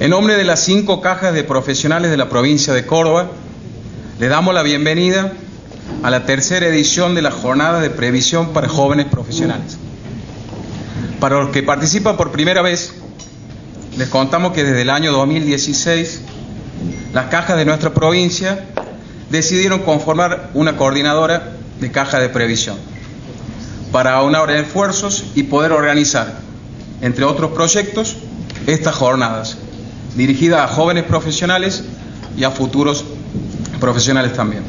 En nombre de las 5 cajas de profesionales de la provincia de Córdoba, le damos la bienvenida a la tercera edición de la Jornada de Previsión para Jóvenes Profesionales. Para los que participan por primera vez, les contamos que desde el año 2016, las cajas de nuestra provincia decidieron conformar una coordinadora de caja de previsión para aunar esfuerzos y poder organizar, entre otros proyectos, estas jornadas dirigidas a jóvenes profesionales y a futuros profesionales también,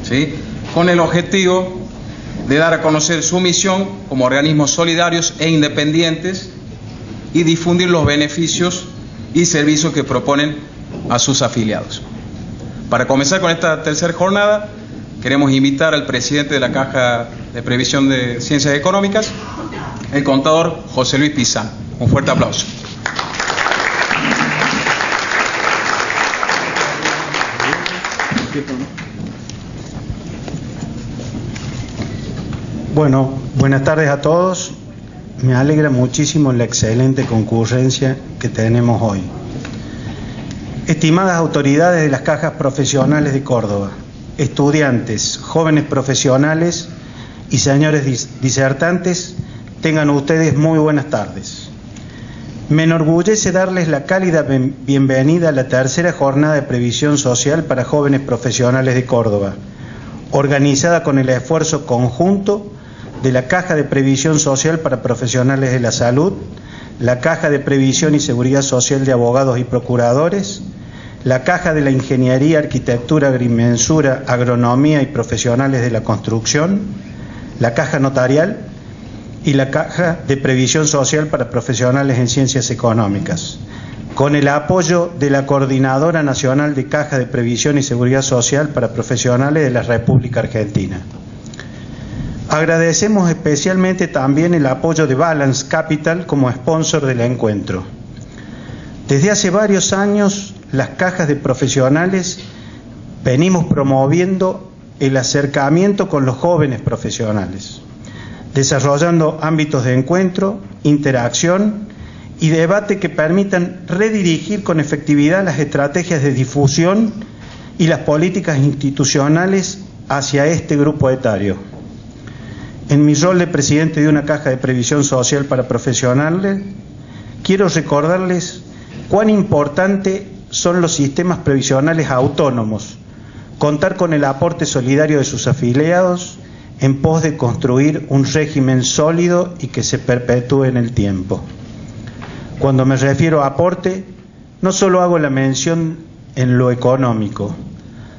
¿sí? Con el objetivo de dar a conocer su misión como organismos solidarios e independientes y difundir los beneficios y servicios que proponen a sus afiliados. Para comenzar con esta tercera jornada, queremos invitar al presidente de la Caja de Previsión de Ciencias Económicas, el contador José Luis Pizán. Un fuerte aplauso. Bueno, buenas tardes a todos. Me alegra muchísimo la excelente concurrencia que tenemos hoy. Estimadas autoridades de las cajas profesionales de Córdoba, estudiantes, jóvenes profesionales y señores disertantes, tengan ustedes muy buenas tardes. Me enorgullece darles la cálida bienvenida a la tercera jornada de previsión social para jóvenes profesionales de Córdoba, organizada con el esfuerzo conjunto de la Caja de Previsión Social para Profesionales de la Salud, la Caja de Previsión y Seguridad Social de Abogados y Procuradores, la Caja de la Ingeniería, Arquitectura, Agrimensura, Agronomía y Profesionales de la Construcción, la Caja Notarial y la Caja de Previsión Social para Profesionales en Ciencias Económicas, con el apoyo de la Coordinadora Nacional de Caja de Previsión y Seguridad Social para Profesionales de la República Argentina. Agradecemos especialmente también el apoyo de Balance Capital como sponsor del encuentro. Desde hace varios años, las cajas de profesionales venimos promoviendo el acercamiento con los jóvenes profesionales, desarrollando ámbitos de encuentro, interacción y debate que permitan redirigir con efectividad las estrategias de difusión y las políticas institucionales hacia este grupo etario. En mi rol de presidente de una caja de previsión social para profesionales, quiero recordarles cuán importante son los sistemas previsionales autónomos, contar con el aporte solidario de sus afiliados en pos de construir un régimen sólido y que se perpetúe en el tiempo. Cuando me refiero a aporte, no solo hago la mención en lo económico,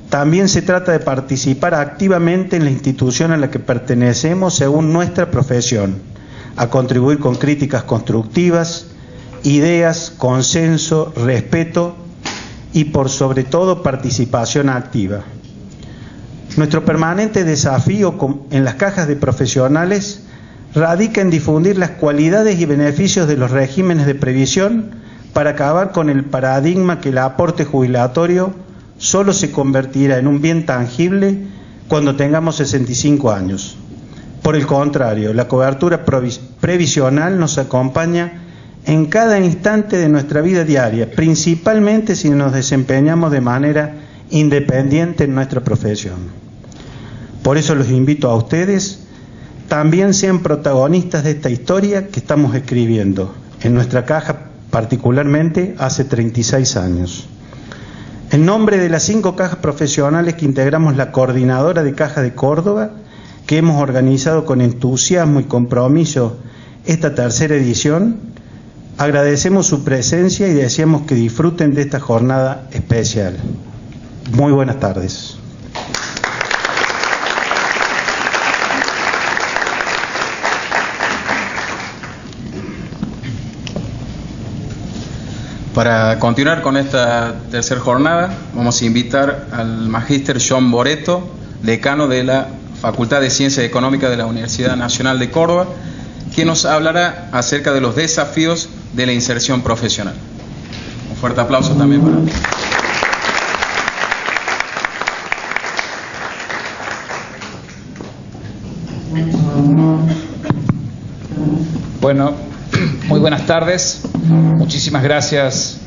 también se trata de participar activamente en la institución a la que pertenecemos según nuestra profesión, a contribuir con críticas constructivas, ideas, consenso, respeto y por sobre todo participación activa. Nuestro permanente desafío en las cajas de profesionales radica en difundir las cualidades y beneficios de los regímenes de previsión para acabar con el paradigma que el aporte jubilatorio solo se convertirá en un bien tangible cuando tengamos 65 años. Por el contrario, la cobertura previsional nos acompaña en cada instante de nuestra vida diaria, principalmente si nos desempeñamos de manera independiente en nuestra profesión. Por eso los invito a ustedes, también sean protagonistas de esta historia que estamos escribiendo, en nuestra caja particularmente hace 36 años. En nombre de las 5 cajas profesionales que integramos la Coordinadora de Caja de Córdoba, que hemos organizado con entusiasmo y compromiso esta tercera edición, agradecemos su presencia y deseamos que disfruten de esta jornada especial. Muy buenas tardes. Para continuar con esta tercera jornada, vamos a invitar al magíster John Boreto, decano de la Facultad de Ciencias Económicas de la Universidad Nacional de Córdoba, quien nos hablará acerca de los desafíos de la inserción profesional. Un fuerte aplauso también para él. Bueno, muy buenas tardes. Muchísimas gracias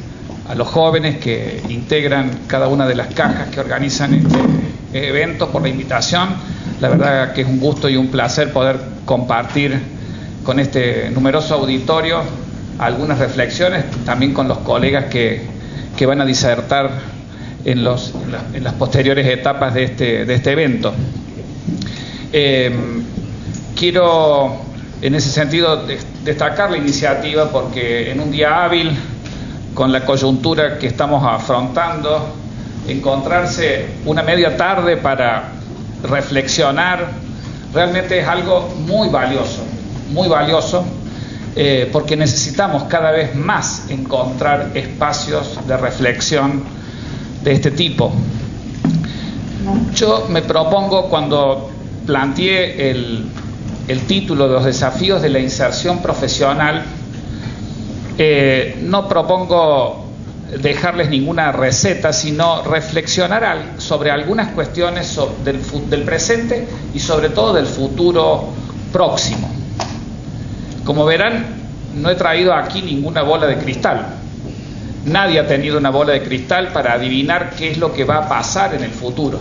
a los jóvenes que integran cada una de las cajas que organizan este evento, por la invitación. La verdad que es un gusto y un placer poder compartir con este numeroso auditorio algunas reflexiones, también con los colegas que van a disertar en las posteriores etapas de este evento. Quiero en ese sentido destacar la iniciativa porque en un día hábil, con la coyuntura que estamos afrontando, encontrarse una media tarde para reflexionar realmente es algo muy valioso, porque necesitamos cada vez más encontrar espacios de reflexión de este tipo. Yo me propongo, cuando planteé el título de los desafíos de la inserción profesional, no propongo dejarles ninguna receta, sino reflexionar sobre algunas cuestiones del presente y sobre todo del futuro próximo. Como verán, no he traído aquí ninguna bola de cristal. Nadie ha tenido una bola de cristal para adivinar qué es lo que va a pasar en el futuro.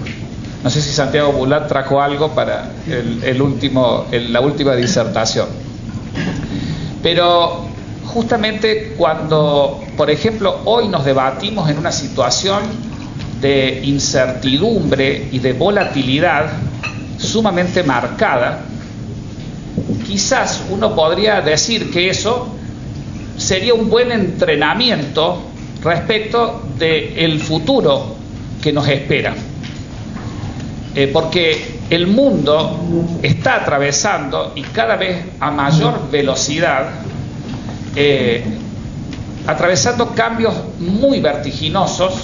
No sé si Santiago Bulat trajo algo para la última disertación. Pero justamente cuando, por ejemplo, hoy nos debatimos en una situación de incertidumbre y de volatilidad sumamente marcada, quizás uno podría decir que eso sería un buen entrenamiento respecto del futuro que nos espera. Porque el mundo está atravesando, y cada vez a mayor velocidad, atravesando cambios muy vertiginosos,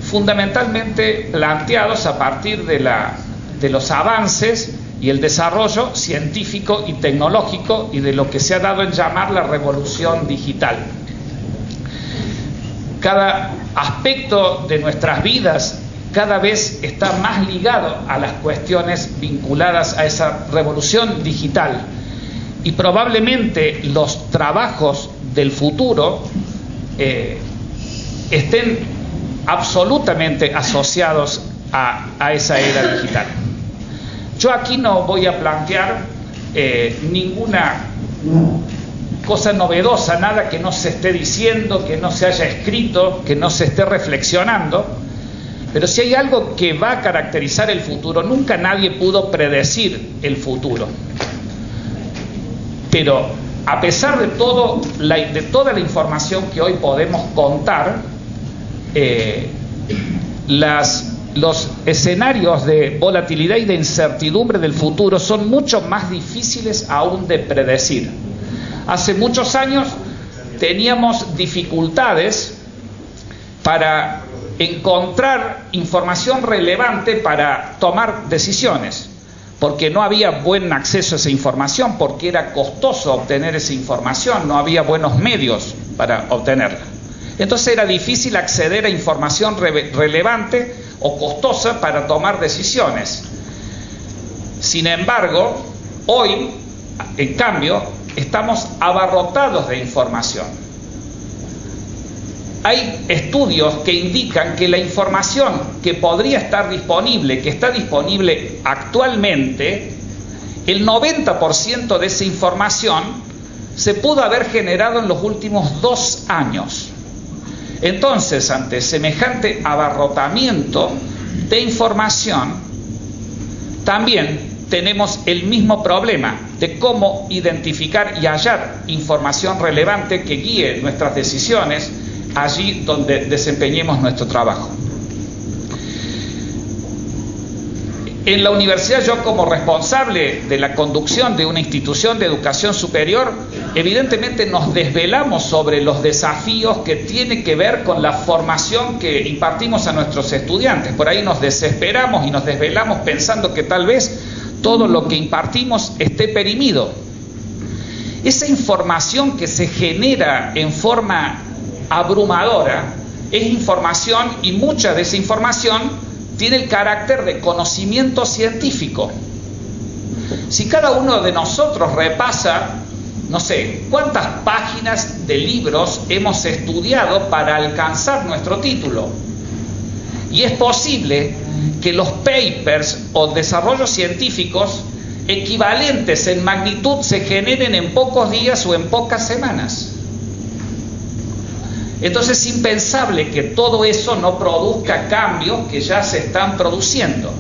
fundamentalmente planteados a partir de los avances y el desarrollo científico y tecnológico y de lo que se ha dado en llamar la revolución digital. Cada aspecto de nuestras vidas cada vez está más ligado a las cuestiones vinculadas a esa revolución digital, y probablemente los trabajos del futuro estén absolutamente asociados a esa era digital. Yo aquí no voy a plantear ninguna cosa novedosa, nada que no se esté diciendo, que no se haya escrito, que no se esté reflexionando, pero si hay algo que va a caracterizar el futuro, nunca nadie pudo predecir el futuro. Pero a pesar de toda la información que hoy podemos contar, los escenarios de volatilidad y de incertidumbre del futuro son mucho más difíciles aún de predecir. Hace muchos años teníamos dificultades para encontrar información relevante para tomar decisiones, porque no había buen acceso a esa información, porque era costoso obtener esa información, no había buenos medios para obtenerla. Entonces era difícil acceder a información relevante o costosa para tomar decisiones. Sin embargo, hoy, en cambio, estamos abarrotados de información. Hay estudios que indican que la información que podría estar disponible, que está disponible actualmente, el 90% de esa información se pudo haber generado en los últimos 2 años. Entonces, ante semejante abarrotamiento de información, también tenemos el mismo problema de cómo identificar y hallar información relevante que guíe nuestras decisiones allí donde desempeñemos nuestro trabajo. En la universidad, yo como responsable de la conducción de una institución de educación superior, evidentemente nos desvelamos sobre los desafíos que tienen que ver con la formación que impartimos a nuestros estudiantes. Por ahí nos desesperamos y nos desvelamos pensando que tal vez todo lo que impartimos esté perimido. Esa información que se genera en forma abrumadora es información, y mucha de esa información tiene el carácter de conocimiento científico. Si cada uno de nosotros repasa no sé, cuántas páginas de libros hemos estudiado para alcanzar nuestro título. Y es posible que los papers o desarrollos científicos equivalentes en magnitud se generen en pocos días o en pocas semanas. Entonces es impensable que todo eso no produzca cambios que ya se están produciendo.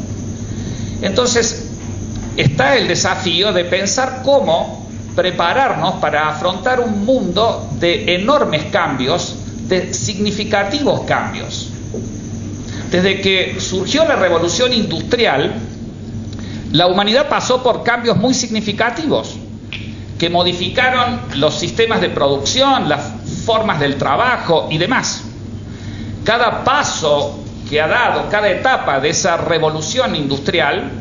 Entonces está el desafío de pensar cómo prepararnos para afrontar un mundo de enormes cambios, de significativos cambios. Desde que surgió la revolución industrial, la humanidad pasó por cambios muy significativos que modificaron los sistemas de producción, las formas del trabajo y demás. Cada paso que ha dado, cada etapa de esa revolución industrial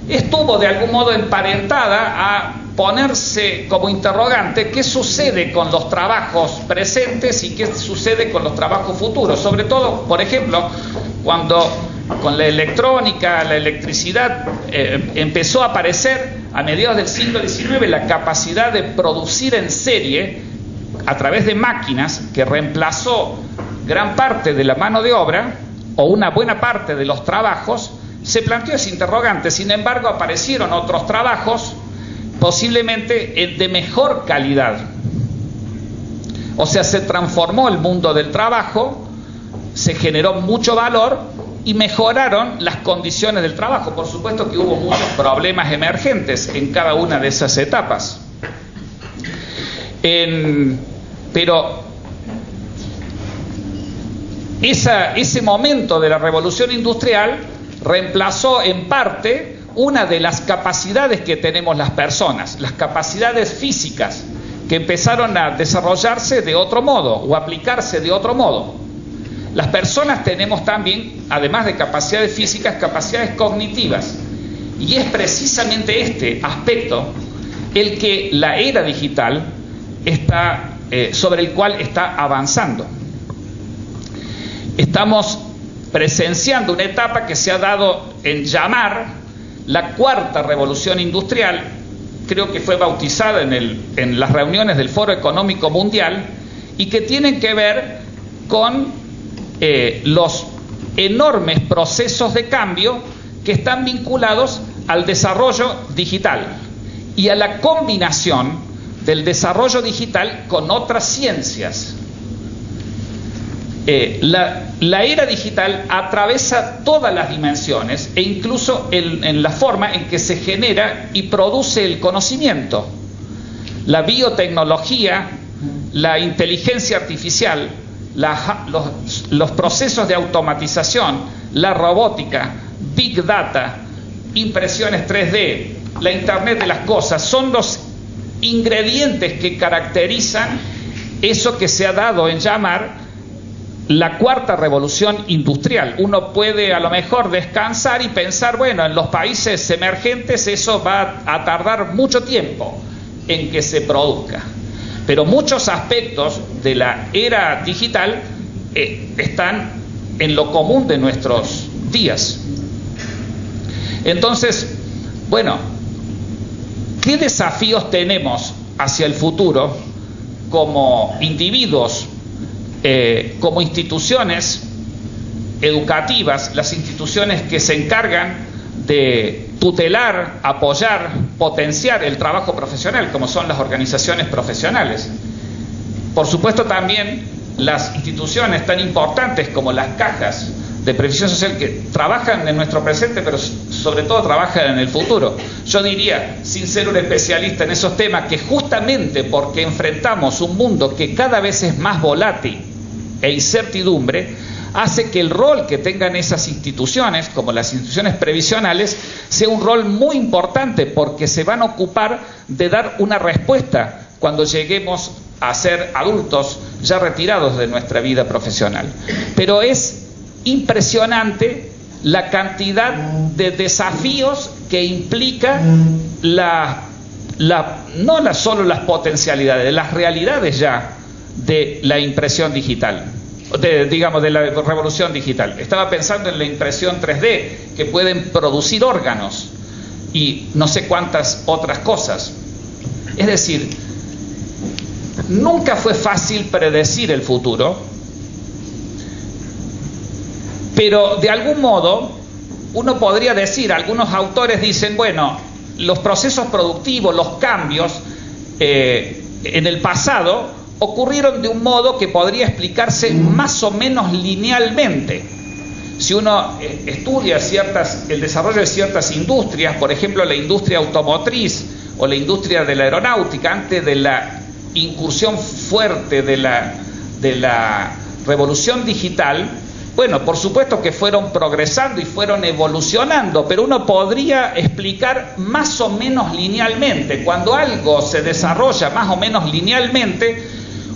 estuvo de algún modo emparentada a ponerse como interrogante qué sucede con los trabajos presentes y qué sucede con los trabajos futuros. Sobre todo, por ejemplo, cuando con la electrónica, la electricidad empezó a aparecer a mediados del siglo XIX la capacidad de producir en serie a través de máquinas que reemplazó gran parte de la mano de obra o una buena parte de los trabajos, se planteó ese interrogante. Sin embargo, aparecieron otros trabajos posiblemente de mejor calidad. O sea, se transformó el mundo del trabajo, se generó mucho valor y mejoraron las condiciones del trabajo. Por supuesto que hubo muchos problemas emergentes en cada una de esas etapas. Pero ese momento de la revolución industrial reemplazó en parte una de las capacidades que tenemos las personas, las capacidades físicas, que empezaron a desarrollarse de otro modo o aplicarse de otro modo. Las personas tenemos también, además de capacidades físicas, capacidades cognitivas. Y es precisamente este aspecto el que la era digital sobre el cual está avanzando. Estamos presenciando una etapa que se ha dado en llamar la cuarta revolución industrial. Creo que fue bautizada en las reuniones del Foro Económico Mundial, y que tienen que ver con los enormes procesos de cambio que están vinculados al desarrollo digital y a la combinación del desarrollo digital con otras ciencias. La era digital atraviesa todas las dimensiones e incluso en la forma en que se genera y produce el conocimiento. La biotecnología, la inteligencia artificial, los procesos de automatización, la robótica, Big Data, impresiones 3D, la Internet de las cosas, son los ingredientes que caracterizan eso que se ha dado en llamar la cuarta revolución industrial. Uno puede a lo mejor descansar y pensar, bueno, en los países emergentes eso va a tardar mucho tiempo en que se produzca. Pero muchos aspectos de la era digital están en lo común de nuestros días. Entonces, bueno, ¿qué desafíos tenemos hacia el futuro como individuos, como instituciones educativas, las instituciones que se encargan de tutelar, apoyar, potenciar el trabajo profesional, como son las organizaciones profesionales? Por supuesto, también las instituciones tan importantes como las cajas de previsión social, que trabajan en nuestro presente, pero sobre todo trabajan en el futuro. Yo diría, sin ser un especialista en esos temas, que justamente porque enfrentamos un mundo que cada vez es más volátil e incertidumbre, hace que el rol que tengan esas instituciones, como las instituciones previsionales, sea un rol muy importante, porque se van a ocupar de dar una respuesta cuando lleguemos a ser adultos ya retirados de nuestra vida profesional. Pero es impresionante la cantidad de desafíos que implica no solo las potencialidades, las realidades ya de la impresión digital, de la revolución digital. Estaba pensando en la impresión 3D, que pueden producir órganos y no sé cuántas otras cosas. Es decir, nunca fue fácil predecir el futuro, pero de algún modo uno podría decir, algunos autores dicen, bueno, los procesos productivos, los cambios en el pasado ocurrieron de un modo que podría explicarse más o menos linealmente. Si uno estudia el desarrollo de ciertas industrias, por ejemplo la industria automotriz o la industria de la aeronáutica, antes de la incursión fuerte de la revolución digital, bueno, por supuesto que fueron progresando y fueron evolucionando, pero uno podría explicar más o menos linealmente. Cuando algo se desarrolla más o menos linealmente,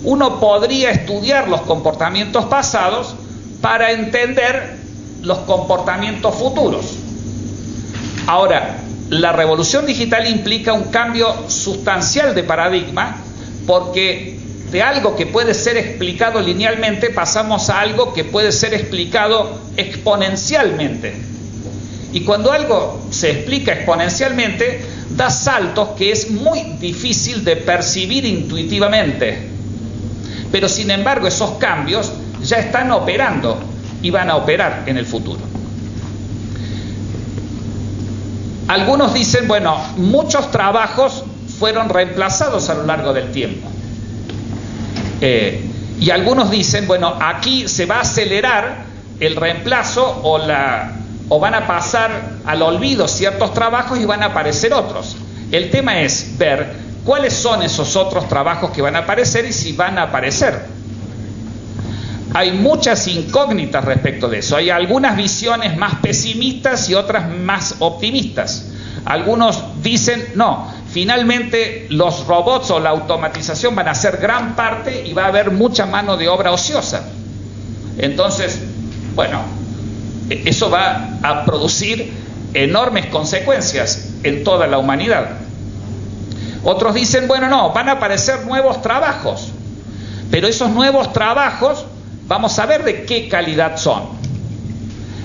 uno podría estudiar los comportamientos pasados para entender los comportamientos futuros. Ahora, la revolución digital implica un cambio sustancial de paradigma, porque de algo que puede ser explicado linealmente pasamos a algo que puede ser explicado exponencialmente. Y cuando algo se explica exponencialmente, da saltos que es muy difícil de percibir intuitivamente. Pero sin embargo, esos cambios ya están operando y van a operar en el futuro. Algunos dicen, bueno, muchos trabajos fueron reemplazados a lo largo del tiempo. Y algunos dicen, bueno, aquí se va a acelerar el reemplazo o van a pasar al olvido ciertos trabajos y van a aparecer otros. El tema es ver cuáles son esos otros trabajos que van a aparecer y si van a aparecer. Hay muchas incógnitas respecto de eso. Hay algunas visiones más pesimistas y otras más optimistas. Algunos dicen, no, finalmente los robots o la automatización van a ser gran parte y va a haber mucha mano de obra ociosa. Entonces, bueno, eso va a producir enormes consecuencias en toda la humanidad. Otros dicen, bueno, no, van a aparecer nuevos trabajos, pero esos nuevos trabajos vamos a ver de qué calidad son.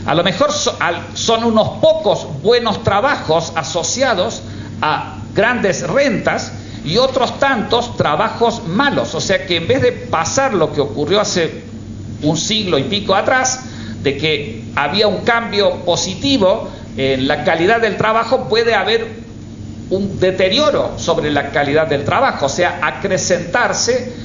A lo mejor son unos pocos buenos trabajos asociados a grandes rentas y otros tantos trabajos malos. O sea que en vez de pasar lo que ocurrió hace un siglo y pico atrás, de que había un cambio positivo en la calidad del trabajo, puede haber un deterioro sobre la calidad del trabajo, o sea, acrecentarse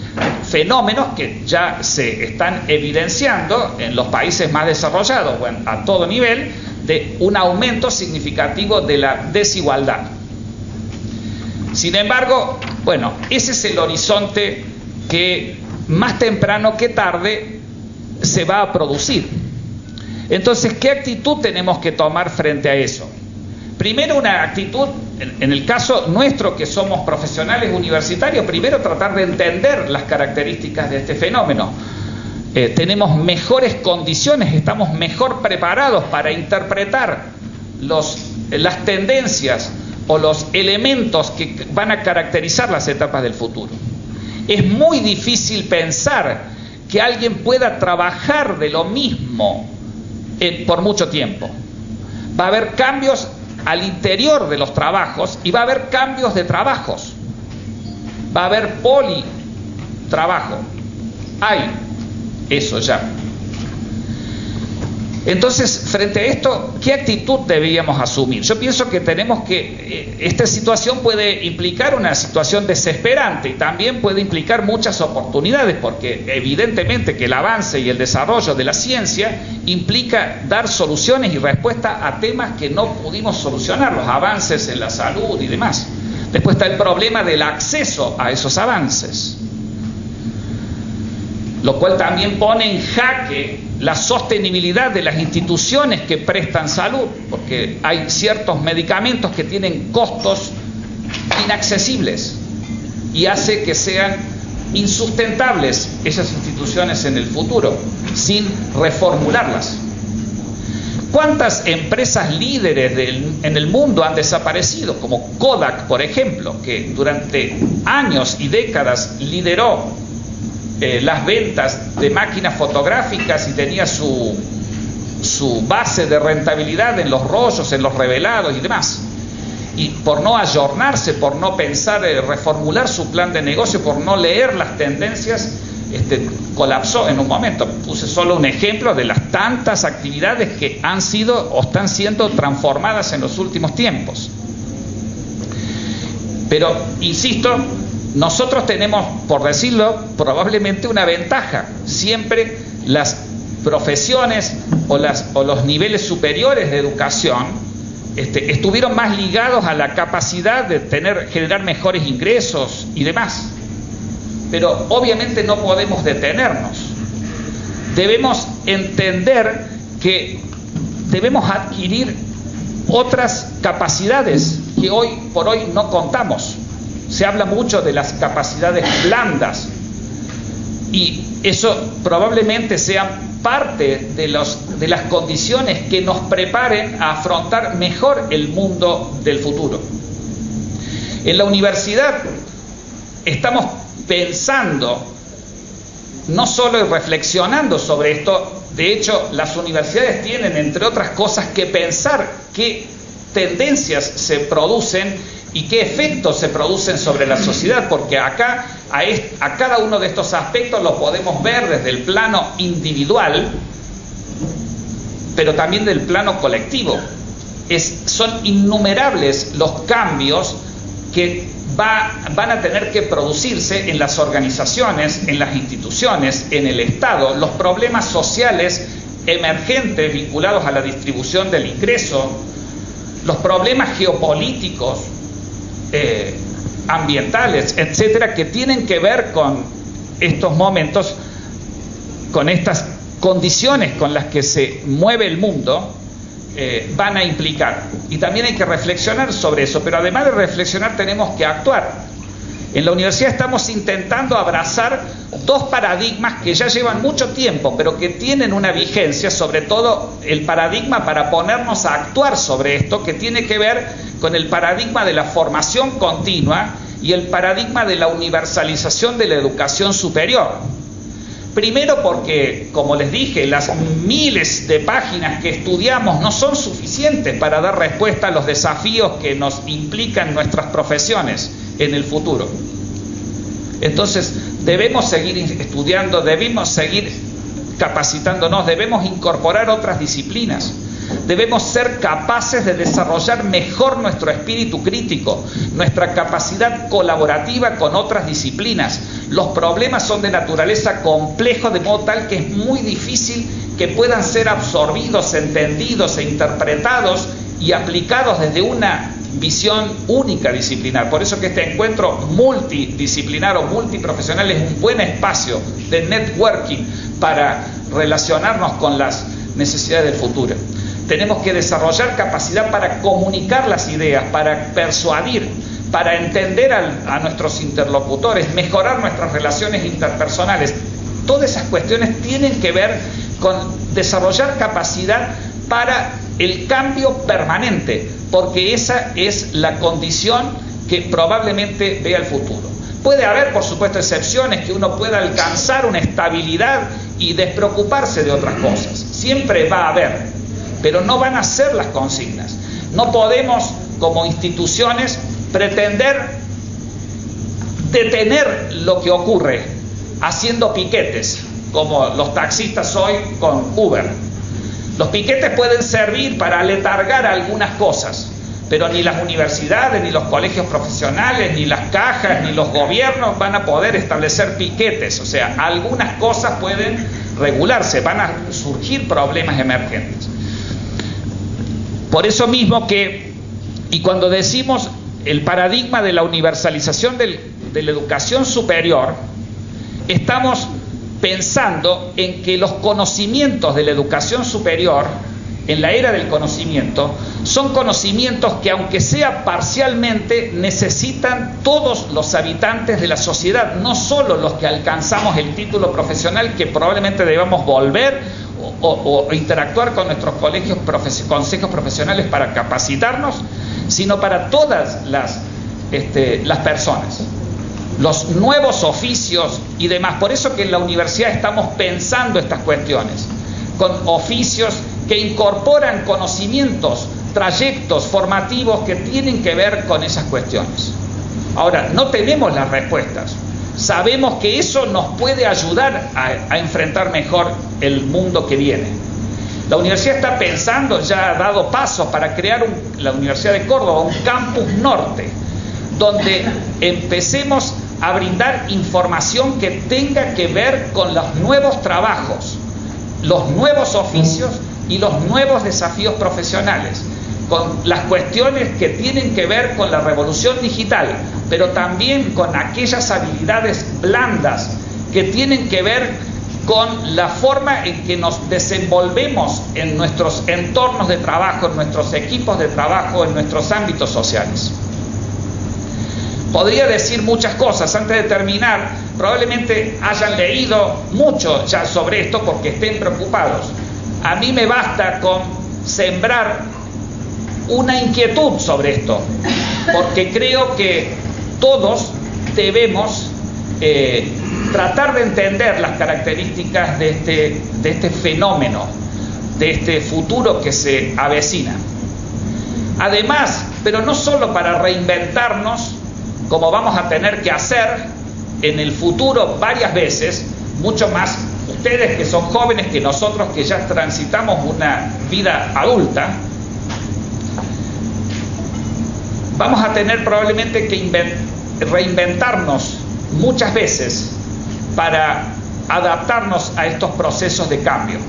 fenómenos que ya se están evidenciando en los países más desarrollados, bueno, a todo nivel, de un aumento significativo de la desigualdad. Sin embargo, bueno, ese es el horizonte que más temprano que tarde se va a producir. Entonces, ¿qué actitud tenemos que tomar frente a eso? Primero, una actitud, en el caso nuestro que somos profesionales universitarios, primero tratar de entender las características de este fenómeno. Tenemos mejores condiciones, estamos mejor preparados para interpretar las tendencias o los elementos que van a caracterizar las etapas del futuro. Es muy difícil pensar que alguien pueda trabajar de lo mismo por mucho tiempo. Va a haber cambios al interior de los trabajos y va a haber cambios de trabajos. Va a haber politrabajo. Hay eso ya. Entonces, frente a esto, ¿qué actitud debíamos asumir? Yo pienso que esta situación puede implicar una situación desesperante y también puede implicar muchas oportunidades, porque evidentemente que el avance y el desarrollo de la ciencia implica dar soluciones y respuestas a temas que no pudimos solucionar, los avances en la salud y demás. Después está el problema del acceso a esos avances, lo cual también pone en jaque la sostenibilidad de las instituciones que prestan salud, porque hay ciertos medicamentos que tienen costos inaccesibles y hace que sean insustentables esas instituciones en el futuro, sin reformularlas. ¿Cuántas empresas líderes en el mundo han desaparecido? Como Kodak, por ejemplo, que durante años y décadas lideró las ventas de máquinas fotográficas y tenía su base de rentabilidad en los rollos, en los revelados y demás. y por no ayornarse, por no pensar, reformular su plan de negocio, por no leer las tendencias, colapsó en un momento. Puse solo un ejemplo de las tantas actividades que han sido o están siendo transformadas en los últimos tiempos. Pero, insisto, nosotros tenemos, por decirlo, probablemente una ventaja. Siempre las profesiones o los niveles superiores de educación estuvieron más ligados a la capacidad de generar mejores ingresos y demás. Pero obviamente no podemos detenernos. Debemos entender que debemos adquirir otras capacidades que hoy por hoy no contamos. Se habla mucho de las capacidades blandas y eso probablemente sea parte de las condiciones que nos preparen a afrontar mejor el mundo del futuro. En la universidad estamos pensando, no solo reflexionando sobre esto. De hecho, las universidades tienen, entre otras cosas, que pensar qué tendencias se producen y qué efectos se producen sobre la sociedad, porque acá a cada uno de estos aspectos lo podemos ver desde el plano individual, pero también del plano colectivo. Son innumerables los cambios que van a tener que producirse en las organizaciones, en las instituciones, en el Estado, los problemas sociales emergentes vinculados a la distribución del ingreso, los problemas geopolíticos, ambientales, etcétera, que tienen que ver con estos momentos, con estas condiciones con las que se mueve el mundo, van a implicar. Y también hay que reflexionar sobre eso, pero además de reflexionar tenemos que actuar. En la universidad estamos intentando abrazar dos paradigmas que ya llevan mucho tiempo, pero que tienen una vigencia, sobre todo el paradigma para ponernos a actuar sobre esto, que tiene que ver con el paradigma de la formación continua y el paradigma de la universalización de la educación superior. Primero porque, como les dije, las miles de páginas que estudiamos no son suficientes para dar respuesta a los desafíos que nos implican nuestras profesiones en el futuro. Entonces, debemos seguir estudiando, debemos seguir capacitándonos, debemos incorporar otras disciplinas. Debemos ser capaces de desarrollar mejor nuestro espíritu crítico, nuestra capacidad colaborativa con otras disciplinas. Los problemas son de naturaleza compleja, de modo tal que es muy difícil que puedan ser absorbidos, entendidos e interpretados y aplicados desde una visión única disciplinar. Por eso que este encuentro multidisciplinar o multiprofesional es un buen espacio de networking para relacionarnos con las necesidades del futuro. Tenemos que desarrollar capacidad para comunicar las ideas, para persuadir, para entender a nuestros interlocutores, mejorar nuestras relaciones interpersonales. Todas esas cuestiones tienen que ver con desarrollar capacidad para el cambio permanente, porque esa es la condición que probablemente vea el futuro. Puede haber, por supuesto, excepciones, que uno pueda alcanzar una estabilidad y despreocuparse de otras cosas. Siempre va a haber, pero no van a ser las consignas. No podemos, como instituciones, pretender detener lo que ocurre haciendo piquetes, como los taxistas hoy con Uber. Los piquetes pueden servir para aletargar algunas cosas, pero ni las universidades, ni los colegios profesionales, ni las cajas, ni los gobiernos van a poder establecer piquetes. O sea, algunas cosas pueden regularse, van a surgir problemas emergentes. Por eso mismo y cuando decimos el paradigma de la universalización de la educación superior, estamos pensando en que los conocimientos de la educación superior, en la era del conocimiento, son conocimientos que, aunque sea parcialmente, necesitan todos los habitantes de la sociedad, no solo los que alcanzamos el título profesional, que probablemente debamos volver o interactuar con nuestros consejos profesionales para capacitarnos, sino para todas las personas, los nuevos oficios y demás. Por eso que en la universidad estamos pensando estas cuestiones, con oficios que incorporan conocimientos trayectos formativos que tienen que ver con esas cuestiones. Ahora, no tenemos las respuestas. Sabemos que eso nos puede ayudar a enfrentar mejor el mundo que viene. La universidad está pensando, ya ha dado pasos para crear la Universidad de Córdoba, un campus norte, donde empecemos a brindar información que tenga que ver con los nuevos trabajos, los nuevos oficios y los nuevos desafíos profesionales, con las cuestiones que tienen que ver con la revolución digital, pero también con aquellas habilidades blandas que tienen que ver con la forma en que nos desenvolvemos en nuestros entornos de trabajo, en nuestros equipos de trabajo, en nuestros ámbitos sociales. Podría decir muchas cosas. Antes de terminar, probablemente hayan leído mucho ya sobre esto porque estén preocupados. A mí me basta con sembrar una inquietud sobre esto, porque creo que todos debemos tratar de entender las características de este fenómeno, de este futuro que se avecina. Además, pero no solo para reinventarnos, como vamos a tener que hacer en el futuro varias veces, mucho más ustedes que son jóvenes que nosotros que ya transitamos una vida adulta, vamos a tener probablemente que reinventarnos muchas veces para adaptarnos a estos procesos de cambio.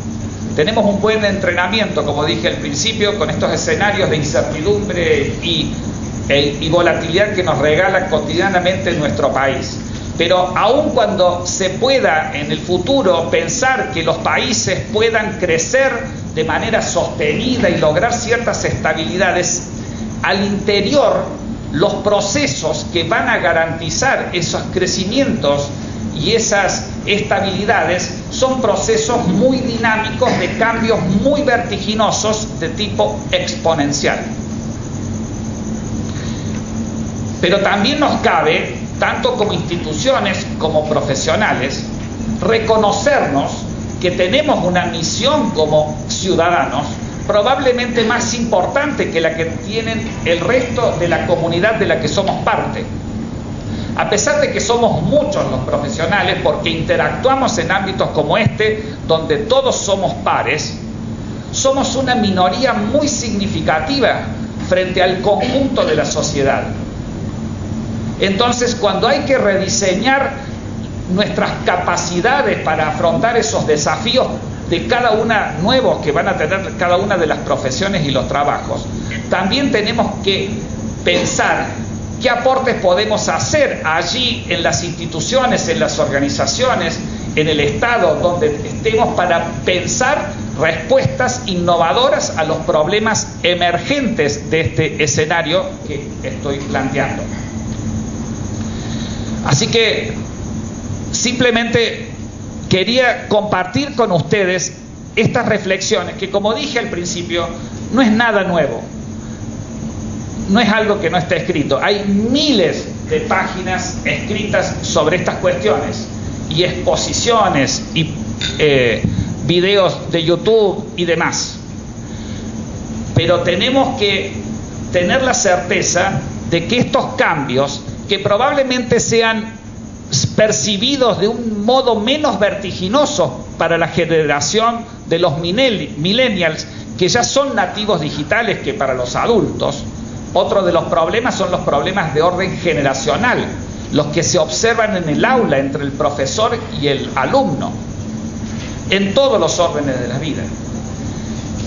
Tenemos un buen entrenamiento, como dije al principio, con estos escenarios de incertidumbre y volatilidad que nos regala cotidianamente nuestro país. Pero aun cuando se pueda en el futuro pensar que los países puedan crecer de manera sostenida y lograr ciertas estabilidades, al interior los procesos que van a garantizar esos crecimientos y esas estabilidades son procesos muy dinámicos de cambios muy vertiginosos de tipo exponencial. Pero también nos cabe, tanto como instituciones como profesionales, reconocernos que tenemos una misión como ciudadanos probablemente más importante que la que tienen el resto de la comunidad de la que somos parte. A pesar de que somos muchos los profesionales, porque interactuamos en ámbitos como este, donde todos somos pares, somos una minoría muy significativa frente al conjunto de la sociedad. Entonces, cuando hay que rediseñar nuestras capacidades para afrontar esos desafíos de cada una nuevos que van a tener cada una de las profesiones y los trabajos, también tenemos que pensar qué aportes podemos hacer allí en las instituciones, en las organizaciones, en el Estado, donde estemos, para pensar respuestas innovadoras a los problemas emergentes de este escenario que estoy planteando. Así que simplemente quería compartir con ustedes estas reflexiones que, como dije al principio, no es nada nuevo, no es algo que no está escrito. Hay miles de páginas escritas sobre estas cuestiones y exposiciones y videos de YouTube y demás. Pero tenemos que tener la certeza de que estos cambios, que probablemente sean percibidos de un modo menos vertiginoso para la generación de los millennials, que ya son nativos digitales, que para los adultos. Otro de los problemas son los problemas de orden generacional, los que se observan en el aula entre el profesor y el alumno, en todos los órdenes de la vida.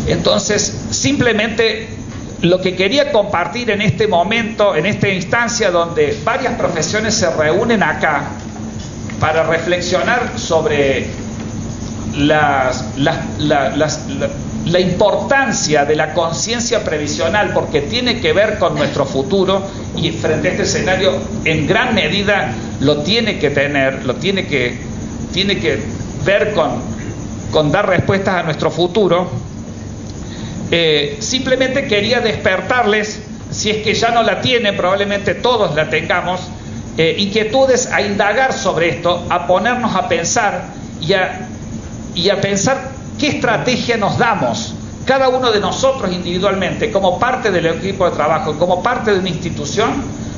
Entonces, simplemente lo que quería compartir en este momento, en esta instancia donde varias profesiones se reúnen acá para reflexionar sobre la importancia de la conciencia previsional, porque tiene que ver con nuestro futuro, y frente a este escenario en gran medida lo tiene que tener, tiene que ver con dar respuestas a nuestro futuro. Simplemente quería despertarles, si es que ya no la tienen, probablemente todos la tengamos, inquietudes a indagar sobre esto, a ponernos a pensar y a pensar qué estrategia nos damos cada uno de nosotros individualmente, como parte del equipo de trabajo, como parte de una institución,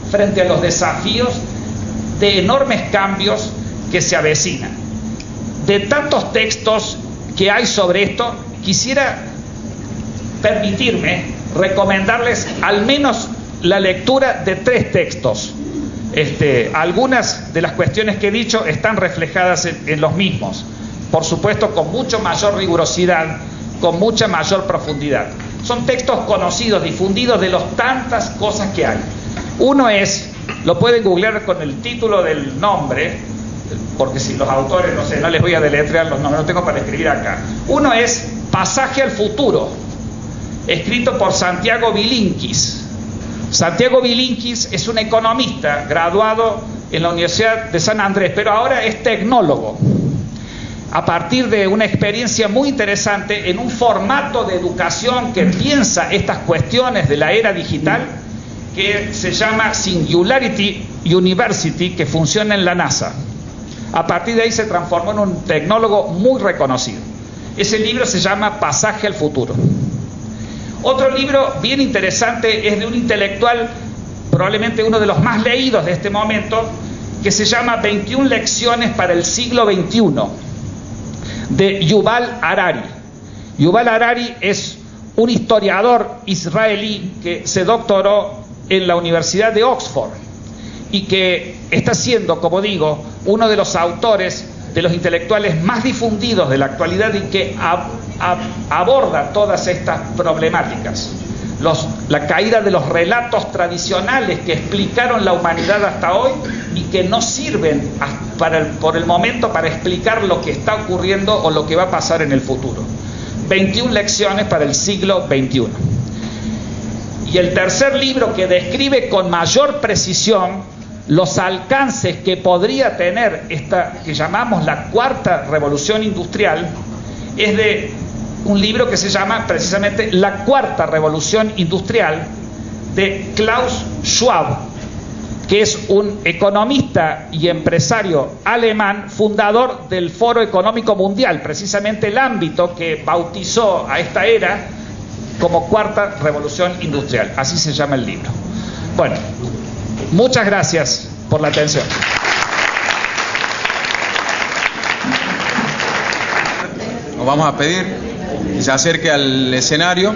frente a los desafíos de enormes cambios que se avecinan. De tantos textos que hay sobre esto, quisiera permitirme recomendarles al menos la lectura de 3 textos. Algunas de las cuestiones que he dicho están reflejadas en los mismos, por supuesto con mucho mayor rigurosidad, con mucha mayor profundidad. Son textos conocidos, difundidos, de las tantas cosas que hay. Uno es, lo pueden googlear con el título del nombre, porque si los autores, no sé, no les voy a deletrear los nombres, no tengo para escribir acá. Uno es Pasaje al futuro, escrito por Santiago Bilinkis. Santiago Bilinkis es un economista graduado en la Universidad de San Andrés, pero ahora es tecnólogo, a partir de una experiencia muy interesante en un formato de educación que piensa estas cuestiones de la era digital, que se llama Singularity University, que funciona en la NASA. A partir de ahí se transformó en un tecnólogo muy reconocido. Ese libro se llama Pasaje al futuro. Otro libro bien interesante es de un intelectual, probablemente uno de los más leídos de este momento, que se llama 21 lecciones para el siglo XXI, de Yuval Harari. Yuval Harari es un historiador israelí que se doctoró en la Universidad de Oxford y que está siendo, como digo, uno de los autores, de los intelectuales más difundidos de la actualidad y que aborda todas estas problemáticas. La caída de los relatos tradicionales que explicaron la humanidad hasta hoy y que no sirven por el momento para explicar lo que está ocurriendo o lo que va a pasar en el futuro. 21 lecciones para el siglo XXI. Y el tercer libro, que describe con mayor precisión los alcances que podría tener esta que llamamos la cuarta revolución industrial, es de un libro que se llama precisamente La cuarta revolución industrial, de Klaus Schwab, que es un economista y empresario alemán, fundador del Foro Económico Mundial, precisamente el ámbito que bautizó a esta era como cuarta revolución industrial. Así se llama el libro. Bueno, muchas gracias por la atención. Nos vamos a pedir que se acerque al escenario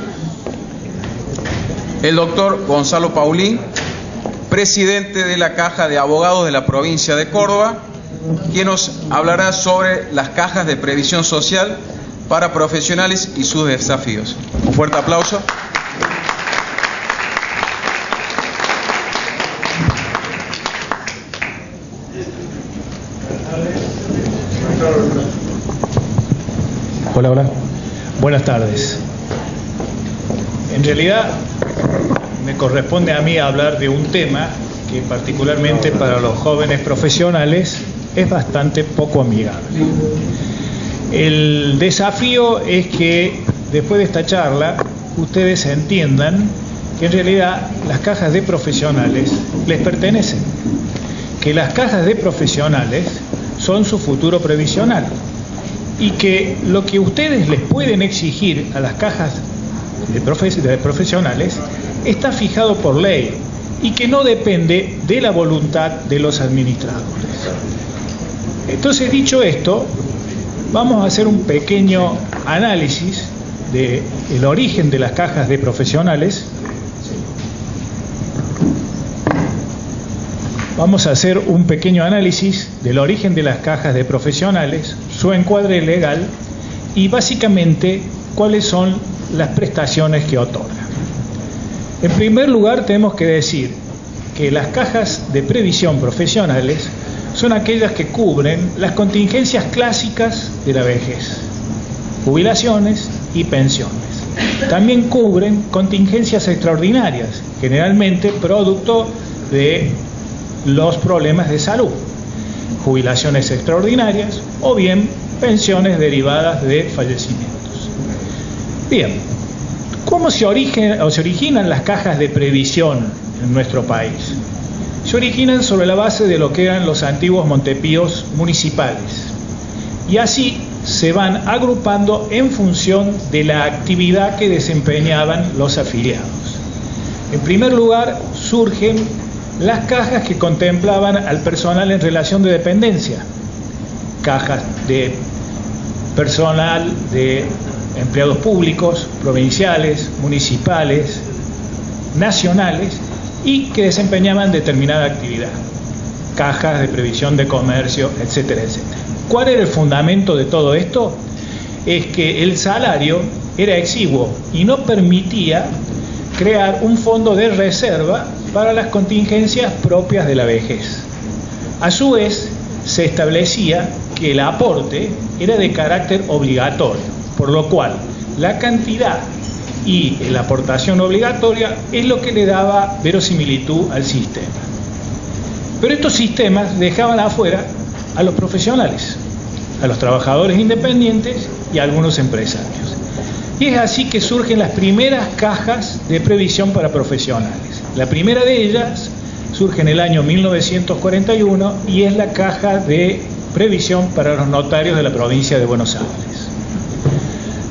el doctor Gonzalo Paulín, presidente de la Caja de Abogados de la provincia de Córdoba, quien nos hablará sobre las cajas de previsión social para profesionales y sus desafíos. Un fuerte aplauso. Hola, hola. Buenas tardes. En realidad me corresponde a mí hablar de un tema que particularmente para los jóvenes profesionales es bastante poco amigable. El desafío es que después de esta charla ustedes entiendan que en realidad las cajas de profesionales les pertenecen, que las cajas de profesionales son su futuro previsional y que lo que ustedes les pueden exigir a las cajas de profesionales está fijado por ley y que no depende de la voluntad de los administradores. Entonces, dicho esto, vamos a hacer un pequeño análisis del origen de las cajas de profesionales. Vamos a hacer un pequeño análisis del origen de las cajas de profesionales, su encuadre legal y básicamente cuáles son las prestaciones que otorgan. En primer lugar, tenemos que decir que las cajas de previsión profesionales son aquellas que cubren las contingencias clásicas de la vejez, jubilaciones y pensiones. También cubren contingencias extraordinarias, generalmente producto de los problemas de salud, jubilaciones extraordinarias o bien pensiones derivadas de fallecimientos. Bien, ¿cómo se originan las cajas de previsión en nuestro país? Se originan sobre la base de lo que eran los antiguos montepíos municipales y así se van agrupando en función de la actividad que desempeñaban los afiliados. En primer lugar, surgen las cajas que contemplaban al personal en relación de dependencia, cajas de personal de empleados públicos, provinciales, municipales, nacionales y que desempeñaban determinada actividad, cajas de previsión de comercio, etcétera, etcétera. ¿Cuál era el fundamento de todo esto? Es que el salario era exiguo y no permitía crear un fondo de reserva para las contingencias propias de la vejez. A su vez, se establecía que el aporte era de carácter obligatorio, por lo cual la cantidad y la aportación obligatoria es lo que le daba verosimilitud al sistema. Pero estos sistemas dejaban afuera a los profesionales, a los trabajadores independientes y a algunos empresarios. Y es así que surgen las primeras cajas de previsión para profesionales. La primera de ellas surge en el año 1941 y es la caja de previsión para los notarios de la provincia de Buenos Aires.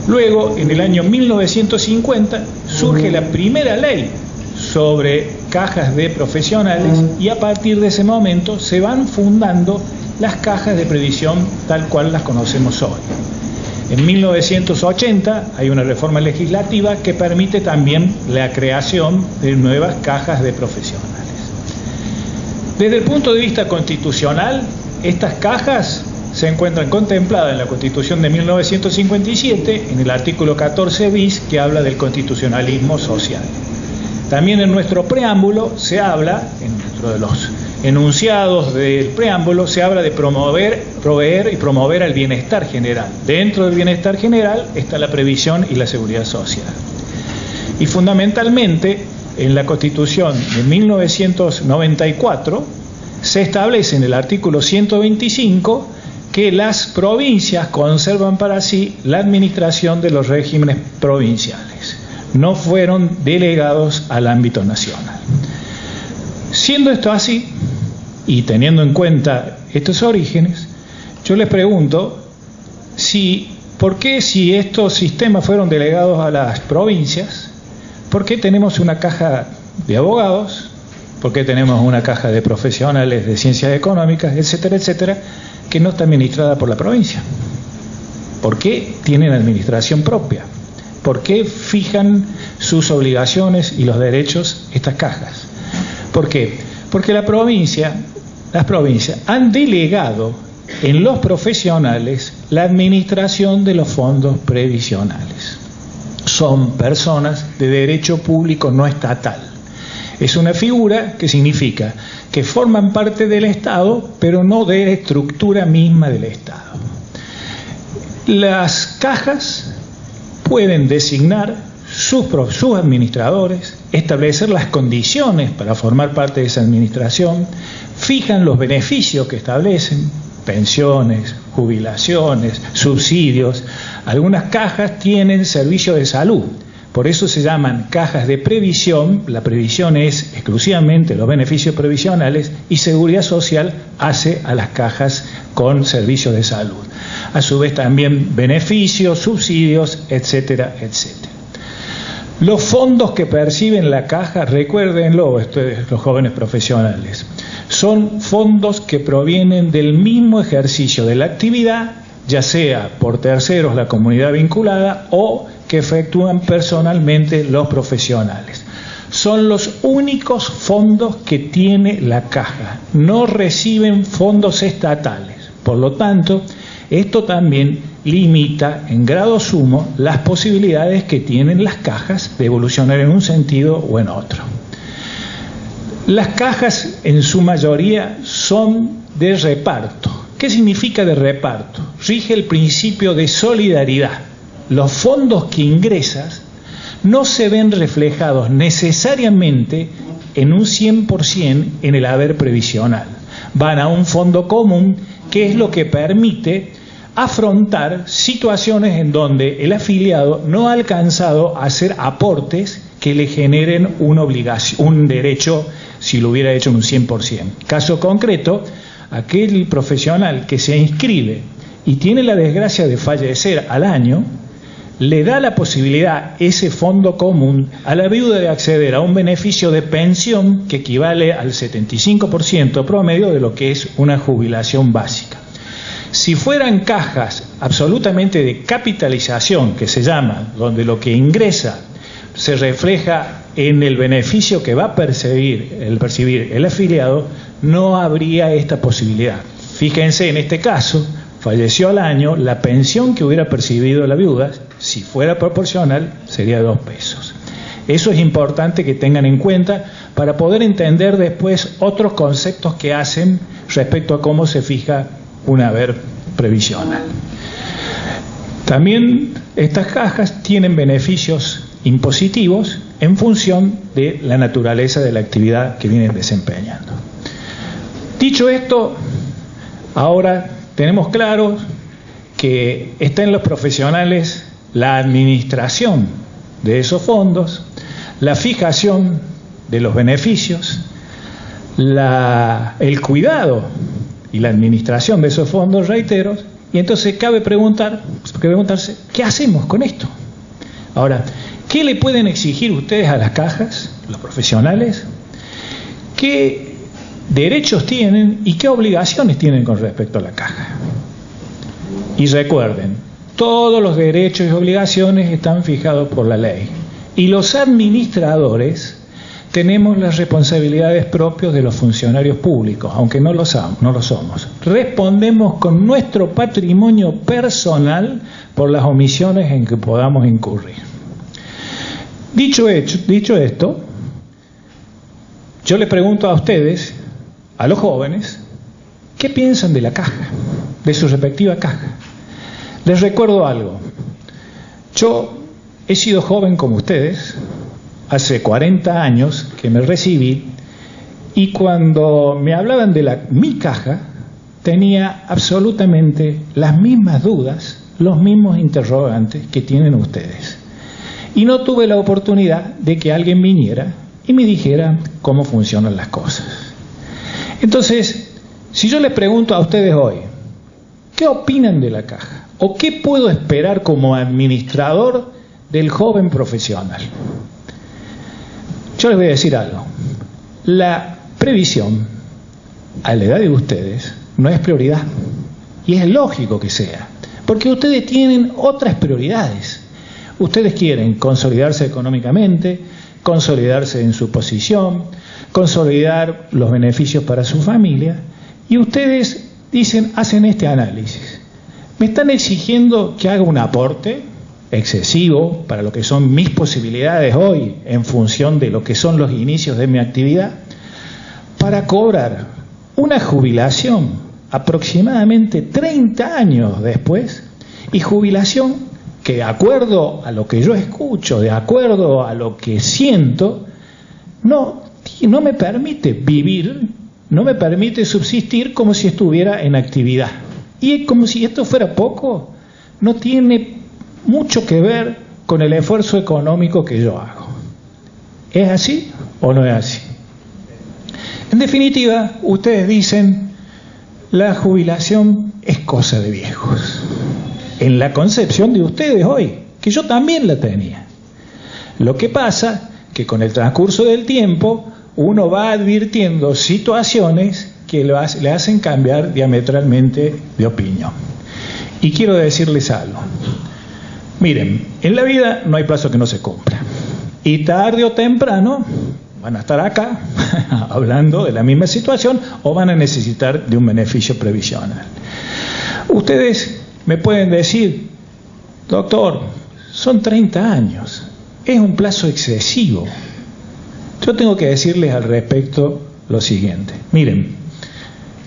Luego, en el año 1950, surge la primera ley sobre cajas de profesionales y a partir de ese momento se van fundando las cajas de previsión tal cual las conocemos hoy. En 1980 hay una reforma legislativa que permite también la creación de nuevas cajas de profesionales. Desde el punto de vista constitucional, estas cajas se encuentran contempladas en la Constitución de 1957, en el artículo 14 bis, que habla del constitucionalismo social. También en nuestro preámbulo se habla, dentro de los enunciados del preámbulo, se habla de promover, proveer y promover el bienestar general. Dentro del bienestar general está la previsión y la seguridad social. Y fundamentalmente, en la Constitución de 1994, se establece en el artículo 125 que las provincias conservan para sí la administración de los regímenes provinciales. No fueron delegados al ámbito nacional. Siendo esto así, y teniendo en cuenta estos orígenes, yo les pregunto ¿por qué si estos sistemas fueron delegados a las provincias, por qué tenemos una caja de abogados, por qué tenemos una caja de profesionales de ciencias económicas, etcétera, etcétera, que no está administrada por la provincia? ¿Por qué tienen administración propia? ¿Por qué fijan sus obligaciones y los derechos estas cajas? ¿Por qué? Porque las provincias han delegado en los profesionales la administración de los fondos previsionales. Son personas de derecho público no estatal. Es una figura que significa que forman parte del Estado, pero no de la estructura misma del Estado. Las cajas pueden designar sus administradores, establecer las condiciones para formar parte de esa administración, fijan los beneficios que establecen, pensiones, jubilaciones, subsidios. Algunas cajas tienen servicios de salud, por eso se llaman cajas de previsión. La previsión es exclusivamente los beneficios previsionales y seguridad social hace a las cajas con servicios de salud. A su vez también beneficios, subsidios, etcétera, etcétera. Los fondos que perciben la caja, recuérdenlo, los jóvenes profesionales, son fondos que provienen del mismo ejercicio de la actividad, ya sea por terceros, la comunidad vinculada, o que efectúan personalmente los profesionales. Son los únicos fondos que tiene la caja, no reciben fondos estatales. Por lo tanto, esto también limita en grado sumo las posibilidades que tienen las cajas de evolucionar en un sentido o en otro. Las cajas en su mayoría son de reparto. ¿Qué significa de reparto? Rige el principio de solidaridad. Los fondos que ingresas no se ven reflejados necesariamente en un 100% en el haber previsional. Van a un fondo común, que es lo que permite afrontar situaciones en donde el afiliado no ha alcanzado a hacer aportes que le generen una obligación, un derecho, si lo hubiera hecho en un 100%. Caso concreto, aquel profesional que se inscribe y tiene la desgracia de fallecer al año, le da la posibilidad, ese fondo común, a la viuda de acceder a un beneficio de pensión que equivale al 75% promedio de lo que es una jubilación básica. Si fueran cajas absolutamente de capitalización, que se llama, donde lo que ingresa se refleja en el beneficio que va a percibir el afiliado, no habría esta posibilidad. Fíjense, en este caso, falleció al año, la pensión que hubiera percibido la viuda, si fuera proporcional, sería 2 pesos. Eso es importante que tengan en cuenta para poder entender después otros conceptos que hacen respecto a cómo se fija un haber previsional. También estas cajas tienen beneficios impositivos en función de la naturaleza de la actividad que vienen desempeñando. Dicho esto, ahora tenemos claro que está en los profesionales la administración de esos fondos, la fijación de los beneficios, el cuidado y la administración de esos fondos, reitero, y entonces cabe preguntarse, ¿qué hacemos con esto? Ahora, ¿qué le pueden exigir ustedes a las cajas, los profesionales? ¿Qué derechos tienen y qué obligaciones tienen con respecto a la caja? Y recuerden, todos los derechos y obligaciones están fijados por la ley. Y los administradores tenemos las responsabilidades propias de los funcionarios públicos, aunque no lo somos. Respondemos con nuestro patrimonio personal por las omisiones en que podamos incurrir. Dicho esto, yo le pregunto a ustedes, a los jóvenes, ¿qué piensan de la caja, de su respectiva caja? Les recuerdo algo. Yo he sido joven como ustedes, hace 40 años que me recibí, y cuando me hablaban de mi caja, tenía absolutamente las mismas dudas, los mismos interrogantes que tienen ustedes. Y no tuve la oportunidad de que alguien viniera y me dijera cómo funcionan las cosas. Entonces, si yo les pregunto a ustedes hoy, ¿qué opinan de la caja? ¿O qué puedo esperar como administrador del joven profesional? Yo les voy a decir algo. La previsión a la edad de ustedes no es prioridad. Y es lógico que sea. Porque ustedes tienen otras prioridades. Ustedes quieren consolidarse económicamente, consolidarse en su posición, consolidar los beneficios para su familia. Y ustedes hacen este análisis. ¿Me están exigiendo que haga un aporte excesivo para lo que son mis posibilidades hoy en función de lo que son los inicios de mi actividad, para cobrar una jubilación aproximadamente 30 años después, y jubilación que, de acuerdo a lo que yo escucho, de acuerdo a lo que siento, no me permite vivir, no me permite subsistir como si estuviera en actividad? Y como si esto fuera poco, no tiene mucho que ver con el esfuerzo económico que yo hago. ¿Es así o no es así? En definitiva, ustedes dicen, la jubilación es cosa de viejos. En la concepción de ustedes hoy, que yo también la tenía. Lo que pasa que con el transcurso del tiempo uno va advirtiendo situaciones que le hacen cambiar diametralmente de opinión. Y quiero decirles algo. Miren, en la vida no hay plazo que no se cumpla. Y tarde o temprano van a estar acá hablando de la misma situación o van a necesitar de un beneficio previsional. Ustedes me pueden decir, doctor, son 30 años, es un plazo excesivo. Yo tengo que decirles al respecto lo siguiente. Miren,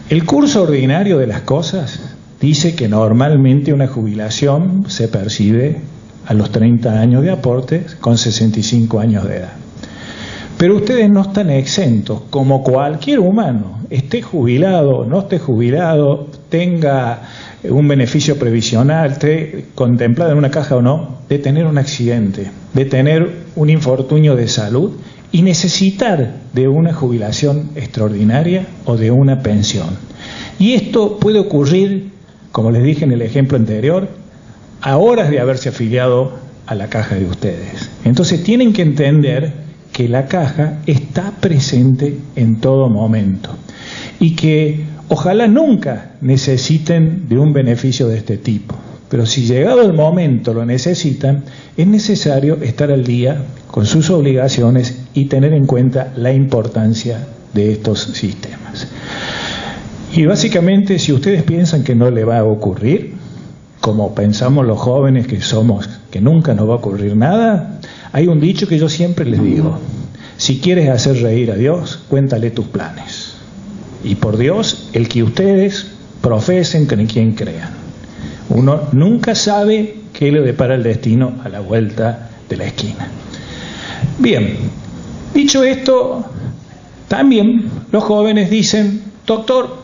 el curso ordinario de las cosas dice que normalmente una jubilación se percibe a los 30 años de aportes con 65 años de edad. Pero ustedes no están exentos, como cualquier humano, esté jubilado o no esté jubilado, tenga un beneficio previsional, esté contemplado en una caja o no, de tener un accidente, de tener un infortunio de salud y necesitar de una jubilación extraordinaria o de una pensión. Y esto puede ocurrir como les dije en el ejemplo anterior, a horas de haberse afiliado a la caja de ustedes. Entonces tienen que entender que la caja está presente en todo momento y que ojalá nunca necesiten de un beneficio de este tipo. Pero si llegado el momento lo necesitan, es necesario estar al día con sus obligaciones y tener en cuenta la importancia de estos sistemas. Y básicamente, si ustedes piensan que no le va a ocurrir, como pensamos los jóvenes que somos, que nunca nos va a ocurrir nada, hay un dicho que yo siempre les digo: si quieres hacer reír a Dios, cuéntale tus planes. Y por Dios, el que ustedes profesen, en quien crean. Uno nunca sabe qué le depara el destino a la vuelta de la esquina. Bien, dicho esto, también los jóvenes dicen: doctor,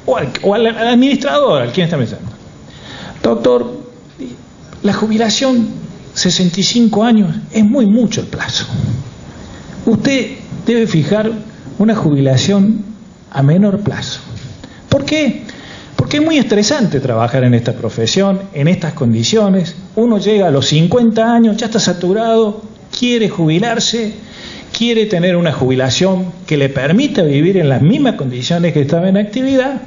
o al administrador, ¿al quién está pensando? Doctor, la jubilación, 65 años, es muy mucho el plazo. Usted debe fijar una jubilación a menor plazo. ¿Por qué? Porque es muy estresante trabajar en esta profesión, en estas condiciones. Uno llega a los 50 años, ya está saturado, quiere jubilarse, quiere tener una jubilación que le permita vivir en las mismas condiciones que estaba en actividad,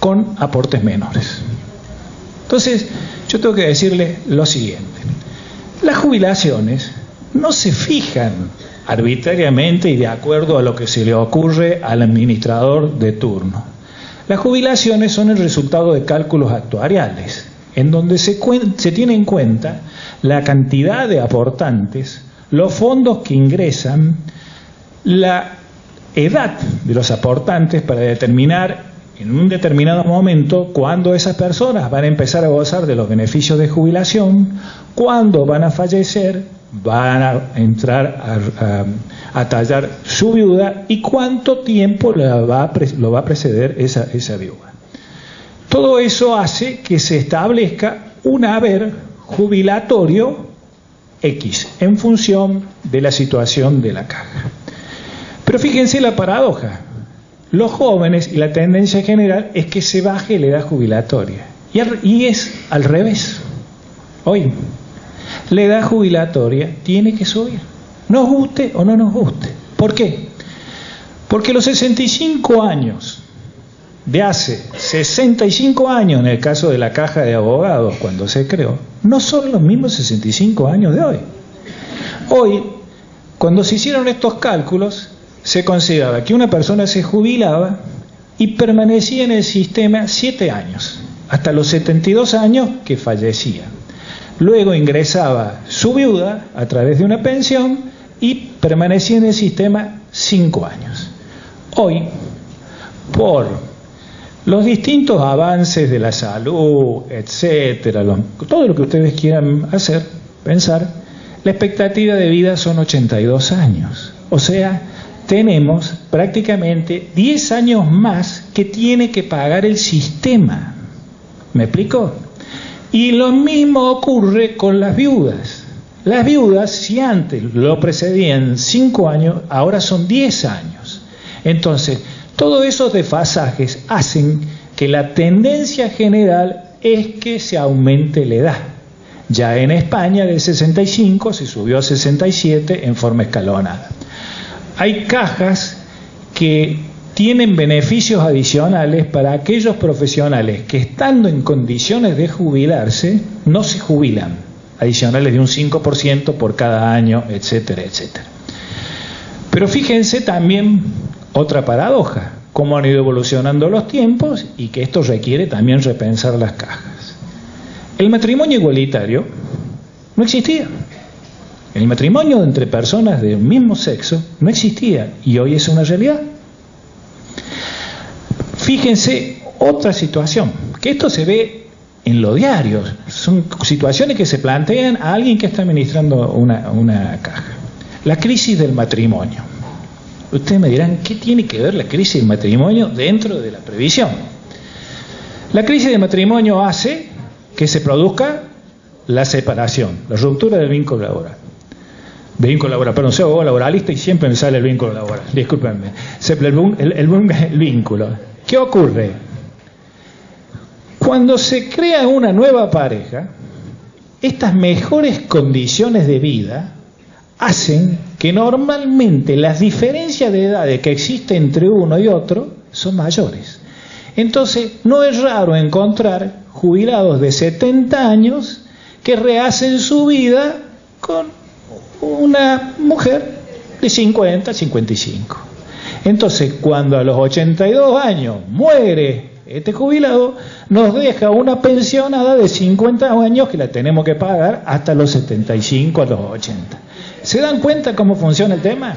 con aportes menores. Entonces, yo tengo que decirle lo siguiente: las jubilaciones no se fijan arbitrariamente y de acuerdo a lo que se le ocurre al administrador de turno. Las jubilaciones son el resultado de cálculos actuariales, en donde se tiene en cuenta la cantidad de aportantes, los fondos que ingresan, la edad de los aportantes para determinar en un determinado momento cuándo esas personas van a empezar a gozar de los beneficios de jubilación, cuándo van a fallecer, van a entrar a tallar su viuda y cuánto tiempo lo va a preceder esa viuda. Todo eso hace que se establezca un haber jubilatorio X en función de la situación de la caja. Pero fíjense la paradoja: los jóvenes y la tendencia general es que se baje la edad jubilatoria y es al revés. Hoy la edad jubilatoria tiene que subir, nos guste o no nos guste. ¿Por qué? Porque los 65 años de hace 65 años, en el caso de la caja de abogados cuando se creó, no son los mismos 65 años de hoy. Hoy, cuando se hicieron estos cálculos, se consideraba que una persona se jubilaba y permanecía en el sistema 7 años, hasta los 72 años que fallecía. Luego ingresaba su viuda a través de una pensión y permanecía en el sistema 5 años. Hoy, por los distintos avances de la salud, etcétera, todo lo que ustedes quieran pensar, la expectativa de vida son 82 años. O sea, tenemos prácticamente 10 años más que tiene que pagar el sistema. ¿Me explico? Y lo mismo ocurre con las viudas. Las viudas, si antes lo precedían 5 años, ahora son 10 años. Entonces, todos esos desfasajes hacen que la tendencia general es que se aumente la edad. Ya en España de 65 se subió a 67 en forma escalonada. Hay cajas que tienen beneficios adicionales para aquellos profesionales que, estando en condiciones de jubilarse, no se jubilan, adicionales de un 5% por cada año, etcétera, etcétera. Pero fíjense también otra paradoja: cómo han ido evolucionando los tiempos y que esto requiere también repensar las cajas. El matrimonio igualitario no existía. El matrimonio entre personas del mismo sexo no existía y hoy es una realidad. Fíjense otra situación, que esto se ve en lo diario, son situaciones que se plantean a alguien que está administrando una caja. La crisis del matrimonio. Ustedes me dirán, ¿qué tiene que ver la crisis del matrimonio dentro de la previsión? La crisis del matrimonio hace que se produzca la separación, la ruptura del vínculo laboral. Perdón, soy abogado laboralista y siempre me sale el vínculo laboral, discúlpenme. El vínculo. ¿Qué ocurre? Cuando se crea una nueva pareja, estas mejores condiciones de vida hacen que normalmente las diferencias de edades que existen entre uno y otro son mayores. Entonces, no es raro encontrar jubilados de 70 años que rehacen su vida con una mujer de 50, 55. Entonces, cuando a los 82 años muere este jubilado, nos deja una pensionada de 50 años que la tenemos que pagar hasta los 75, a los 80. ¿Se dan cuenta cómo funciona el tema?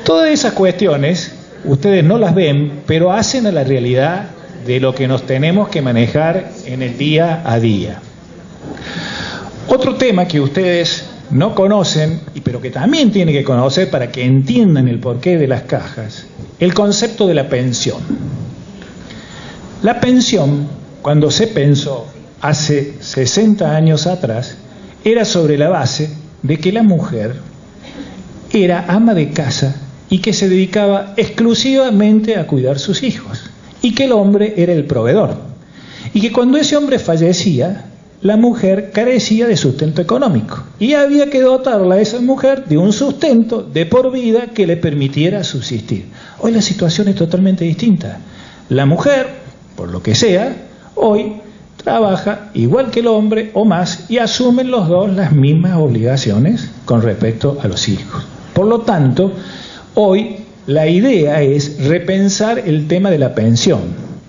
Todas esas cuestiones ustedes no las ven, pero hacen a la realidad de lo que nos tenemos que manejar en el día a día. Otro tema que ustedes no conocen, pero que también tienen que conocer para que entiendan el porqué de las cajas, el concepto de la pensión. La pensión, cuando se pensó hace 60 años atrás, era sobre la base de que la mujer era ama de casa y que se dedicaba exclusivamente a cuidar sus hijos, y que el hombre era el proveedor, y que cuando ese hombre fallecía, la mujer carecía de sustento económico, y había que dotarla a esa mujer de un sustento de por vida que le permitiera subsistir. Hoy la situación es totalmente distinta. La mujer, por lo que sea, hoy trabaja igual que el hombre o más, y asumen los dos las mismas obligaciones con respecto a los hijos. Por lo tanto, hoy la idea es repensar el tema de la pensión,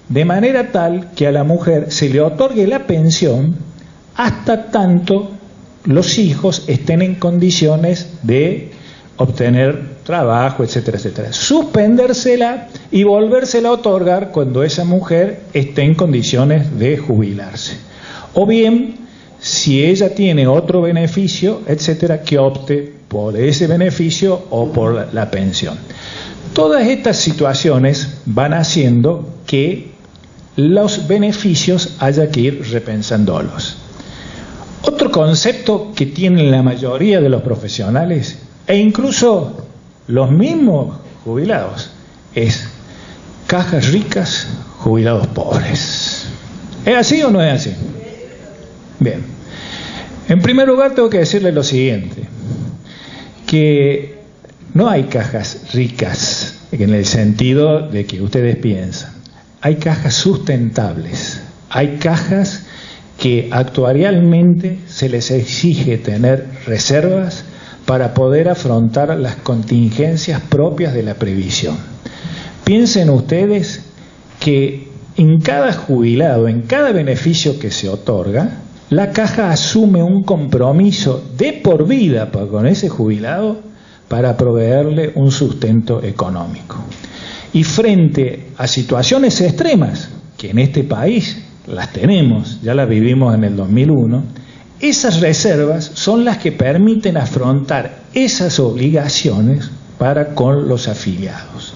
de manera tal que a la mujer se le otorgue la pensión hasta tanto los hijos estén en condiciones de obtener trabajo, etcétera, etcétera. Suspendérsela y volvérsela a otorgar cuando esa mujer esté en condiciones de jubilarse. O bien, si ella tiene otro beneficio, etcétera, que opte por ese beneficio o por la pensión. Todas estas situaciones van haciendo que los beneficios haya que ir repensándolos. Otro concepto que tienen la mayoría de los profesionales, e incluso los mismos jubilados, es cajas ricas, jubilados pobres. ¿Es así o no es así? Bien. En primer lugar tengo que decirles lo siguiente, que no hay cajas ricas en el sentido de que ustedes piensan. Hay cajas sustentables, hay cajas que actuarialmente se les exige tener reservas para poder afrontar las contingencias propias de la previsión. Piensen ustedes que en cada jubilado, en cada beneficio que se otorga, la caja asume un compromiso de por vida con ese jubilado para proveerle un sustento económico. Y frente a situaciones extremas, que en este país las tenemos, ya las vivimos en el 2001, esas reservas son las que permiten afrontar esas obligaciones para con los afiliados.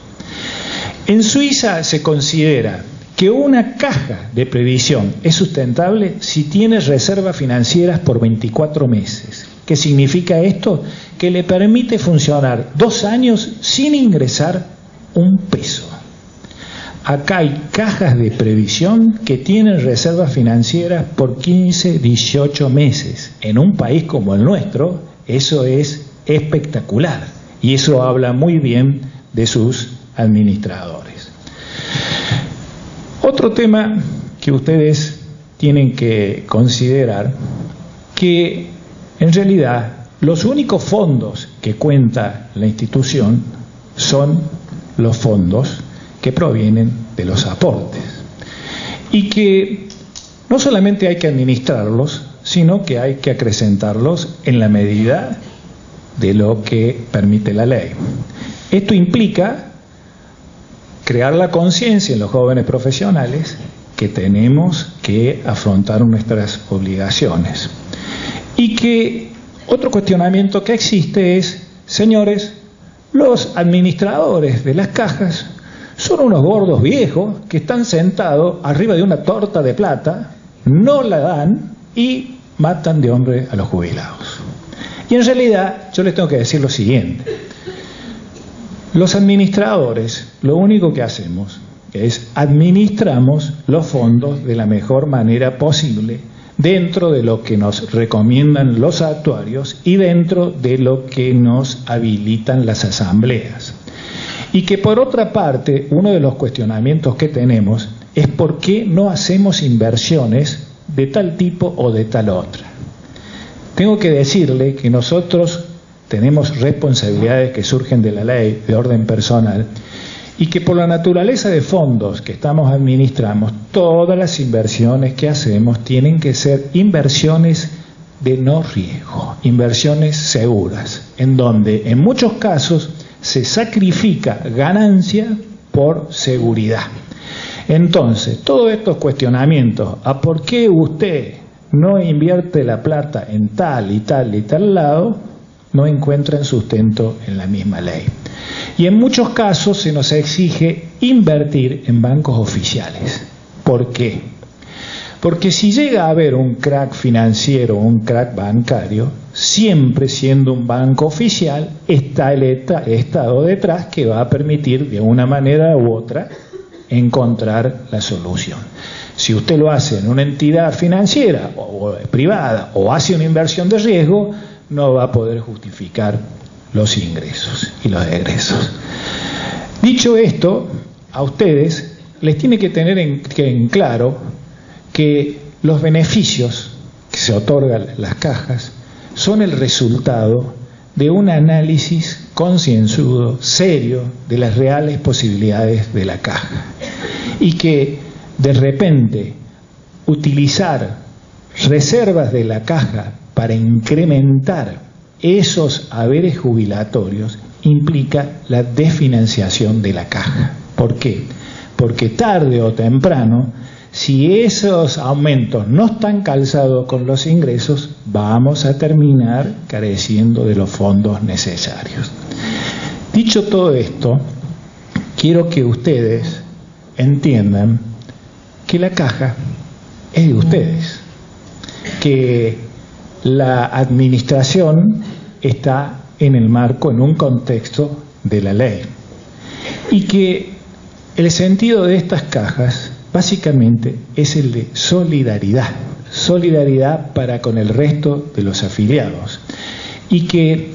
En Suiza se considera que una caja de previsión es sustentable si tiene reservas financieras por 24 meses. ¿Qué significa esto? Que le permite funcionar 2 años sin ingresar un peso. Acá hay cajas de previsión que tienen reservas financieras por 15, 18 meses. En un país como el nuestro, eso es espectacular. Y eso habla muy bien de sus administradores. Otro tema que ustedes tienen que considerar, que en realidad los únicos fondos que cuenta la institución son los fondos que provienen de los aportes, y que no solamente hay que administrarlos, sino que hay que acrecentarlos en la medida de lo que permite la ley. Esto implica crear la conciencia en los jóvenes profesionales que tenemos que afrontar nuestras obligaciones. Y que otro cuestionamiento que existe es, señores, los administradores de las cajas son unos gordos viejos que están sentados arriba de una torta de plata, no la dan y matan de hambre a los jubilados. Y en realidad yo les tengo que decir lo siguiente: los administradores lo único que hacemos es administramos los fondos de la mejor manera posible, dentro de lo que nos recomiendan los actuarios y dentro de lo que nos habilitan las asambleas. Y que por otra parte, uno de los cuestionamientos que tenemos es por qué no hacemos inversiones de tal tipo o de tal otra. Tengo que decirle que nosotros tenemos responsabilidades que surgen de la ley de orden personal y que por la naturaleza de fondos que estamos administrando, todas las inversiones que hacemos tienen que ser inversiones de no riesgo, inversiones seguras, en donde en muchos casos se sacrifica ganancia por seguridad. Entonces, todos estos cuestionamientos, ¿a por qué usted no invierte la plata en tal y tal y tal lado?, no encuentran sustento en la misma ley. Y en muchos casos se nos exige invertir en bancos oficiales. ¿Por qué? Porque si llega a haber un crack financiero o un crack bancario, siempre siendo un banco oficial, está el Estado detrás que va a permitir de una manera u otra encontrar la solución. Si usted lo hace en una entidad financiera o privada o hace una inversión de riesgo, no va a poder justificar los ingresos y los egresos. Dicho esto, a ustedes les tiene que tener en claro que los beneficios que se otorgan las cajas son el resultado de un análisis concienzudo, serio, de las reales posibilidades de la caja. Y que de repente utilizar reservas de la caja para incrementar esos haberes jubilatorios implica la desfinanciación de la caja. ¿Por qué? Porque tarde o temprano, si esos aumentos no están calzados con los ingresos, vamos a terminar careciendo de los fondos necesarios. Dicho todo esto, quiero que ustedes entiendan que la caja es de ustedes, que la administración está en el marco, en un contexto de la ley, y que el sentido de estas cajas básicamente es el de solidaridad, solidaridad para con el resto de los afiliados, y que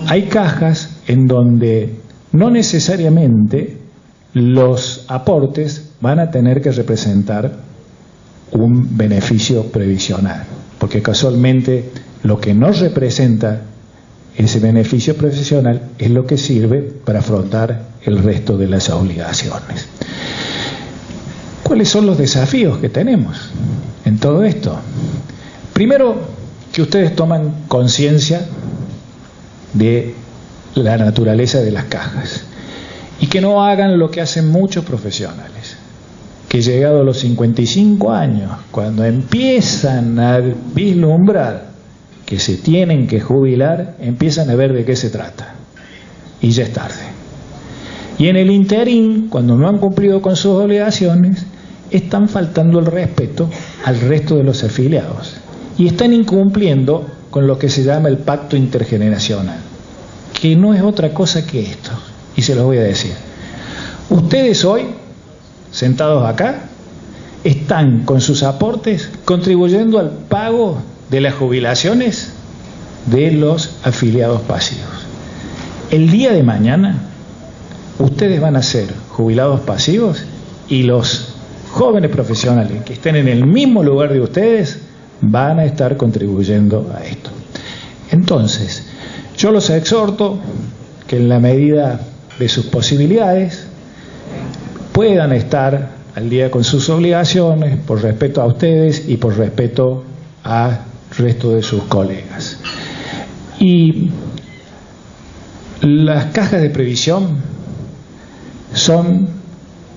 hay cajas en donde no necesariamente los aportes van a tener que representar un beneficio previsional, porque casualmente lo que no representa ese beneficio previsional es lo que sirve para afrontar el resto de las obligaciones. ¿Cuáles son los desafíos que tenemos en todo esto? Primero, que ustedes toman conciencia de la naturaleza de las cajas y que no hagan lo que hacen muchos profesionales, que llegado a los 55 años, cuando empiezan a vislumbrar que se tienen que jubilar, empiezan a ver de qué se trata y ya es tarde. Y en el interín, cuando no han cumplido con sus obligaciones, están faltando el respeto al resto de los afiliados y están incumpliendo con lo que se llama el pacto intergeneracional, que no es otra cosa que esto, y se los voy a decir. Ustedes hoy, sentados acá, están con sus aportes contribuyendo al pago de las jubilaciones de los afiliados pasivos. El día de mañana ustedes van a ser jubilados pasivos y los jóvenes profesionales que estén en el mismo lugar de ustedes van a estar contribuyendo a esto. Entonces, yo los exhorto que en la medida de sus posibilidades puedan estar al día con sus obligaciones por respeto a ustedes y por respeto al resto de sus colegas. Y las cajas de previsión son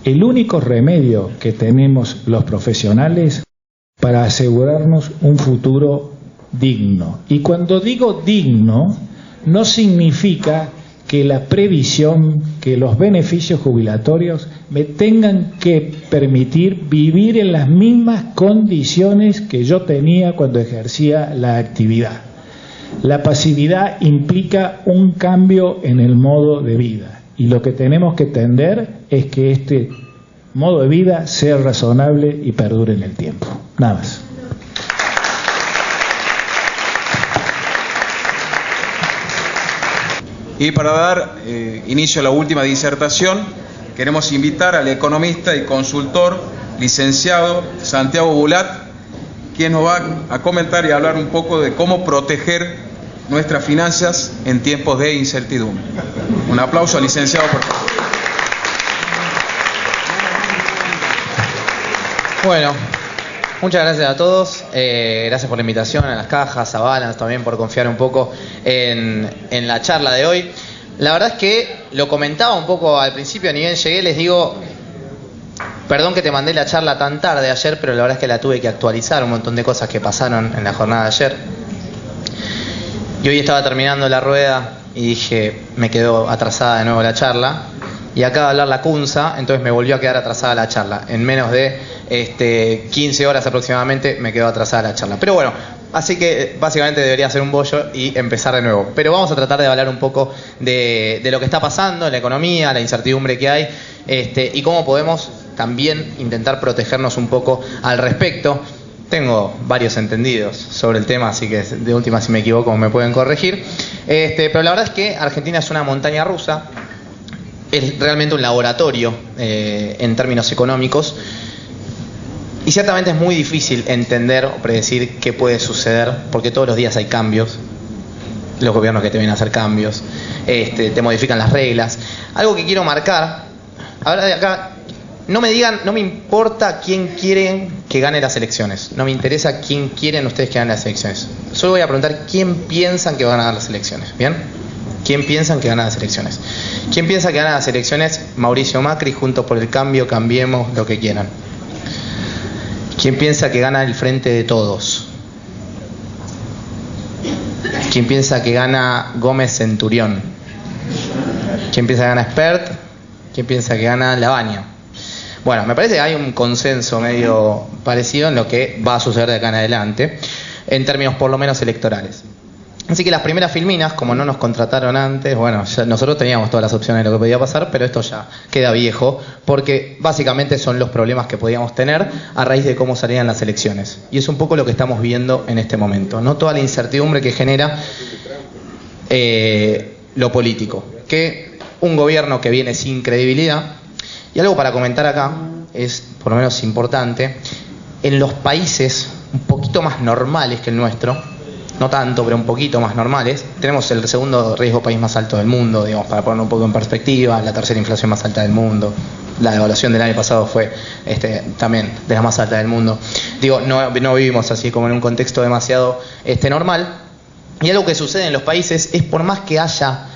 el único remedio que tenemos los profesionales para asegurarnos un futuro digno. Y cuando digo digno, no significa que la previsión, que los beneficios jubilatorios me tengan que permitir vivir en las mismas condiciones que yo tenía cuando ejercía la actividad. La pasividad implica un cambio en el modo de vida y lo que tenemos que tender es que este modo de vida sea razonable y perdure en el tiempo. Nada más. Y para dar inicio a la última disertación, queremos invitar al economista y consultor, licenciado Santiago Bulat, quien nos va a comentar y hablar un poco de cómo proteger nuestras finanzas en tiempos de incertidumbre. Un aplauso al licenciado, por favor. Bueno, muchas gracias a todos. Gracias por la invitación, a las cajas, a Balance también por confiar un poco en la charla de hoy. La verdad es que lo comentaba un poco al principio, ni bien llegué, les digo, perdón que te mandé la charla tan tarde ayer, pero la verdad es que la tuve que actualizar, un montón de cosas que pasaron en la jornada de ayer. Y hoy estaba terminando la rueda y dije, me quedó atrasada de nuevo la charla. Y acaba de hablar la Cunza, entonces me volvió a quedar atrasada la charla. En menos de 15 horas aproximadamente me quedó atrasada la charla. Pero bueno, así que básicamente debería hacer un bollo y empezar de nuevo. Pero vamos a tratar de hablar un poco de lo que está pasando en la economía, la incertidumbre que hay, y cómo podemos también intentar protegernos un poco al respecto. Tengo varios entendidos sobre el tema, así que de última, si me equivoco, me pueden corregir. Pero la verdad es que Argentina es una montaña rusa. Es realmente un laboratorio en términos económicos y ciertamente es muy difícil entender o predecir qué puede suceder porque todos los días hay cambios, los gobiernos que te vienen a hacer cambios, te modifican las reglas. Algo que quiero marcar, ahora de acá, no me digan, no me importa quién quieren que gane las elecciones, no me interesa quién quieren ustedes que gane las elecciones, solo voy a preguntar quién piensan que van a ganar las elecciones, ¿bien? ¿Quién piensan que gana las elecciones? ¿Quién piensa que gana las elecciones? Mauricio Macri, Juntos por el Cambio, Cambiemos, lo que quieran. ¿Quién piensa que gana el Frente de Todos? ¿Quién piensa que gana Gómez Centurión? ¿Quién piensa que gana Espert? ¿Quién piensa que gana Lavagna? Bueno, me parece que hay un consenso medio parecido en lo que va a suceder de acá en adelante, en términos por lo menos electorales. Así que las primeras filminas, como no nos contrataron antes, bueno, ya nosotros teníamos todas las opciones de lo que podía pasar, pero esto ya queda viejo, porque básicamente son los problemas que podíamos tener a raíz de cómo salían las elecciones. Y es un poco lo que estamos viendo en este momento, ¿no? Toda la incertidumbre que genera lo político, que un gobierno que viene sin credibilidad, y algo para comentar acá, es por lo menos importante, en los países un poquito más normales que el nuestro, no tanto, pero un poquito más normales, tenemos el segundo riesgo país más alto del mundo, digamos, para ponerlo un poco en perspectiva, la tercera inflación más alta del mundo, la devaluación del año pasado fue también de las más altas del mundo. Digo, no vivimos así como en un contexto demasiado normal, y algo que sucede en los países es por más que haya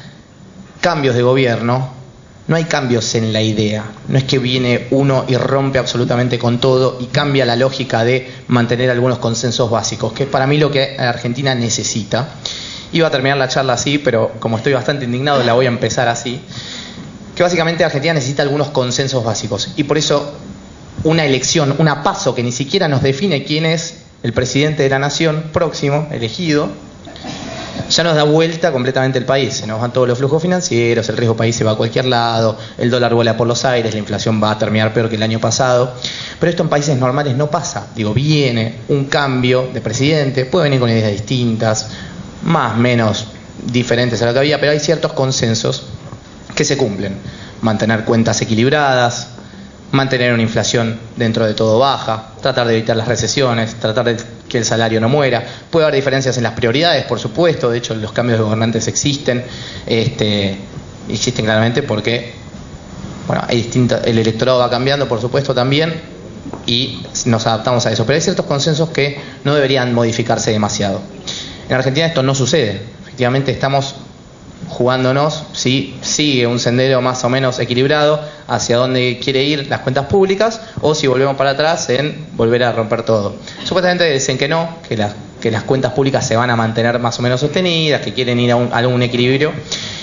cambios de gobierno, no hay cambios en la idea, no es que viene uno y rompe absolutamente con todo y cambia la lógica de mantener algunos consensos básicos, que es para mí lo que Argentina necesita. Iba a terminar la charla así, pero como estoy bastante indignado la voy a empezar así, que básicamente Argentina necesita algunos consensos básicos y por eso una elección, una PASO que ni siquiera nos define quién es el presidente de la nación próximo, elegido, ya nos da vuelta completamente el país, se nos van todos los flujos financieros, el riesgo país se va a cualquier lado, el dólar vuela por los aires, la inflación va a terminar peor que el año pasado, pero esto en países normales no pasa. Digo, viene un cambio de presidente, puede venir con ideas distintas, más o menos diferentes a lo que había, pero hay ciertos consensos que se cumplen. Mantener cuentas equilibradas, mantener una inflación dentro de todo baja, tratar de evitar las recesiones, tratar de que el salario no muera. Puede haber diferencias en las prioridades, por supuesto, de hecho los cambios de gobernantes existen, existen claramente porque bueno, hay el electorado va cambiando, por supuesto, también, y nos adaptamos a eso, pero hay ciertos consensos que no deberían modificarse demasiado. En Argentina esto no sucede, efectivamente estamos jugándonos si sigue un sendero más o menos equilibrado hacia dónde quiere ir las cuentas públicas o si volvemos para atrás en volver a romper todo. Supuestamente dicen que no, que las cuentas públicas se van a mantener más o menos sostenidas, que quieren ir a un equilibrio,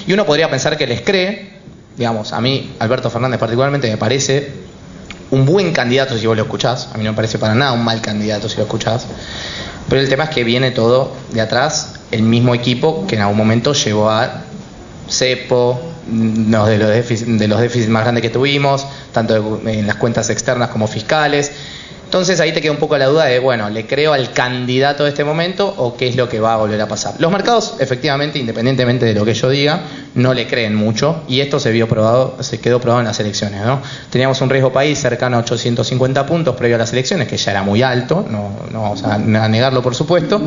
y uno podría pensar que les cree. Digamos, a mí Alberto Fernández particularmente me parece un buen candidato si vos lo escuchás, a mí no me parece para nada un mal candidato si lo escuchás, pero el tema es que viene todo de atrás, el mismo equipo que en algún momento llevó a cepo, de los déficits más grandes que tuvimos, tanto en las cuentas externas como fiscales. Entonces ahí te queda un poco la duda de, bueno, ¿le creo al candidato de este momento o qué es lo que va a volver a pasar? Los mercados, efectivamente, independientemente de lo que yo diga, no le creen mucho, y esto se quedó probado en las elecciones, ¿no? Teníamos un riesgo país cercano a 850 puntos previo a las elecciones, que ya era muy alto, no vamos a negarlo, por supuesto,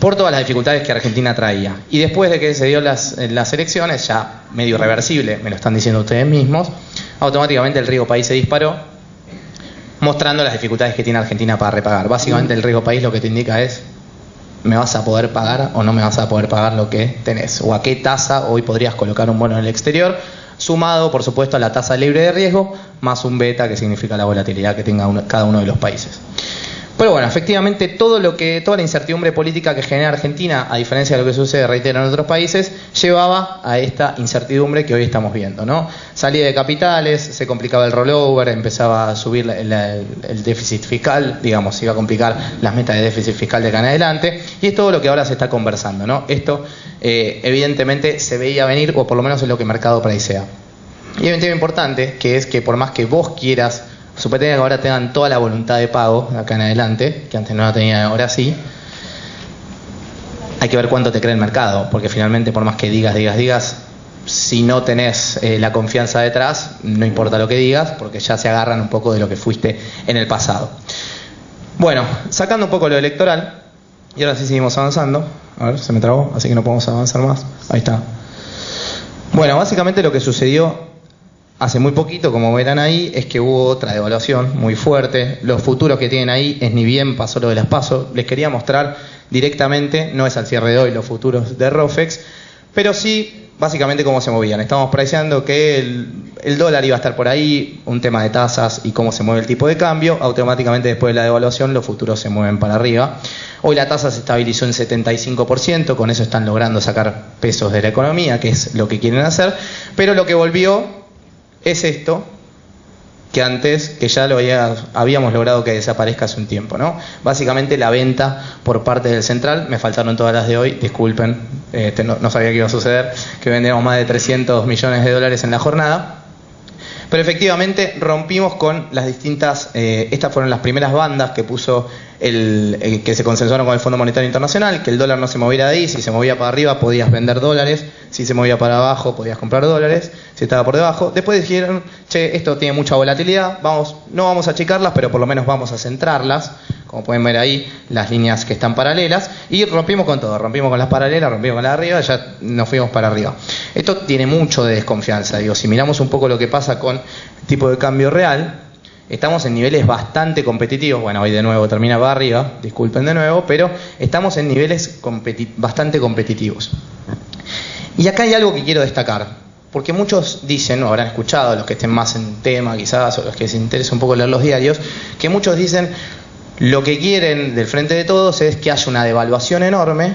por todas las dificultades que Argentina traía. Y después de que se dio las elecciones, ya medio irreversible, me lo están diciendo ustedes mismos, automáticamente el riesgo país se disparó, mostrando las dificultades que tiene Argentina para repagar. Básicamente el riesgo país lo que te indica es, ¿me vas a poder pagar o no me vas a poder pagar lo que tenés? O a qué tasa hoy podrías colocar un bono en el exterior, sumado por supuesto a la tasa libre de riesgo, más un beta, que significa la volatilidad que tenga cada uno de los países. Pero bueno, efectivamente toda la incertidumbre política que genera Argentina, a diferencia de lo que sucede, reitero, en otros países, llevaba a esta incertidumbre que hoy estamos viendo, ¿no? Salida de capitales, se complicaba el rollover, empezaba a subir el déficit fiscal, digamos, se iba a complicar las metas de déficit fiscal de acá en adelante, y es todo lo que ahora se está conversando, ¿no? Esto evidentemente se veía venir, o por lo menos es lo que el mercado predicea. Y hay un tema importante, que es que por más que vos quieras, suponete que ahora tengan toda la voluntad de pago de acá en adelante, que antes no la tenían, ahora sí, hay que ver cuánto te cree el mercado, porque finalmente por más que digas, si no tenés la confianza detrás, no importa lo que digas, porque ya se agarran un poco de lo que fuiste en el pasado. Bueno, sacando un poco lo electoral, y ahora sí seguimos avanzando. A ver, se me trabó, así que no podemos avanzar más. Ahí está. Bueno, básicamente lo que sucedió hace muy poquito, como verán ahí, es que hubo otra devaluación muy fuerte. Los futuros que tienen ahí es ni bien pasó lo de las PASO. Les quería mostrar directamente, no es al cierre de hoy, los futuros de ROFEX, pero sí básicamente cómo se movían. Estamos preciando que el dólar iba a estar por ahí, un tema de tasas y cómo se mueve el tipo de cambio. Automáticamente después de la devaluación los futuros se mueven para arriba. Hoy la tasa se estabilizó en 75%, con eso están logrando sacar pesos de la economía, que es lo que quieren hacer, pero lo que volvió es esto, que antes, que ya lo habíamos logrado que desaparezca hace un tiempo, ¿no? Básicamente la venta por parte del central, me faltaron todas las de hoy, disculpen, no sabía que iba a suceder, que vendemos más de 300 millones de dólares en la jornada. Pero efectivamente rompimos con las distintas, estas fueron las primeras bandas que puso que se consensuaron con el Fondo Monetario Internacional, que el dólar no se moviera de ahí, si se movía para arriba podías vender dólares, si se movía para abajo podías comprar dólares, si estaba por debajo. Después dijeron, che, esto tiene mucha volatilidad, no vamos a achicarlas, pero por lo menos vamos a centrarlas, como pueden ver ahí, las líneas que están paralelas, y rompimos con todo, rompimos con las paralelas, rompimos con las de arriba, ya nos fuimos para arriba. Esto tiene mucho de desconfianza, digo, si miramos un poco lo que pasa con el tipo de cambio real, estamos en niveles bastante competitivos. Bueno, hoy de nuevo termina para arriba, disculpen de nuevo, pero estamos en niveles bastante competitivos. Y acá hay algo que quiero destacar, porque muchos dicen, o habrán escuchado, los que estén más en tema quizás, o los que les interesa un poco leer los diarios, que muchos dicen, lo que quieren del Frente de Todos es que haya una devaluación enorme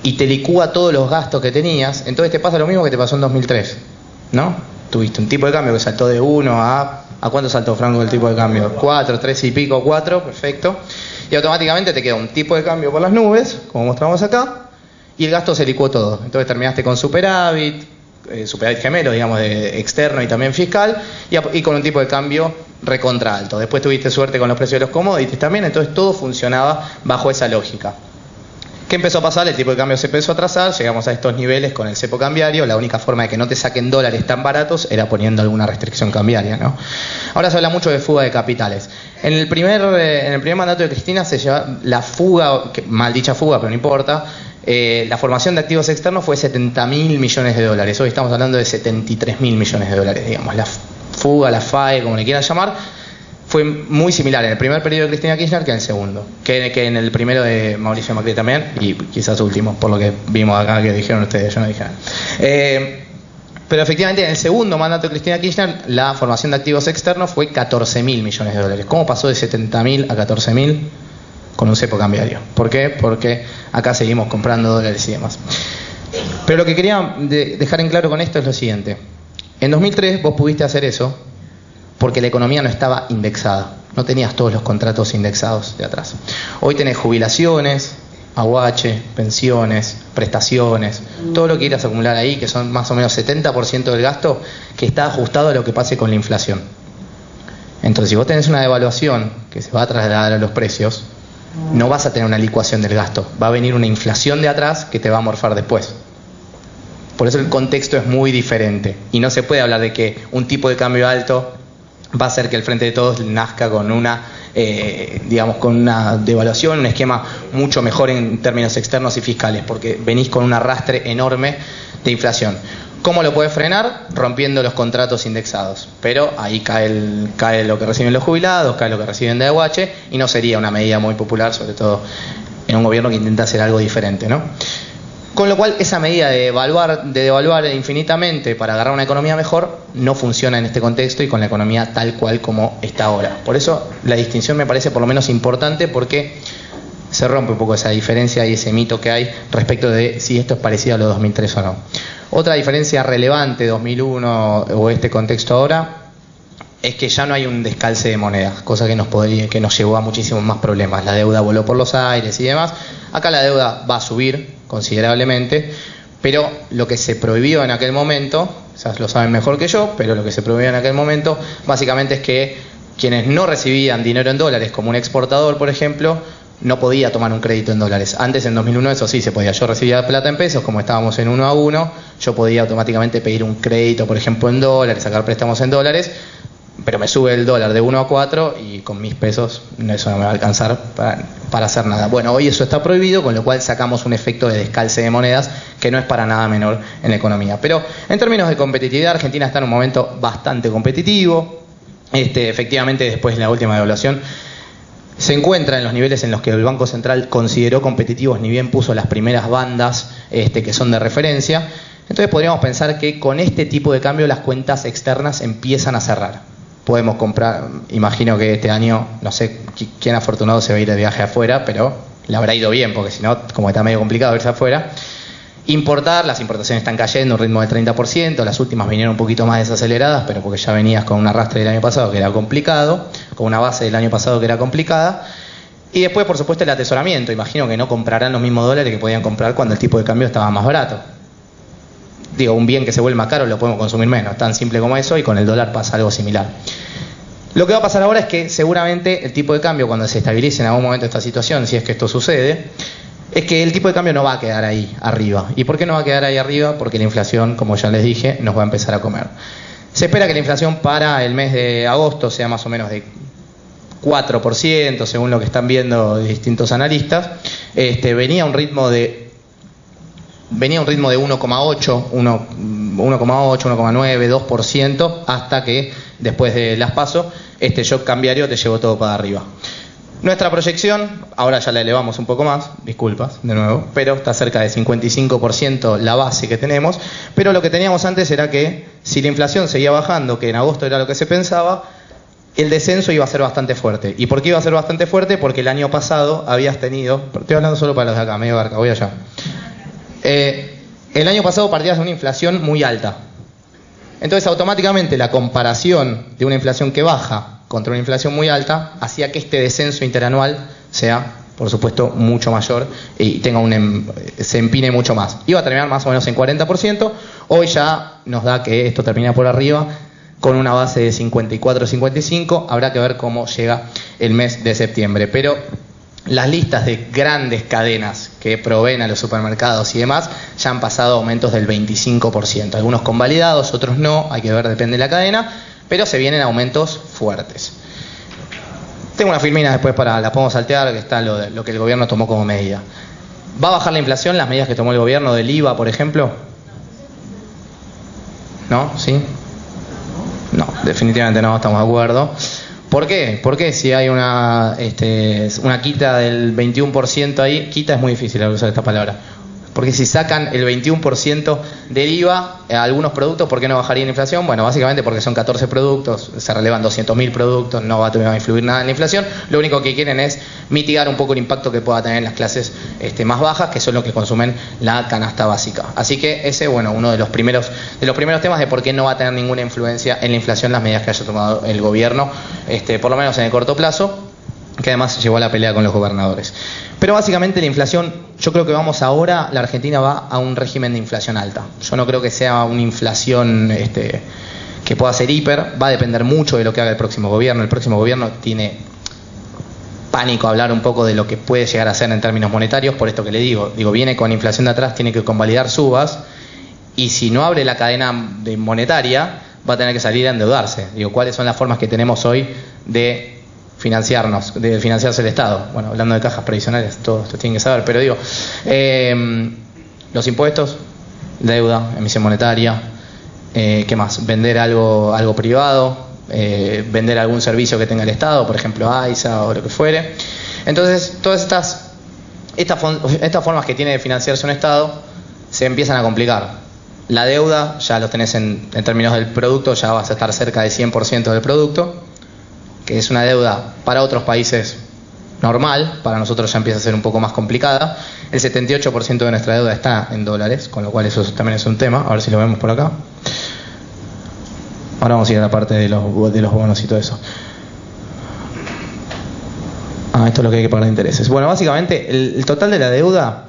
y te licúa todos los gastos que tenías, entonces te pasa lo mismo que te pasó en 2003, ¿no? Tuviste un tipo de cambio que saltó de 1 ¿a cuánto saltó, Franco, el tipo de cambio? 4, 3 y pico, 4, perfecto. Y automáticamente te queda un tipo de cambio por las nubes, como mostramos acá, y el gasto se licuó todo. Entonces terminaste con superávit gemelo, digamos, de externo y también fiscal, y con un tipo de cambio recontra alto. Después tuviste suerte con los precios de los commodities también, entonces todo funcionaba bajo esa lógica. ¿Qué empezó a pasar? El tipo de cambio se empezó a atrasar, llegamos a estos niveles con el cepo cambiario, la única forma de que no te saquen dólares tan baratos era poniendo alguna restricción cambiaria, ¿no? Ahora se habla mucho de fuga de capitales. En el primer mandato de Cristina se lleva la fuga, mal dicha fuga, pero no importa, la formación de activos externos fue 70.000 millones de dólares, hoy estamos hablando de 73.000 millones de dólares, digamos, la fuga, la FAE, como le quieran llamar, fue muy similar en el primer periodo de Cristina Kirchner que en el segundo, que en el primero de Mauricio Macri también, y quizás último, por lo que vimos acá que dijeron ustedes, yo no dije nada. Pero efectivamente en el segundo mandato de Cristina Kirchner la formación de activos externos fue 14.000 millones de dólares. ¿Cómo pasó de 70.000 a 14.000? Con un cepo cambiario. ¿Por qué? Porque acá seguimos comprando dólares y demás. Pero lo que quería dejar en claro con esto es lo siguiente. En 2003 vos pudiste hacer eso porque la economía no estaba indexada, no tenías todos los contratos indexados de atrás. Hoy tenés jubilaciones, aguache, pensiones, prestaciones, todo lo que quieras acumular ahí, que son más o menos 70% del gasto, que está ajustado a lo que pase con la inflación. Entonces, si vos tenés una devaluación que se va a trasladar a los precios, no vas a tener una licuación del gasto, va a venir una inflación de atrás que te va a morfar después. Por eso el contexto es muy diferente y no se puede hablar de que un tipo de cambio alto va a hacer que el Frente de Todos nazca con una, con una devaluación, un esquema mucho mejor en términos externos y fiscales, porque venís con un arrastre enorme de inflación. ¿Cómo lo puedes frenar? Rompiendo los contratos indexados. Pero ahí cae lo que reciben los jubilados, cae lo que reciben de aguache, y no sería una medida muy popular, sobre todo en un gobierno que intenta hacer algo diferente, ¿no? Con lo cual, esa medida de devaluar infinitamente para agarrar una economía mejor no funciona en este contexto y con la economía tal cual como está ahora. Por eso la distinción me parece por lo menos importante, porque se rompe un poco esa diferencia y ese mito que hay respecto de si esto es parecido a lo 2003 o no. Otra diferencia relevante, 2001 o este contexto ahora, es que ya no hay un descalce de monedas, cosa que nos llevó a muchísimos más problemas. La deuda voló por los aires y demás. Acá la deuda va a subir considerablemente, pero lo que se prohibió en aquel momento, quizás lo saben mejor que yo, pero lo que se prohibió en aquel momento básicamente es que quienes no recibían dinero en dólares, como un exportador, por ejemplo, no podía tomar un crédito en dólares. Antes, en 2001, eso sí se podía. Yo recibía plata en pesos, como estábamos en 1 a 1, yo podía automáticamente pedir un crédito, por ejemplo, en dólares, sacar préstamos en dólares, pero me sube el dólar de 1 a 4 y con mis pesos eso no me va a alcanzar para hacer nada. Bueno, hoy eso está prohibido, con lo cual sacamos un efecto de descalce de monedas que no es para nada menor en la economía. Pero en términos de competitividad, Argentina está en un momento bastante competitivo. Efectivamente, después de la última devaluación, se encuentra en los niveles en los que el Banco Central consideró competitivos, ni bien puso las primeras bandas que son de referencia. Entonces podríamos pensar que con este tipo de cambio las cuentas externas empiezan a cerrar. Podemos comprar, imagino que este año, no sé quién afortunado se va a ir de viaje afuera, pero le habrá ido bien, porque si no, como está medio complicado irse afuera. Importar, las importaciones están cayendo a un ritmo del 30%, las últimas vinieron un poquito más desaceleradas, pero porque ya venías con un arrastre del año pasado que era complicado, con una base del año pasado que era complicada. Y después, por supuesto, el atesoramiento. Imagino que no comprarán los mismos dólares que podían comprar cuando el tipo de cambio estaba más barato. Digo, un bien que se vuelve más caro lo podemos consumir menos, tan simple como eso, y con el dólar pasa algo similar. Lo que va a pasar ahora es que seguramente el tipo de cambio, cuando se estabilice en algún momento esta situación, si es que esto sucede, es que el tipo de cambio no va a quedar ahí arriba. ¿Y por qué no va a quedar ahí arriba? Porque la inflación, como ya les dije, nos va a empezar a comer. Se espera que la inflación para el mes de agosto sea más o menos de 4%, según lo que están viendo distintos analistas. Venía a un ritmo de 1,8, 1,9, 2%, hasta que después de las PASO, este shock cambiario te llevó todo para arriba. Nuestra proyección, ahora ya la elevamos un poco más, disculpas de nuevo, pero está cerca de 55% la base que tenemos, pero lo que teníamos antes era que si la inflación seguía bajando, que en agosto era lo que se pensaba, el descenso iba a ser bastante fuerte. ¿Y por qué iba a ser bastante fuerte? Porque el año pasado habías tenido, estoy hablando solo para los de acá, medio barca, voy allá. El año pasado partías de una inflación muy alta. Entonces automáticamente la comparación de una inflación que baja contra una inflación muy alta hacía que este descenso interanual sea, por supuesto, mucho mayor y se empine mucho más. Iba a terminar más o menos en 40%, hoy ya nos da que esto termina por arriba con una base de 54-55, habrá que ver cómo llega el mes de septiembre. Pero las listas de grandes cadenas que proveen a los supermercados y demás ya han pasado aumentos del 25%, algunos convalidados, otros no, hay que ver, depende de la cadena, pero se vienen aumentos fuertes. Tengo una filmina después la podemos saltear, que está lo que el gobierno tomó como medida. ¿Va a bajar la inflación las medidas que tomó el gobierno del IVA, por ejemplo? ¿No? ¿Sí? No, definitivamente no, estamos de acuerdo. ¿Por qué? Porque si hay una quita del 21% ahí, quita es muy difícil usar esta palabra. Porque si sacan el 21% del IVA a algunos productos, ¿por qué no bajaría la inflación? Bueno, básicamente porque son 14 productos, se relevan 200.000 productos, no va a influir nada en la inflación. Lo único que quieren es mitigar un poco el impacto que pueda tener en las clases más bajas, que son los que consumen la canasta básica. Así que ese, uno de los primeros temas de por qué no va a tener ninguna influencia en la inflación las medidas que haya tomado el gobierno, por lo menos en el corto plazo, que además llevó a la pelea con los gobernadores. Pero básicamente la inflación, yo creo que vamos ahora, la Argentina va a un régimen de inflación alta. Yo no creo que sea una inflación que pueda ser hiper, va a depender mucho de lo que haga el próximo gobierno. El próximo gobierno tiene pánico a hablar un poco de lo que puede llegar a ser en términos monetarios, por esto que le digo, viene con inflación de atrás, tiene que convalidar subas, y si no abre la cadena monetaria, va a tener que salir a endeudarse. ¿Cuáles son las formas que tenemos hoy de financiarnos, de financiarse el Estado? Bueno, hablando de cajas previsionales, todos esto tienen que saber, pero los impuestos, deuda, emisión monetaria, ¿qué más? Vender algo privado, vender algún servicio que tenga el Estado, por ejemplo AISA o lo que fuere. Entonces, todas estas formas que tiene de financiarse un Estado se empiezan a complicar. La deuda, ya lo tenés en términos del producto, ya vas a estar cerca del 100% del producto, que es una deuda para otros países normal, para nosotros ya empieza a ser un poco más complicada. El 78% de nuestra deuda está en dólares, con lo cual eso también es un tema. A ver si lo vemos por acá. Ahora vamos a ir a la parte de los bonos y todo eso. Esto es lo que hay que pagar de intereses. Bueno, básicamente el total de la deuda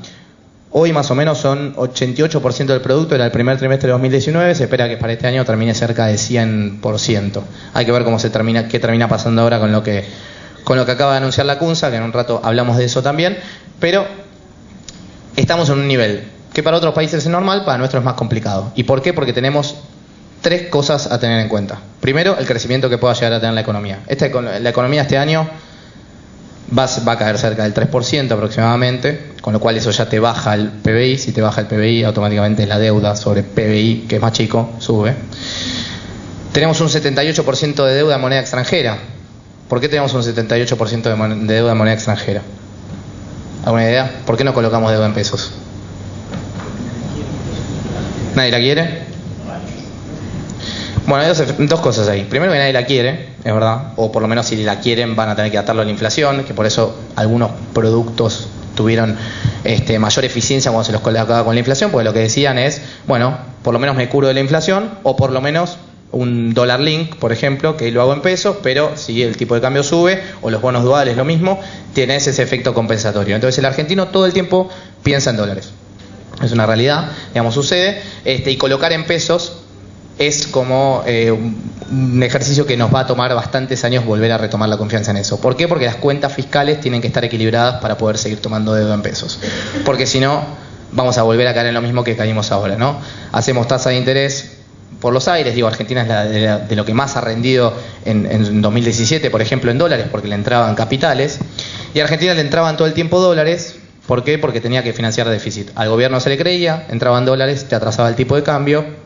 hoy más o menos son 88% del producto. Era el primer trimestre de 2019, se espera que para este año termine cerca de 100%. Hay que ver cómo qué termina pasando ahora con lo que acaba de anunciar la CUNSA, que en un rato hablamos de eso también, pero estamos en un nivel que para otros países es normal, para nuestros es más complicado. ¿Y por qué? Porque tenemos tres cosas a tener en cuenta. Primero, el crecimiento que pueda llegar a tener la economía. La economía este año va a caer cerca del 3% aproximadamente, con lo cual eso ya te baja el PBI. Si te baja el PBI, automáticamente la deuda sobre PBI, que es más chico, sube. Tenemos un 78% de deuda en moneda extranjera. ¿Por qué tenemos un 78% de deuda en moneda extranjera? ¿Alguna idea? ¿Por qué no colocamos deuda en pesos? ¿Nadie la quiere? Bueno, hay dos cosas ahí. Primero, que nadie la quiere, es verdad, o por lo menos si la quieren van a tener que atarlo a la inflación, que por eso algunos productos tuvieron mayor eficiencia cuando se los colocaba con la inflación, porque lo que decían es, bueno, por lo menos me curo de la inflación, o por lo menos un dólar link, por ejemplo, que lo hago en pesos, pero si el tipo de cambio sube, o los bonos duales lo mismo, tienes ese efecto compensatorio. Entonces el argentino todo el tiempo piensa en dólares. Es una realidad, digamos, sucede, y colocar en pesos es como un ejercicio que nos va a tomar bastantes años volver a retomar la confianza en eso. ¿Por qué? Porque las cuentas fiscales tienen que estar equilibradas para poder seguir tomando deuda en pesos. Porque si no, vamos a volver a caer en lo mismo que caímos ahora, ¿no? Hacemos tasa de interés por los aires. Argentina es de lo que más ha rendido en 2017, por ejemplo, en dólares, porque le entraban capitales. Y a Argentina le entraban todo el tiempo dólares. ¿Por qué? Porque tenía que financiar déficit. Al gobierno se le creía, entraban dólares, te atrasaba el tipo de cambio.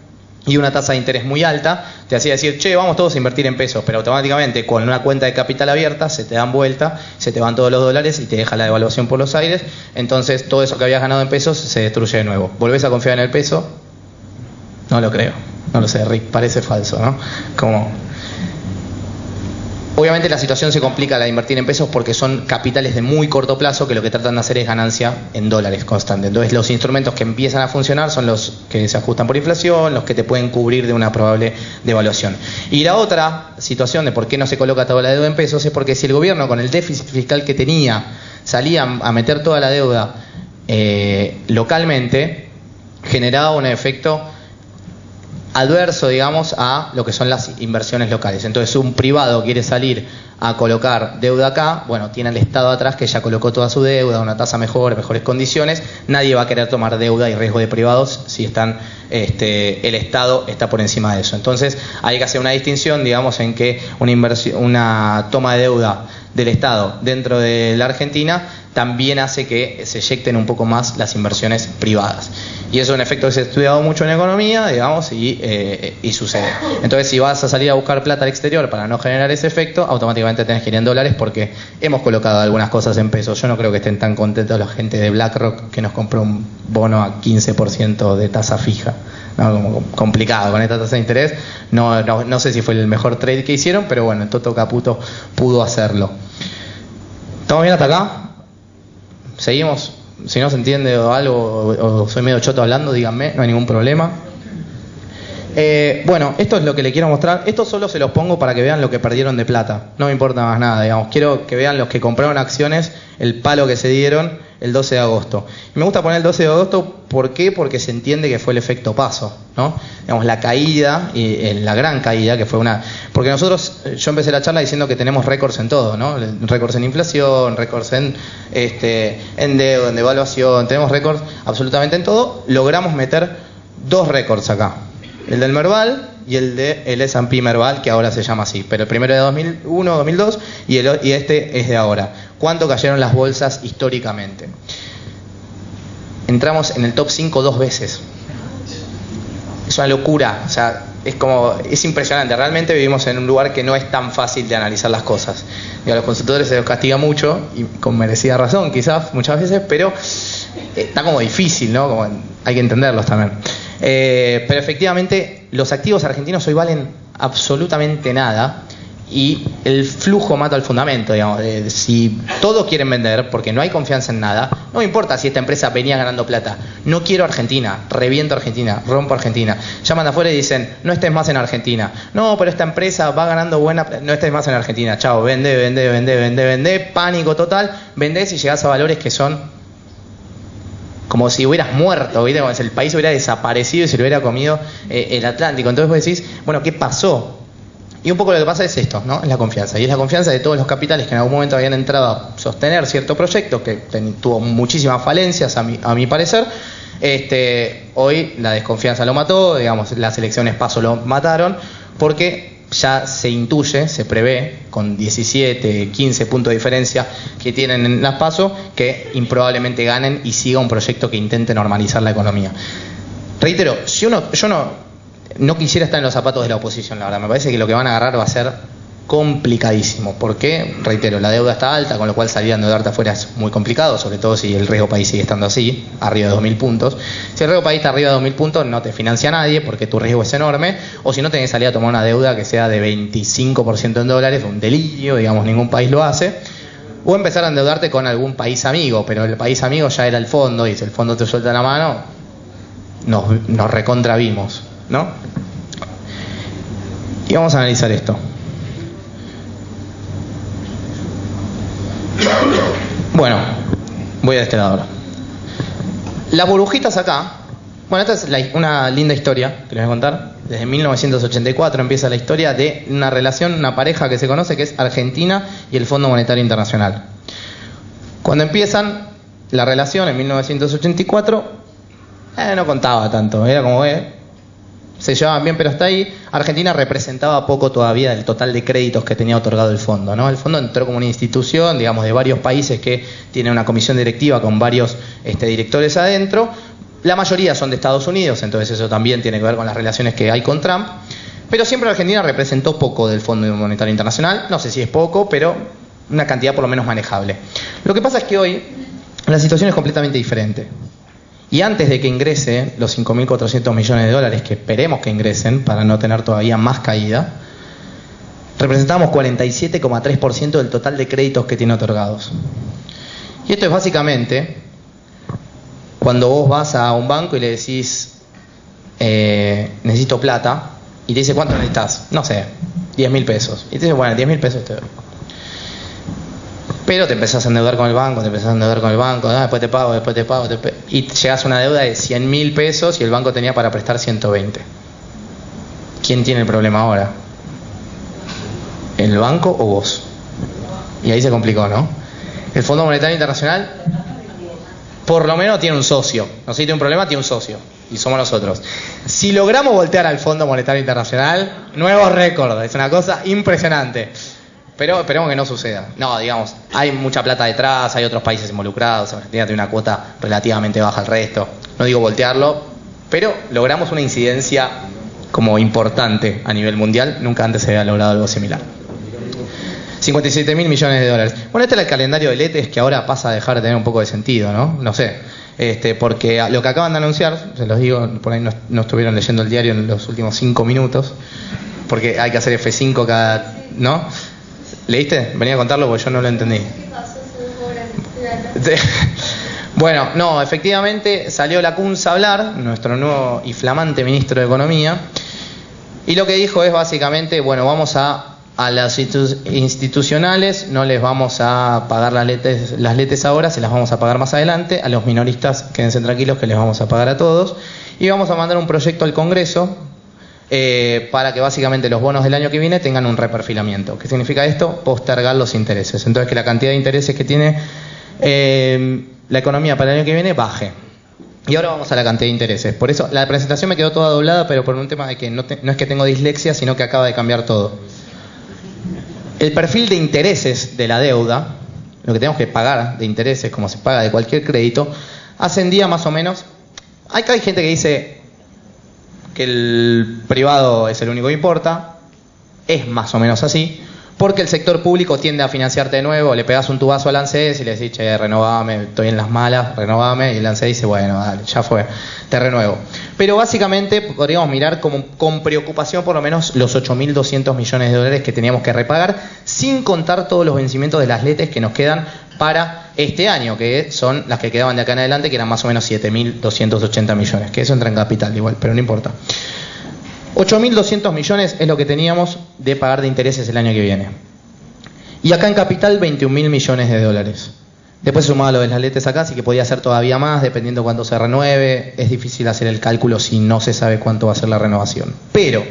Y una tasa de interés muy alta te hacía decir, che, vamos todos a invertir en pesos, pero automáticamente con una cuenta de capital abierta se te dan vuelta, se te van todos los dólares y te deja la devaluación por los aires. Entonces todo eso que habías ganado en pesos se destruye de nuevo. ¿Volvés a confiar en el peso? No lo creo, no lo sé, Rick, parece falso, ¿no? Obviamente la situación se complica al invertir en pesos porque son capitales de muy corto plazo que lo que tratan de hacer es ganancia en dólares constante. Entonces los instrumentos que empiezan a funcionar son los que se ajustan por inflación, los que te pueden cubrir de una probable devaluación. Y la otra situación de por qué no se coloca toda la deuda en pesos es porque si el gobierno con el déficit fiscal que tenía salía a meter toda la deuda localmente, generaba un efecto adverso, digamos, a lo que son las inversiones locales. Entonces, un privado quiere salir a colocar deuda acá, bueno, tiene al Estado atrás que ya colocó toda su deuda, una tasa mejor, mejores condiciones, nadie va a querer tomar deuda y riesgo de privados si el Estado está por encima de eso. Entonces, hay que hacer una distinción, digamos, en que una toma de deuda del Estado dentro de la Argentina también hace que se eyecten un poco más las inversiones privadas. Y eso es un efecto que se ha estudiado mucho en economía, digamos, y sucede. Entonces, si vas a salir a buscar plata al exterior para no generar ese efecto, automáticamente tenés que ir en dólares porque hemos colocado algunas cosas en pesos. Yo no creo que estén tan contentos la gente de BlackRock que nos compró un bono a 15% de tasa fija. No, como complicado con esta tasa de interés. No sé si fue el mejor trade que hicieron, pero bueno, Toto Caputo pudo hacerlo. ¿Estamos bien hasta acá? ¿Seguimos? Si no se entiende algo o soy medio choto hablando, díganme, no hay ningún problema. Bueno, esto es lo que le quiero mostrar. Esto solo se los pongo para que vean lo que perdieron de plata. No me importa más nada, digamos. Quiero que vean los que compraron acciones, el palo que se dieron el 12 de agosto. Y me gusta poner el 12 de agosto, ¿por qué? Porque se entiende que fue el efecto paso, ¿no? Digamos, la caída, y la gran caída, que fue una... Porque nosotros, yo empecé la charla diciendo que tenemos récords en todo, ¿no? Récords en inflación, récords en deuda, en devaluación, tenemos récords absolutamente en todo. Logramos meter 2 récords acá. El del Merval y el del S&P Merval, que ahora se llama así. Pero el primero de 2001, 2002 y este es de ahora. ¿Cuánto cayeron las bolsas históricamente? Entramos en el top 5 2 veces. Es una locura. O sea, es impresionante. Realmente vivimos en un lugar que no es tan fácil de analizar las cosas. Y a los consultores se los castiga mucho, y con merecida razón quizás, muchas veces, pero está como difícil, ¿no? Como hay que entenderlos también. Pero efectivamente los activos argentinos hoy valen absolutamente nada y el flujo mata el fundamento, digamos. Si todos quieren vender porque no hay confianza en nada, no me importa si esta empresa venía ganando plata, no quiero Argentina, reviento Argentina, rompo Argentina. Llaman de afuera y dicen, no estés más en Argentina. No, pero esta empresa va ganando buena plata, no estés más en Argentina. Chao, vende, pánico total, vendés y llegás a valores que son como si hubieras muerto, ¿viste? Como si el país hubiera desaparecido y se lo hubiera comido el Atlántico. Entonces vos decís, bueno, ¿qué pasó? Y un poco lo que pasa es esto, ¿no? Es la confianza. Y es la confianza de todos los capitales que en algún momento habían entrado a sostener cierto proyecto, que tuvo muchísimas falencias, a mi parecer. Hoy la desconfianza lo mató, digamos, las elecciones PASO lo mataron, porque ya se intuye, se prevé, con 17, 15 puntos de diferencia que tienen en las PASO, que improbablemente ganen y siga un proyecto que intente normalizar la economía. Reitero, yo no quisiera estar en los zapatos de la oposición, la verdad. Me parece que lo que van a agarrar va a ser complicadísimo. Porque, reitero, la deuda está alta, con lo cual salir a endeudarte afuera es muy complicado, sobre todo si el riesgo país sigue estando así, arriba de 2.000 puntos. Si el riesgo país está arriba de 2.000 puntos, no te financia nadie porque tu riesgo es enorme, o si no tenés que salir a tomar una deuda que sea de 25% en dólares, un delirio, digamos, ningún país lo hace. O empezar a endeudarte con algún país amigo, pero el país amigo ya era el fondo, y si el fondo te suelta la mano, nos recontravimos, ¿no? Y vamos a analizar esto. Bueno, voy de este lado ahora. Las burbujitas acá. Bueno, esta es una linda historia que les voy a contar. Desde 1984 empieza la historia de una relación, una pareja que se conoce, que es Argentina y el Fondo Monetario Internacional. Cuando empiezan la relación en 1984, no contaba tanto, era como se llevaban bien, pero hasta ahí. Argentina representaba poco todavía del total de créditos que tenía otorgado el fondo, ¿no? El fondo entró como una institución, digamos, de varios países que tiene una comisión directiva con varios directores adentro. La mayoría son de Estados Unidos, entonces eso también tiene que ver con las relaciones que hay con Trump. Pero siempre Argentina representó poco del Fondo Monetario Internacional. No sé si es poco, pero una cantidad por lo menos manejable. Lo que pasa es que hoy la situación es completamente diferente. Y antes de que ingrese los 5.400 millones de dólares, que esperemos que ingresen para no tener todavía más caída, representamos 47,3% del total de créditos que tiene otorgados. Y esto es básicamente cuando vos vas a un banco y le decís, necesito plata, y te dice, ¿cuánto necesitas? No sé, 10.000 pesos. Y te dice, bueno, 10.000 pesos te doy. Pero te empezás a endeudar con el banco, después te pago, y llegas a una deuda de 100.000 pesos y el banco tenía para prestar 120. ¿Quién tiene el problema ahora? ¿El banco o vos? Y ahí se complicó, ¿no? El Fondo Monetario Internacional, por lo menos tiene un socio. No sé si tiene un problema, tiene un socio. Y somos nosotros. Si logramos voltear al Fondo Monetario Internacional, nuevos récords. Es una cosa impresionante. Pero esperemos que no suceda. No, digamos, hay mucha plata detrás, hay otros países involucrados, Argentina tiene una cuota relativamente baja al resto. No digo voltearlo, pero logramos una incidencia como importante a nivel mundial. Nunca antes se había logrado algo similar. 57.000 millones de dólares. Bueno, este era el calendario de letes que ahora pasa a dejar de tener un poco de sentido, ¿no? No sé. Porque lo que acaban de anunciar, se los digo, por ahí no estuvieron leyendo el diario en los últimos 5 minutos, porque hay que hacer F5 cada... ¿no? ¿Leíste? Venía a contarlo porque yo no lo entendí. Bueno, no, efectivamente salió Lacunza a hablar, nuestro nuevo y flamante ministro de Economía, Y lo que dijo es básicamente, bueno, vamos a las institucionales no les vamos a pagar las letes ahora, se las vamos a pagar más adelante. A los minoristas, quédense tranquilos que les vamos a pagar a todos. Y vamos a mandar un proyecto al Congreso para que básicamente los bonos del año que viene tengan un reperfilamiento. ¿Qué significa esto? Postergar los intereses. Entonces que la cantidad de intereses que tiene la economía para el año que viene baje. Y ahora vamos a la cantidad de intereses. Por eso la presentación me quedó toda doblada, pero por un tema de que no es que tengo dislexia, sino que acaba de cambiar todo. El perfil de intereses de la deuda, lo que tenemos que pagar de intereses, como se paga de cualquier crédito, ascendía más o menos. Acá hay gente que dice que el privado es el único que importa. Es más o menos así, porque el sector público tiende a financiarte de nuevo. Le pegas un tubazo al ANSES y le decís, che, renovame, estoy en las malas, renovame. Y el ANSES dice, bueno, dale, ya fue, te renuevo. Pero básicamente podríamos mirar como con preocupación por lo menos los 8.200 millones de dólares que teníamos que repagar, sin contar todos los vencimientos de las letes que nos quedan para este año, que son las que quedaban de acá en adelante, que eran más o menos 7.280 millones, que eso entra en capital igual, pero no importa. 8.200 millones es lo que teníamos de pagar de intereses el año que viene. Y acá en capital 21.000 millones de dólares. Después sumado lo de las letes acá, así que podía ser todavía más, dependiendo cuándo se renueve. Es difícil hacer el cálculo si no se sabe cuánto va a ser la renovación. Pero,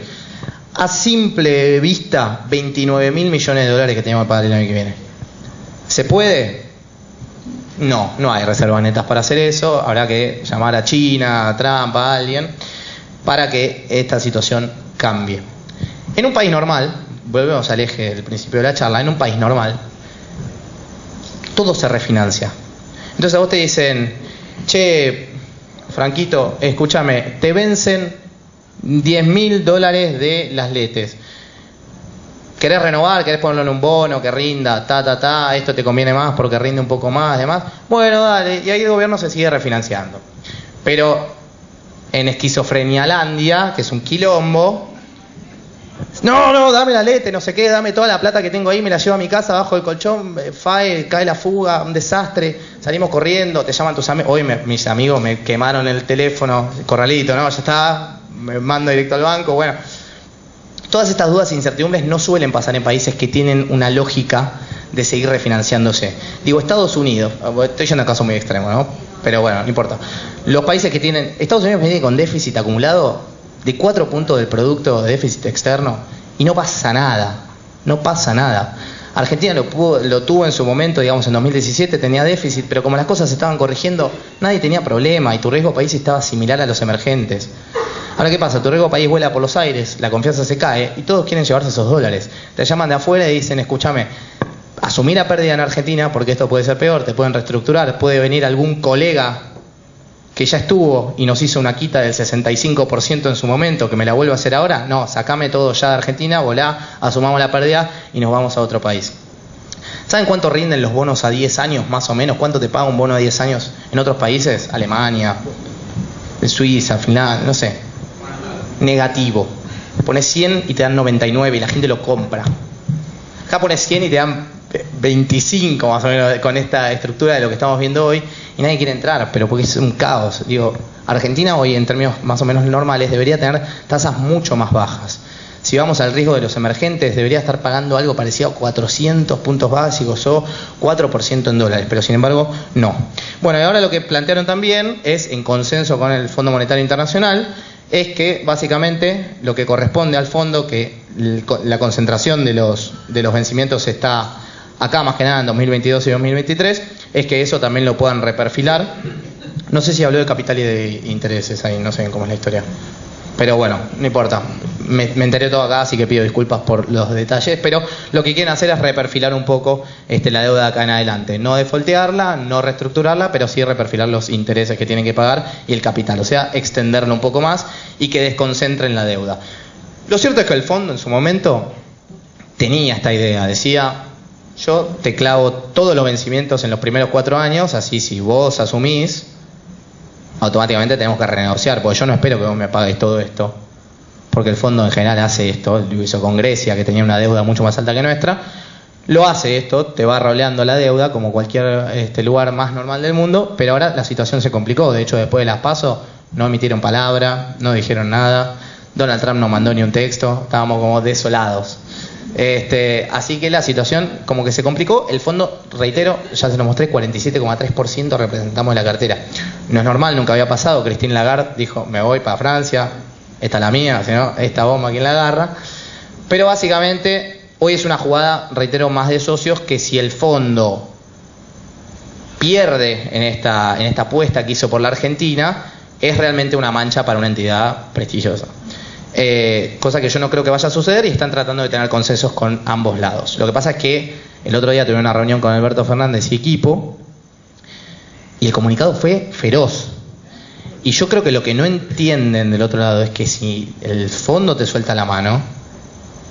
a simple vista, 29.000 millones de dólares que teníamos que pagar el año que viene. ¿Se puede? No hay reservas netas para hacer eso. Habrá que llamar a China, a Trump, a alguien, para que esta situación cambie. En un país normal, volvemos al eje del principio de la charla, en un país normal, todo se refinancia. Entonces a vos te dicen, che, Franquito, escúchame, te vencen 10.000 dólares de las letes. ¿Querés renovar? ¿Querés ponerlo en un bono que rinda? Esto te conviene más porque rinde un poco más, demás. Bueno, dale, y ahí el gobierno se sigue refinanciando. Pero en Esquizofrenialandia, que es un quilombo, no, dame la lete, no sé qué, dame toda la plata que tengo ahí, me la llevo a mi casa abajo del colchón, cae la fuga, un desastre, salimos corriendo, te llaman tus amigos, hoy mis amigos me quemaron el teléfono, corralito, no, ya está, me mando directo al banco, bueno. Todas estas dudas e incertidumbres no suelen pasar en países que tienen una lógica de seguir refinanciándose. Digo, Estados Unidos, estoy yendo a un caso muy extremo, ¿no? Pero bueno, no importa. Los países que tienen, Estados Unidos viene con déficit acumulado de 4 puntos del producto de déficit externo y no pasa nada, no pasa nada. Argentina lo tuvo en su momento, digamos en 2017 tenía déficit, pero como las cosas se estaban corrigiendo, nadie tenía problema y tu riesgo país estaba similar a los emergentes. Ahora, ¿qué pasa? Tu riesgo país vuela por los aires, la confianza se cae y todos quieren llevarse esos dólares. Te llaman de afuera y dicen, escúchame, asumí la pérdida en Argentina porque esto puede ser peor, te pueden reestructurar, puede venir algún colega que ya estuvo y nos hizo una quita del 65% en su momento, que me la vuelva a hacer ahora. No, sacame todo ya de Argentina, volá, asumamos la pérdida y nos vamos a otro país. ¿Saben cuánto rinden los bonos a 10 años más o menos? ¿Cuánto te paga un bono a 10 años en otros países? Alemania, Suiza, Finlandia, no sé. Negativo. Pones 100 y te dan 99 y la gente lo compra. Acá pones 100 y te dan 25 más o menos con esta estructura de lo que estamos viendo hoy y nadie quiere entrar, pero porque es un caos. Digo, Argentina hoy en términos más o menos normales debería tener tasas mucho más bajas. Si vamos al riesgo de los emergentes, debería estar pagando algo parecido a 400 puntos básicos o 4% en dólares, pero sin embargo no. Bueno, y ahora lo que plantearon también es, en consenso con el Fondo Monetario Internacional, es que básicamente lo que corresponde al fondo, que la concentración de los vencimientos está acá más que nada en 2022 y 2023, es que eso también lo puedan reperfilar. No sé si habló de capital y de intereses ahí, no sé bien cómo es la historia. Pero bueno, no importa. Me enteré todo acá, así que pido disculpas por los detalles. Pero lo que quieren hacer es reperfilar un poco la deuda de acá en adelante. No defoltearla, no reestructurarla, pero sí reperfilar los intereses que tienen que pagar y el capital. O sea, extenderlo un poco más y que desconcentren la deuda. Lo cierto es que el fondo en su momento tenía esta idea. Decía, yo te clavo todos los vencimientos en los primeros 4 años, así si vos asumís, automáticamente tenemos que renegociar, porque yo no espero que vos me pagues todo esto, porque el fondo en general hace esto, lo hizo con Grecia, que tenía una deuda mucho más alta que nuestra, lo hace esto, te va roleando la deuda como cualquier lugar más normal del mundo, pero ahora la situación se complicó. De hecho, después de las PASO no emitieron palabra, no dijeron nada, Donald Trump no mandó ni un texto, estábamos como desolados. Así que la situación como que se complicó. El fondo, reitero, ya se lo mostré, 47,3% representamos de la cartera. No es normal, nunca había pasado. Christine Lagarde dijo, me voy para Francia, esta es la mía, si no, esta bomba quien la agarra. Pero básicamente hoy es una jugada, reitero, más de socios, que si el fondo pierde en esta apuesta que hizo por la Argentina, es realmente una mancha para una entidad prestigiosa. Cosa que yo no creo que vaya a suceder, y están tratando de tener consensos con ambos lados. Lo que pasa es que el otro día tuve una reunión con Alberto Fernández y equipo, y el comunicado fue feroz. Y yo creo que lo que no entienden del otro lado es que si el fondo te suelta la mano,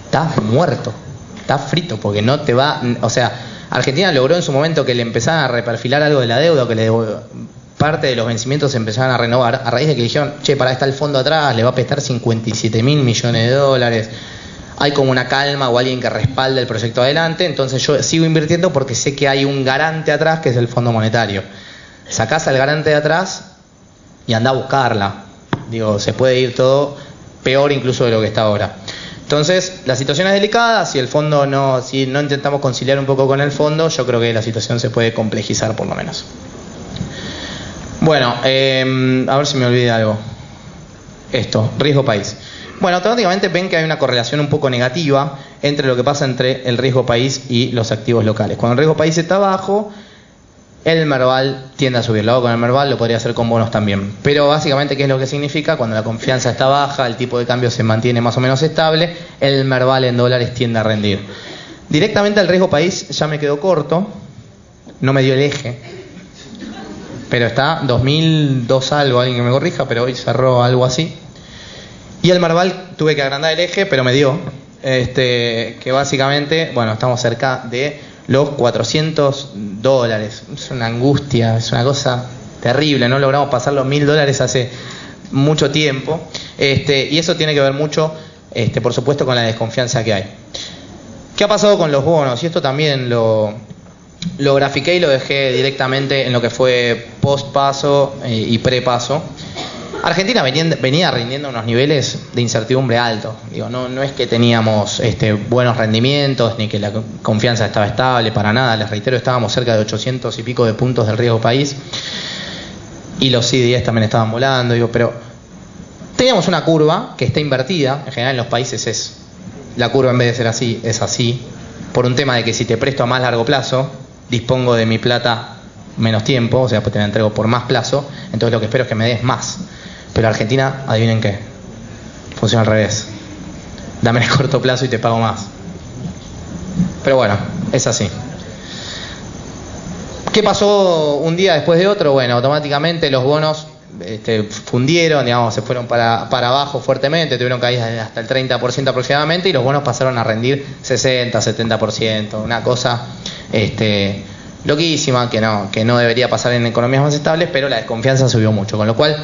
estás muerto, estás frito, porque no te va... O sea, Argentina logró en su momento que le empezaran a reperfilar algo de la deuda, o que parte de los vencimientos se empezaron a renovar, a raíz de que dijeron, che, para está el fondo atrás, le va a prestar 57.000 millones de dólares, hay como una calma o alguien que respalde el proyecto adelante, entonces yo sigo invirtiendo porque sé que hay un garante atrás, que es el Fondo Monetario. Sacás al garante de atrás y andá a buscarla. Digo, se puede ir todo peor incluso de lo que está ahora. Entonces, la situación es delicada. Si no intentamos conciliar un poco con el fondo, yo creo que la situación se puede complejizar por lo menos. Bueno, a ver si me olvidé algo. Esto, riesgo país. Bueno, automáticamente ven que hay una correlación un poco negativa entre lo que pasa entre el riesgo país y los activos locales. Cuando el riesgo país está bajo, el Merval tiende a subir. Lo hago con el Merval, lo podría hacer con bonos también. Pero básicamente, ¿qué es lo que significa? Cuando la confianza está baja, el tipo de cambio se mantiene más o menos estable, el Merval en dólares tiende a rendir. Directamente al riesgo país ya me quedó corto, no me dio el eje, pero está 2002 algo, alguien que me corrija, pero hoy cerró algo así. Y el Merval tuve que agrandar el eje, pero me dio, que básicamente, bueno, estamos cerca de los $400. Es una angustia, es una cosa terrible, no logramos pasar los $1.000 hace mucho tiempo, y eso tiene que ver mucho, por supuesto, con la desconfianza que hay. ¿Qué ha pasado con los bonos? Y esto también lo grafiqué y lo dejé directamente en lo que fue post-paso y pre-paso. Argentina venía rindiendo unos niveles de incertidumbre altos. Digo, no es que teníamos buenos rendimientos ni que la confianza estaba estable, para nada. Les reitero, estábamos cerca de 800 y pico de puntos del riesgo país, y los CDS también estaban volando. Pero teníamos una curva que está invertida. En general en los países la curva, en vez de ser así, es así, por un tema de que si te presto a más largo plazo, dispongo de mi plata menos tiempo, o sea, pues te la entrego por más plazo, entonces lo que espero es que me des más. Pero Argentina, adivinen qué, funciona al revés. Dame en el corto plazo y te pago más. Pero bueno, es así. ¿Qué pasó un día después de otro? Bueno, automáticamente los bonos fundieron, digamos, se fueron para abajo fuertemente, tuvieron caídas de hasta el 30% aproximadamente, y los bonos pasaron a rendir 60, 70%, una cosa loquísima que no debería pasar en economías más estables, pero la desconfianza subió mucho, con lo cual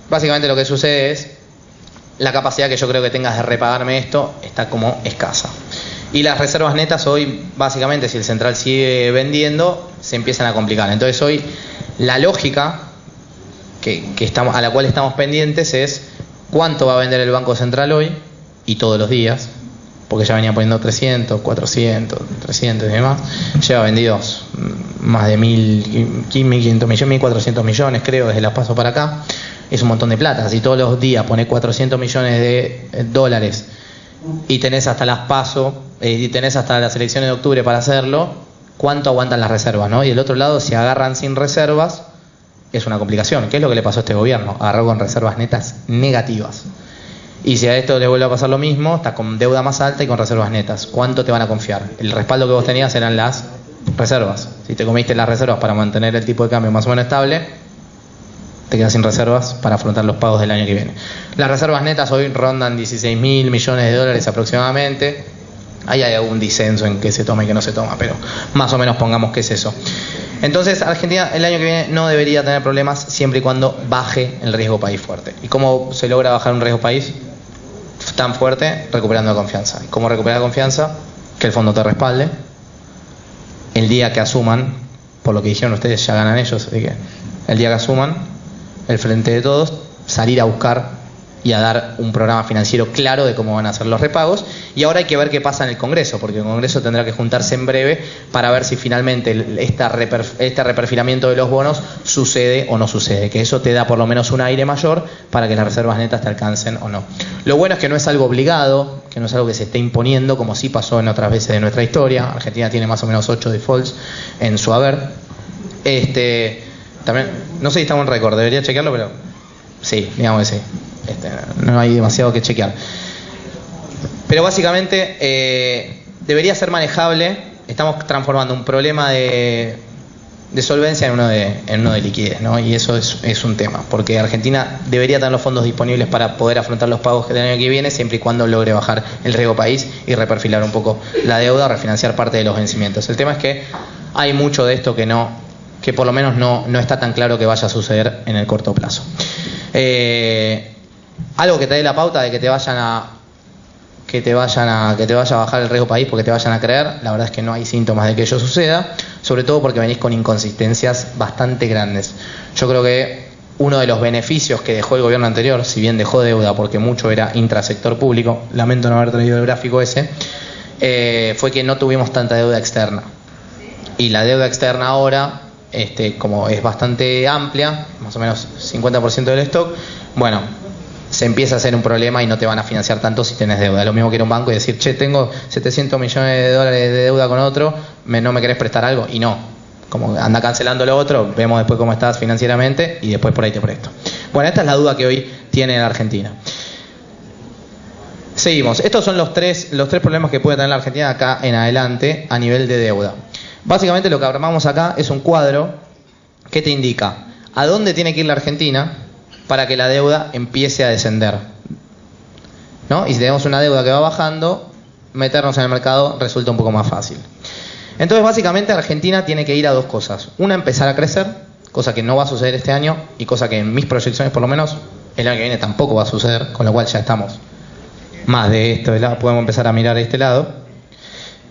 básicamente lo que sucede es la capacidad que yo creo que tengas de repagarme esto está como escasa. Y las reservas netas hoy, básicamente, si el central sigue vendiendo, se empiezan a complicar. Entonces hoy la lógica a la cual estamos pendientes es cuánto va a vender el Banco Central hoy y todos los días, porque ya venía poniendo 300, 400, 300 y demás. Lleva vendidos más de 1.500 millones, 1.400 millones, creo, desde la PASO para acá. Es un montón de plata. Si todos los días pones 400 millones de dólares y tenés hasta las PASO y tenés hasta las elecciones de octubre para hacerlo, ¿cuánto aguantan las reservas, no? Y del otro lado, si agarran sin reservas, es una complicación. ¿Qué es lo que le pasó a este gobierno? Agarró con reservas netas negativas. Y si a esto le vuelve a pasar lo mismo, está con deuda más alta y con reservas netas. ¿Cuánto te van a confiar? El respaldo que vos tenías eran las reservas. Si te comiste las reservas para mantener el tipo de cambio más o menos estable, te quedas sin reservas para afrontar los pagos del año que viene. Las reservas netas hoy rondan 16.000 millones de dólares aproximadamente. Ahí hay algún disenso en qué se toma y qué no se toma, pero más o menos pongamos que es eso. Entonces, Argentina el año que viene no debería tener problemas siempre y cuando baje el riesgo país fuerte. ¿Y cómo se logra bajar un riesgo país tan fuerte? Recuperando la confianza. ¿Y cómo recuperar la confianza? Que el fondo te respalde. El día que asuman, por lo que dijeron ustedes, ya ganan ellos, así que el día que asuman, el frente de todos, salir a buscar y a dar un programa financiero claro de cómo van a ser los repagos. Y ahora hay que ver qué pasa en el Congreso, porque el Congreso tendrá que juntarse en breve para ver si finalmente este reperfilamiento de los bonos sucede o no sucede, que eso te da por lo menos un aire mayor para que las reservas netas te alcancen o no. Lo bueno es que no es algo obligado, que no es algo que se esté imponiendo, como sí pasó en otras veces de nuestra historia. Argentina tiene más o menos 8 defaults en su haber. También, no sé si estamos en récord, debería chequearlo, pero sí, digamos que sí. No hay demasiado que chequear. Pero básicamente debería ser manejable. Estamos transformando un problema de solvencia en uno de liquidez, ¿no? Y eso es un tema, porque Argentina debería tener los fondos disponibles para poder afrontar los pagos del año que viene, siempre y cuando logre bajar el riesgo país y reperfilar un poco la deuda, refinanciar parte de los vencimientos. El tema es que hay mucho de esto que por lo menos no está tan claro que vaya a suceder en el corto plazo. Algo que te dé la pauta de que te vaya a bajar el riesgo país porque te vayan a creer, la verdad es que no hay síntomas de que ello suceda, sobre todo porque venís con inconsistencias bastante grandes. Yo creo que uno de los beneficios que dejó el gobierno anterior, si bien dejó deuda porque mucho era intrasector público, lamento no haber traído el gráfico ese, fue que no tuvimos tanta deuda externa. Y la deuda externa ahora, como es bastante amplia, más o menos 50% del stock, bueno, se empieza a hacer un problema y no te van a financiar tanto si tenés deuda. Es lo mismo que ir a un banco y decir, che, tengo 700 millones de dólares de deuda con otro, ¿no me querés prestar algo? Y no, como anda cancelando lo otro, vemos después cómo estás financieramente y después por ahí te presto. Bueno, esta es la duda que hoy tiene la Argentina. Seguimos. Estos son los tres problemas que puede tener la Argentina acá en adelante a nivel de deuda. Básicamente lo que armamos acá es un cuadro que te indica a dónde tiene que ir la Argentina para que la deuda empiece a descender, ¿no? Y si tenemos una deuda que va bajando, meternos en el mercado resulta un poco más fácil. Entonces, básicamente, Argentina tiene que ir a dos cosas. Una, empezar a crecer, cosa que no va a suceder este año y cosa que en mis proyecciones, por lo menos, el año que viene tampoco va a suceder, con lo cual ya estamos más de esto de lado. Podemos empezar a mirar este lado,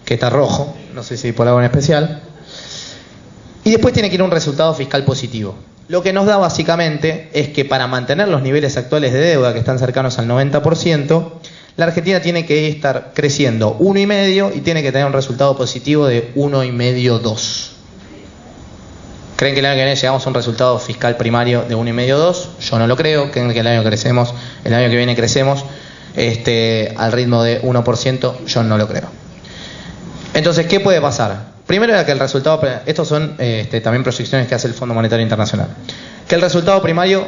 que está rojo, no sé si por algo en especial. Y después tiene que ir un resultado fiscal positivo. Lo que nos da básicamente es que para mantener los niveles actuales de deuda, que están cercanos al 90%, la Argentina tiene que estar creciendo 1,5 y tiene que tener un resultado positivo de 1,5, 2. ¿Creen que el año que viene llegamos a un resultado fiscal primario de 1,5, 2? Yo no lo creo. ¿Creen que el año que viene crecemos al ritmo de 1%? Yo no lo creo. Entonces, ¿qué puede pasar? Primero era que el resultado, estos son también proyecciones que hace el Fondo Monetario Internacional, que el resultado primario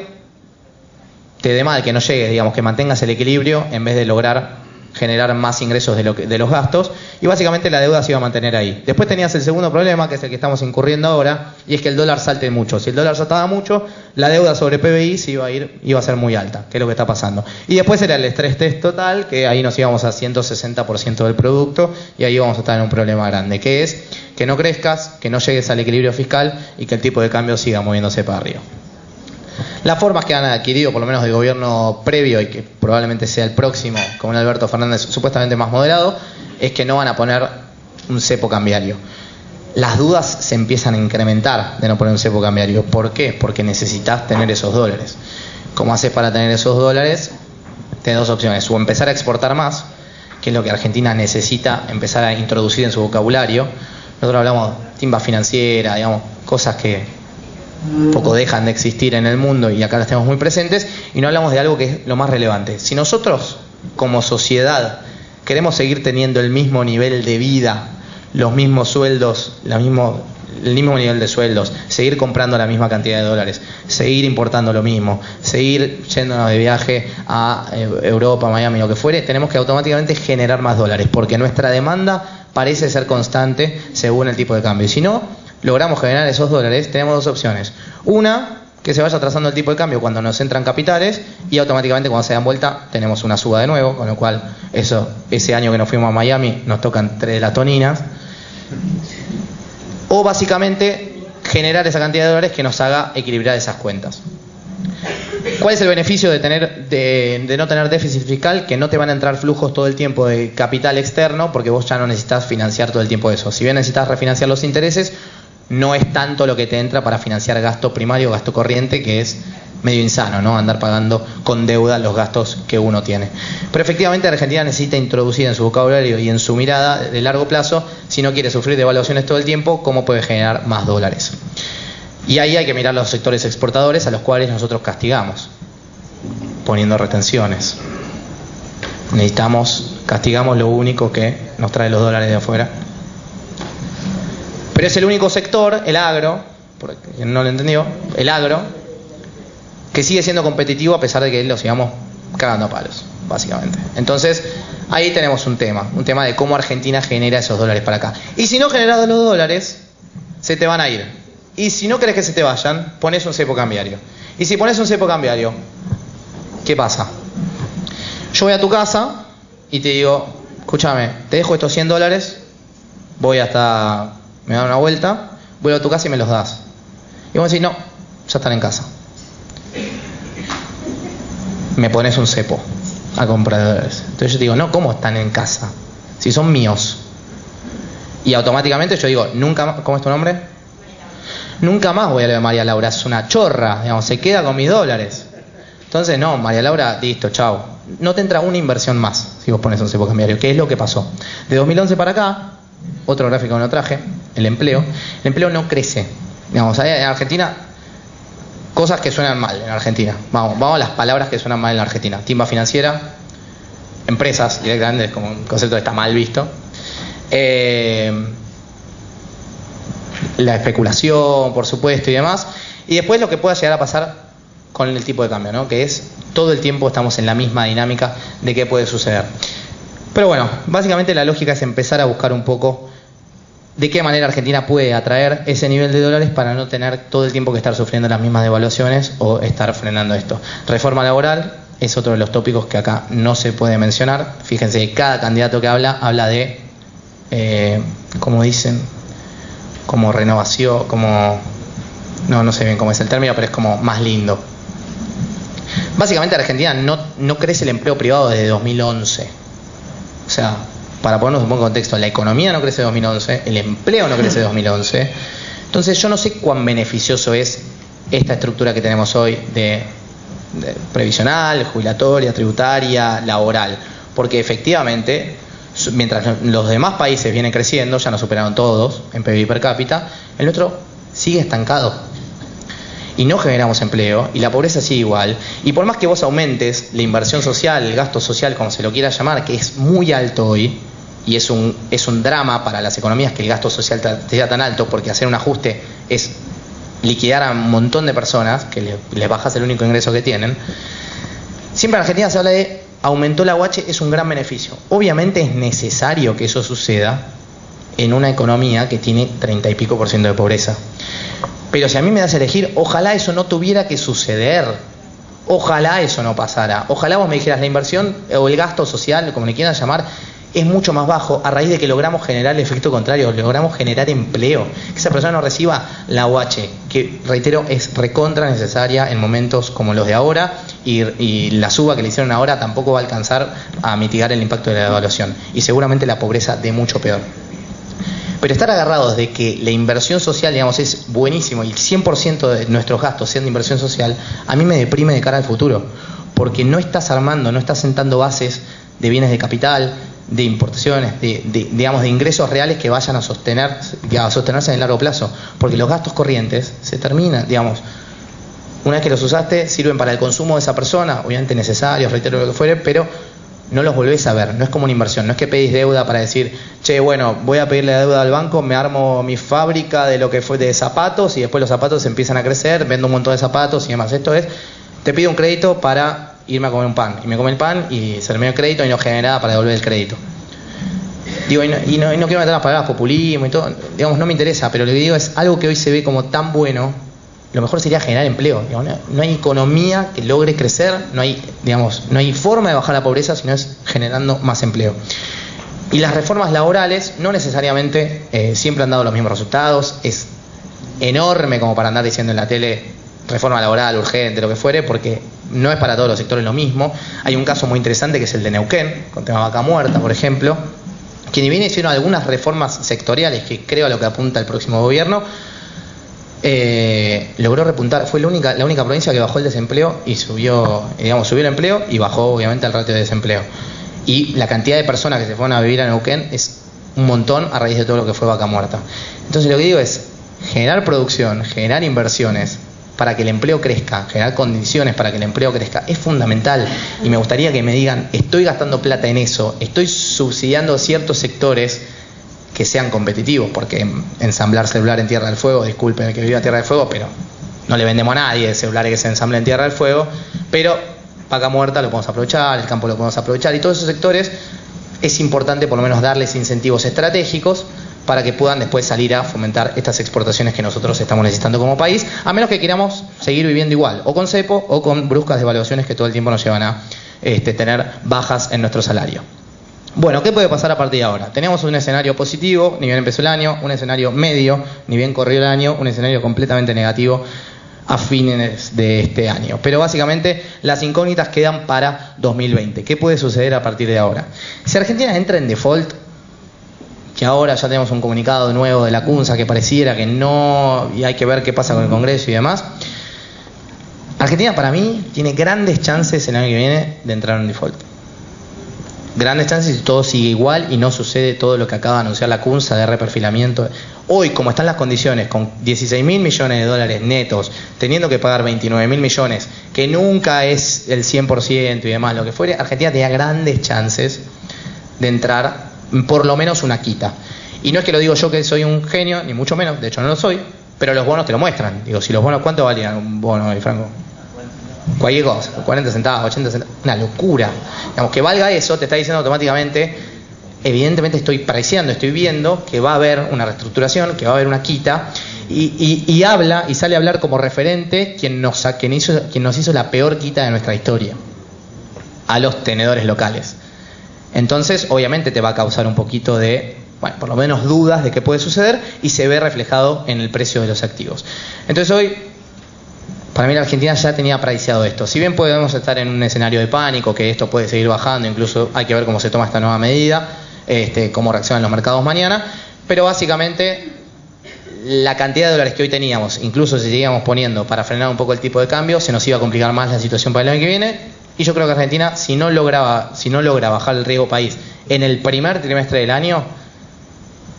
te dé mal, que no llegues, digamos, que mantengas el equilibrio en vez de lograr generar más ingresos de los gastos, y básicamente la deuda se iba a mantener ahí. Después tenías el segundo problema, que es el que estamos incurriendo ahora, y es que el dólar salte mucho. Si el dólar saltaba mucho, la deuda sobre PBI iba a ser muy alta, que es lo que está pasando. Y después era el estrés test total, que ahí nos íbamos a 160% del producto, y ahí vamos a estar en un problema grande, que es que no crezcas, que no llegues al equilibrio fiscal y que el tipo de cambio siga moviéndose para arriba. Las formas que han adquirido, por lo menos del gobierno previo y que probablemente sea el próximo, como el Alberto Fernández, supuestamente más moderado, es que no van a poner un cepo cambiario. Las dudas se empiezan a incrementar de no poner un cepo cambiario. ¿Por qué? Porque necesitas tener esos dólares. ¿Cómo haces para tener esos dólares? Tienes dos opciones. O empezar a exportar más, que es lo que Argentina necesita empezar a introducir en su vocabulario. Nosotros hablamos de timba financiera, digamos, cosas que un poco dejan de existir en el mundo y acá las tenemos muy presentes, y no hablamos de algo que es lo más relevante. Si nosotros como sociedad queremos seguir teniendo el mismo nivel de vida, los mismos sueldos, el mismo nivel de sueldos, seguir comprando la misma cantidad de dólares, seguir importando lo mismo, seguir yéndonos de viaje a Europa, Miami, lo que fuere, tenemos que automáticamente generar más dólares, porque nuestra demanda parece ser constante según el tipo de cambio. Y si no logramos generar esos dólares, tenemos dos opciones. Una, que se vaya atrasando el tipo de cambio cuando nos entran capitales, y automáticamente cuando se dan vuelta tenemos una suba de nuevo, con lo cual ese año que nos fuimos a Miami nos tocan 3 de las toninas. O básicamente generar esa cantidad de dólares que nos haga equilibrar esas cuentas. ¿Cuál es el beneficio de no tener déficit fiscal? Que no te van a entrar flujos todo el tiempo de capital externo, porque vos ya no necesitas financiar todo el tiempo eso. Si bien necesitas refinanciar los intereses, no es tanto lo que te entra para financiar gasto primario, gasto corriente, que es medio insano, ¿no? Andar pagando con deuda los gastos que uno tiene. Pero efectivamente Argentina necesita introducir en su vocabulario y en su mirada de largo plazo, si no quiere sufrir devaluaciones todo el tiempo, cómo puede generar más dólares. Y ahí hay que mirar los sectores exportadores a los cuales nosotros castigamos, poniendo retenciones. Castigamos lo único que nos trae los dólares de afuera. Pero es el único sector, el agro, por quien no lo entendió, el agro, que sigue siendo competitivo a pesar de que lo sigamos cagando a palos, básicamente. Entonces, ahí tenemos un tema de cómo Argentina genera esos dólares para acá. Y si no generas los dólares, se te van a ir. Y si no querés que se te vayan, pones un cepo cambiario. Y si pones un cepo cambiario, ¿qué pasa? Yo voy a tu casa y te digo, escúchame, te dejo estos $100, voy hasta, me dan una vuelta, vuelvo a tu casa y me los das. Y vos decís, no, ya están en casa. Me pones un cepo a comprar dólares. Entonces yo te digo, no, ¿cómo están en casa? Si son míos. Y automáticamente yo digo, nunca más, ¿cómo es tu nombre? Nunca más voy a lo de María Laura, es una chorra, digamos, se queda con mis dólares. Entonces, no, María Laura, listo, chao. No te entra una inversión más si vos pones un cepo cambiario, que es lo que pasó. De 2011 para acá, otro gráfico que no traje, el empleo no crece. Digamos, en Argentina, cosas que suenan mal en Argentina. Vamos a las palabras que suenan mal en la Argentina. Timba financiera, empresas directamente, es como un concepto que está mal visto. La especulación, por supuesto, y demás. Y después lo que pueda llegar a pasar con el tipo de cambio, ¿no? Que es todo el tiempo estamos en la misma dinámica de qué puede suceder. Pero bueno, básicamente la lógica es empezar a buscar un poco de qué manera Argentina puede atraer ese nivel de dólares para no tener todo el tiempo que estar sufriendo las mismas devaluaciones o estar frenando esto. Reforma laboral es otro de los tópicos que acá no se puede mencionar. Fíjense que cada candidato que habla de, como dicen, como renovación, como, no sé bien cómo es el término, pero es como más lindo. Básicamente Argentina no crece el empleo privado desde 2011. O sea, para ponernos un poco en contexto, la economía no crece desde 2011, el empleo no crece desde 2011. Entonces yo no sé cuán beneficioso es esta estructura que tenemos hoy de previsional, jubilatoria, tributaria, laboral. Porque efectivamente, mientras los demás países vienen creciendo, ya nos superaron todos en PIB per cápita, el nuestro sigue estancado. Y no generamos empleo, y la pobreza sigue igual. Y por más que vos aumentes la inversión social, el gasto social, como se lo quiera llamar, que es muy alto hoy, y es un drama para las economías que el gasto social sea tan alto, porque hacer un ajuste es liquidar a un montón de personas, que les bajas el único ingreso que tienen. Siempre en Argentina se habla de aumentó la UH, es un gran beneficio. Obviamente es necesario que eso suceda en una economía que tiene 30 y pico % de pobreza. Pero si a mí me das a elegir, ojalá eso no tuviera que suceder. Ojalá eso no pasara. Ojalá vos me dijeras la inversión o el gasto social, como le quieran llamar, es mucho más bajo a raíz de que logramos generar el efecto contrario, logramos generar empleo. Que esa persona no reciba la UH, que reitero es recontra necesaria en momentos como los de ahora, y la suba que le hicieron ahora tampoco va a alcanzar a mitigar el impacto de la devaluación. Y seguramente la pobreza de mucho peor. Pero estar agarrados de que la inversión social, digamos, es buenísimo y el 100% de nuestros gastos sean de inversión social, a mí me deprime de cara al futuro. Porque no estás armando, no estás sentando bases de bienes de capital, de importaciones, digamos, de ingresos reales que vayan a sostenerse en el largo plazo. Porque los gastos corrientes se terminan, digamos, una vez que los usaste, sirven para el consumo de esa persona, obviamente necesarios, reitero lo que fuere, pero no los volvés a ver, no es como una inversión, no es que pedís deuda para decir, che, bueno, voy a pedirle deuda al banco, me armo mi fábrica de lo que fue de zapatos y después los zapatos empiezan a crecer, vendo un montón de zapatos y demás. Esto es, te pido un crédito para irme a comer un pan, y me come el pan y se terminó el crédito y no genera nada para devolver el crédito. Digo, y no quiero meter las palabras populismo y todo, digamos, no me interesa, pero lo que digo es algo que hoy se ve como tan bueno. Lo mejor sería generar empleo. No hay economía que logre crecer, no hay forma de bajar la pobreza si no es generando más empleo. Y las reformas laborales no necesariamente siempre han dado los mismos resultados. Es enorme como para andar diciendo en la tele reforma laboral urgente, lo que fuere, porque no es para todos los sectores lo mismo. Hay un caso muy interesante que es el de Neuquén, con tema vaca muerta, por ejemplo, que ni bien hicieron algunas reformas sectoriales que creo a lo que apunta el próximo gobierno. logró repuntar. Fue la única provincia que bajó el desempleo y subió el empleo y bajó obviamente el ratio de desempleo. Y la cantidad de personas que se fueron a vivir a Neuquén es un montón a raíz de todo lo que fue Vaca Muerta. Entonces lo que digo es generar producción, generar inversiones para que el empleo crezca, generar condiciones para que el empleo crezca, es fundamental. Y me gustaría que me digan, estoy gastando plata en eso, estoy subsidiando ciertos sectores que sean competitivos, porque ensamblar celular en Tierra del Fuego, disculpen el que viva en Tierra del Fuego, pero no le vendemos a nadie el celular que se ensambla en Tierra del Fuego, pero Vaca Muerta lo podemos aprovechar, el campo lo podemos aprovechar, y todos esos sectores es importante por lo menos darles incentivos estratégicos para que puedan después salir a fomentar estas exportaciones que nosotros estamos necesitando como país, a menos que queramos seguir viviendo igual, o con cepo o con bruscas devaluaciones que todo el tiempo nos llevan a tener bajas en nuestro salario. Bueno, ¿qué puede pasar a partir de ahora? Tenemos un escenario positivo, ni bien empezó el año, un escenario medio, ni bien corrió el año, un escenario completamente negativo a fines de este año. Pero básicamente las incógnitas quedan para 2020. ¿Qué puede suceder a partir de ahora? Si Argentina entra en default, que ahora ya tenemos un comunicado nuevo de la CUNSA que pareciera que no, y hay que ver qué pasa con el Congreso y demás, Argentina para mí tiene grandes chances el año que viene de entrar en default. Grandes chances si todo sigue igual y no sucede todo lo que acaba de anunciar la CUNSA de reperfilamiento. Hoy, como están las condiciones, con 16.000 millones de dólares netos, teniendo que pagar 29.000 millones, que nunca es el 100% y demás, lo que fuere, Argentina tenía grandes chances de entrar por lo menos una quita. Y no es que lo digo yo que soy un genio, ni mucho menos, de hecho no lo soy, pero los bonos te lo muestran. Digo, si los bonos, ¿cuánto valían un bono hoy, Franco? Cualquier cosa, 40 centavos, 80 centavos, una locura. Digamos, que valga eso, te está diciendo automáticamente, evidentemente estoy preciando, estoy viendo que va a haber una reestructuración, que va a haber una quita, y habla, y sale a hablar como referente quien nos hizo la peor quita de nuestra historia, a los tenedores locales. Entonces, obviamente te va a causar un poquito de, bueno, por lo menos dudas de qué puede suceder, y se ve reflejado en el precio de los activos. Entonces hoy, para mí la Argentina ya tenía priceado esto. Si bien podemos estar en un escenario de pánico, que esto puede seguir bajando, incluso hay que ver cómo se toma esta nueva medida, cómo reaccionan los mercados mañana, pero básicamente la cantidad de dólares que hoy teníamos, incluso si seguíamos poniendo para frenar un poco el tipo de cambio, se nos iba a complicar más la situación para el año que viene. Y yo creo que Argentina, si no logra bajar el riesgo país en el primer trimestre del año,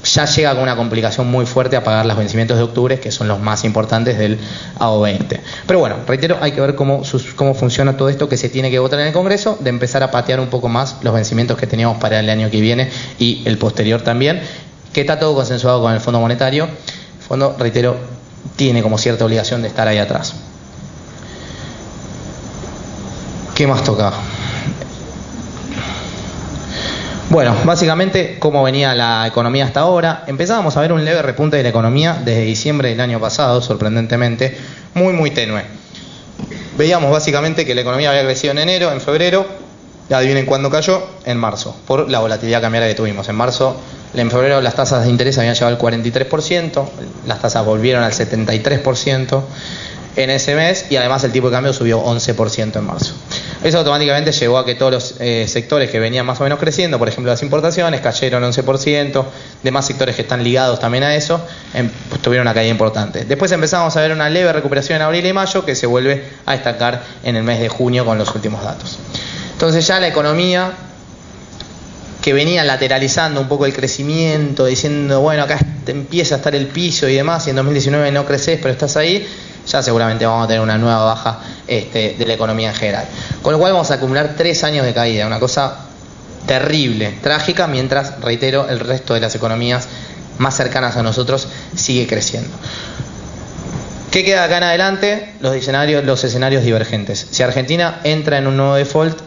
ya llega con una complicación muy fuerte a pagar los vencimientos de octubre, que son los más importantes del AO20. Pero bueno, reitero, hay que ver cómo funciona todo esto que se tiene que votar en el Congreso, de empezar a patear un poco más los vencimientos que teníamos para el año que viene y el posterior también, que está todo consensuado con el Fondo Monetario. El Fondo, reitero, tiene como cierta obligación de estar ahí atrás. ¿Qué más toca? Bueno, básicamente, ¿cómo venía la economía hasta ahora? Empezábamos a ver un leve repunte de la economía desde diciembre del año pasado, sorprendentemente, muy tenue. Veíamos básicamente que la economía había crecido en enero, en febrero, adivinen cuándo cayó, en marzo, por la volatilidad cambiaria que tuvimos. En febrero las tasas de interés habían llegado al 43%, las tasas volvieron al 73%. En ese mes, y además el tipo de cambio subió 11% en marzo. Eso automáticamente llevó a que todos los sectores que venían más o menos creciendo, por ejemplo las importaciones, cayeron 11%, demás sectores que están ligados también a eso, pues tuvieron una caída importante. Después empezamos a ver una leve recuperación en abril y mayo, que se vuelve a estancar en el mes de junio con los últimos datos. Entonces ya la economía, que venía lateralizando un poco el crecimiento, diciendo, bueno, acá empieza a estar el piso y demás, y en 2019 no creces, pero estás ahí, ya seguramente vamos a tener una nueva baja de la economía en general. Con lo cual vamos a acumular 3 años de caída, una cosa terrible, trágica, mientras, reitero, el resto de las economías más cercanas a nosotros sigue creciendo. ¿Qué queda acá en adelante? Los escenarios divergentes. Si Argentina entra en un nuevo default,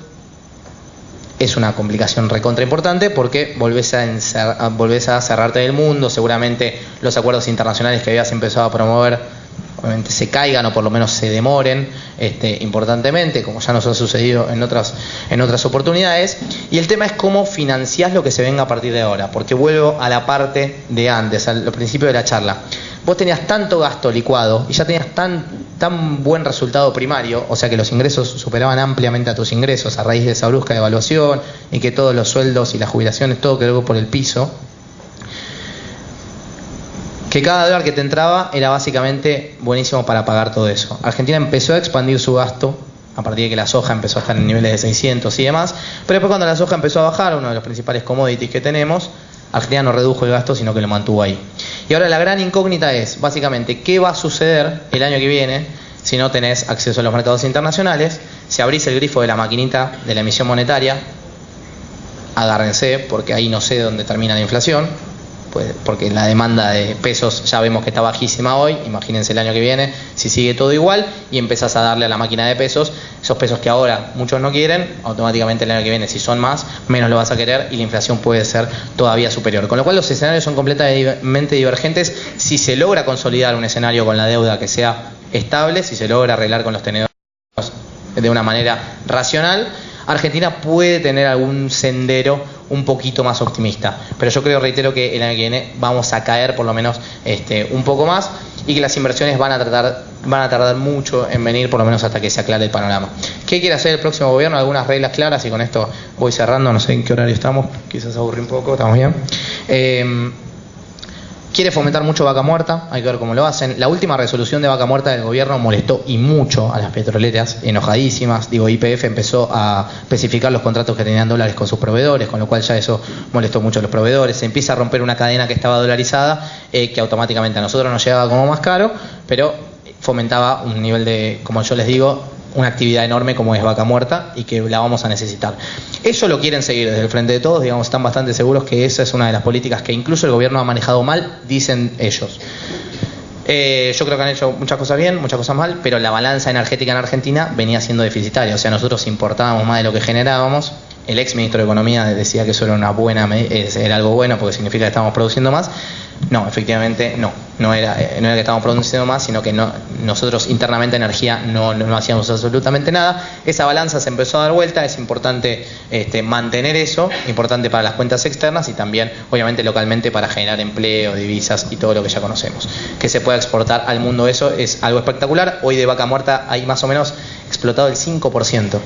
es una complicación recontra importante, porque volvés a cerrarte del mundo, seguramente los acuerdos internacionales que habías empezado a promover obviamente se caigan o por lo menos se demoren importantemente, como ya nos ha sucedido en otras oportunidades. Y el tema es cómo financiás lo que se venga a partir de ahora, porque vuelvo a la parte de antes, al principio de la charla. Vos tenías tanto gasto licuado y ya tenías tan buen resultado primario, o sea que los ingresos superaban ampliamente a tus ingresos a raíz de esa brusca devaluación y que todos los sueldos y las jubilaciones, todo quedó por el piso. que cada dólar que te entraba era básicamente buenísimo para pagar todo eso. Argentina empezó a expandir su gasto a partir de que la soja empezó a estar en niveles de 600 y demás, pero después cuando la soja empezó a bajar, uno de los principales commodities que tenemos, Argentina no redujo el gasto, sino que lo mantuvo ahí. Y ahora la gran incógnita es, básicamente, ¿qué va a suceder el año que viene si no tenés acceso a los mercados internacionales? Si abrís el grifo de la maquinita de la emisión monetaria, agárrense, porque ahí no sé dónde termina la inflación, pues porque la demanda de pesos ya vemos que está bajísima hoy, imagínense el año que viene, si sigue todo igual y empezás a darle a la máquina de pesos, esos pesos que ahora muchos no quieren, automáticamente el año que viene, si son más, menos lo vas a querer y la inflación puede ser todavía superior. Con lo cual los escenarios son completamente divergentes. Si se logra consolidar un escenario con la deuda que sea estable, si se logra arreglar con los tenedores de una manera racional, Argentina puede tener algún sendero un poquito más optimista, pero yo creo, reitero, que el año que viene vamos a caer por lo menos un poco más y que las inversiones van a tardar mucho en venir, por lo menos hasta que se aclare el panorama. ¿Qué quiere hacer el próximo gobierno? Algunas reglas claras, y con esto voy cerrando, no sé en qué horario estamos, quizás aburrí un poco, estamos bien. Quiere fomentar mucho vaca muerta, hay que ver cómo lo hacen. La última resolución de vaca muerta del gobierno molestó y mucho a las petroleras, enojadísimas. YPF empezó a especificar los contratos que tenían dólares con sus proveedores, con lo cual ya eso molestó mucho a los proveedores. Se empieza a romper una cadena que estaba dolarizada, que automáticamente a nosotros nos llegaba como más caro, pero fomentaba un nivel de, como yo les digo, una actividad enorme como es vaca muerta y que la vamos a necesitar. Eso lo quieren seguir desde el Frente de Todos, digamos, están bastante seguros que esa es una de las políticas que incluso el gobierno ha manejado mal, dicen ellos. Yo creo que han hecho muchas cosas bien, muchas cosas mal, pero la balanza energética en Argentina venía siendo deficitaria, o sea, nosotros importábamos más de lo que generábamos. El ex ministro de Economía decía que eso era era algo bueno porque significa que estábamos produciendo más. No, efectivamente no era que estábamos produciendo más, sino que nosotros internamente energía no hacíamos absolutamente nada. Esa balanza se empezó a dar vuelta, es importante mantener eso, importante para las cuentas externas y también obviamente localmente para generar empleo, divisas y todo lo que ya conocemos. Que se pueda exportar al mundo, eso es algo espectacular. Hoy de vaca muerta hay más o menos explotado el 5%.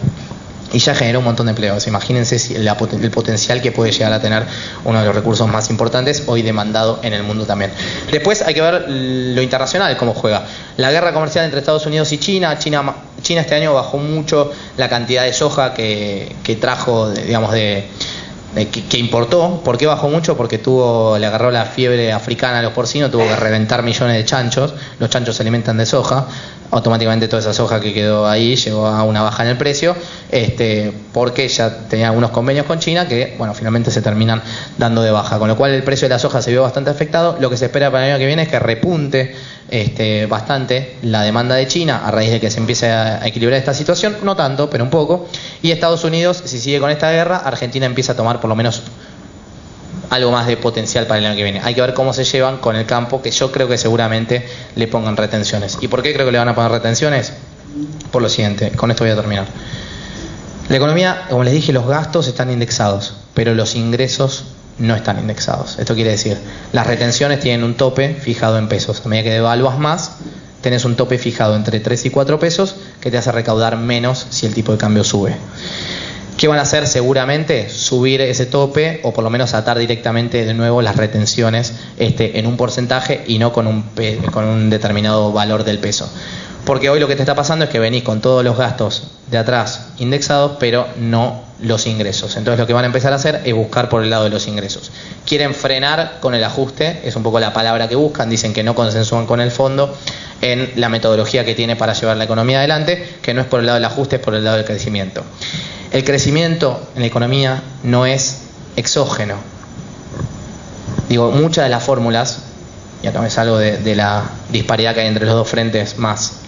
Y ya generó un montón de empleos. Imagínense el potencial que puede llegar a tener uno de los recursos más importantes, hoy demandado en el mundo también. Después hay que ver lo internacional, cómo juega. La guerra comercial entre Estados Unidos y China. China este año bajó mucho la cantidad de soja que trajo, digamos, que importó. ¿Por qué bajó mucho? Porque le agarró la fiebre africana a los porcinos, tuvo que reventar millones de chanchos. Los chanchos se alimentan de soja. Automáticamente toda esa soja que quedó ahí llegó a una baja en el precio, porque ya tenía algunos convenios con China que, bueno, finalmente se terminan dando de baja, con lo cual el precio de la soja se vio bastante afectado. Lo que se espera para el año que viene es que repunte bastante la demanda de China a raíz de que se empiece a equilibrar esta situación, no tanto, pero un poco, y Estados Unidos, si sigue con esta guerra, Argentina empieza a tomar por lo menos algo más de potencial para el año que viene. Hay que ver cómo se llevan con el campo, que yo creo que seguramente le pongan retenciones. ¿Y por qué creo que le van a poner retenciones? Por lo siguiente, con esto voy a terminar. La economía, como les dije, los gastos están indexados, pero los ingresos no están indexados. Esto quiere decir, las retenciones tienen un tope fijado en pesos. A medida que devalúas más, tenés un tope fijado entre 3 y 4 pesos que te hace recaudar menos si el tipo de cambio sube. ¿Qué van a hacer? Seguramente subir ese tope o por lo menos atar directamente de nuevo las retenciones en un porcentaje y no con un determinado valor del peso. Porque hoy lo que te está pasando es que venís con todos los gastos de atrás indexados, pero no los ingresos. Entonces lo que van a empezar a hacer es buscar por el lado de los ingresos. Quieren frenar con el ajuste, es un poco la palabra que buscan, dicen que no consensúan con el fondo en la metodología que tiene para llevar la economía adelante, que no es por el lado del ajuste, es por el lado del crecimiento. El crecimiento en la economía no es exógeno. Digo, muchas de las fórmulas, y acá me salgo de la disparidad que hay entre los dos frentes más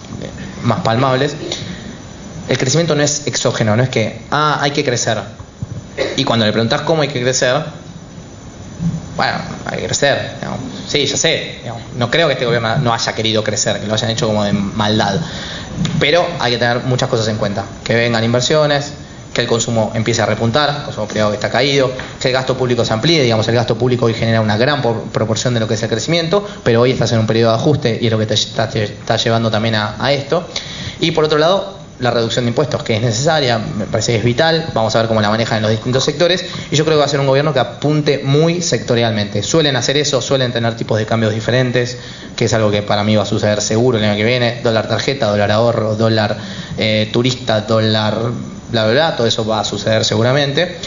palmables, el crecimiento no es exógeno, no es que, hay que crecer. Y cuando le preguntás cómo hay que crecer, bueno, hay que crecer. Digamos. Sí, ya sé. Digamos. No creo que este gobierno no haya querido crecer, que lo hayan hecho como de maldad. Pero hay que tener muchas cosas en cuenta. Que vengan inversiones, que el consumo empiece a repuntar, el consumo privado que está caído, que el gasto público se amplíe. Digamos, el gasto público hoy genera una gran proporción de lo que es el crecimiento, pero hoy estás en un periodo de ajuste y es lo que te está llevando también a esto. Y por otro lado, la reducción de impuestos, que es necesaria, me parece que es vital, vamos a ver cómo la manejan en los distintos sectores, y yo creo que va a ser un gobierno que apunte muy sectorialmente. Suelen hacer eso, suelen tener tipos de cambios diferentes, que es algo que para mí va a suceder seguro el año que viene: dólar tarjeta, dólar ahorro, dólar turista, dólar bla bla bla, todo eso va a suceder seguramente.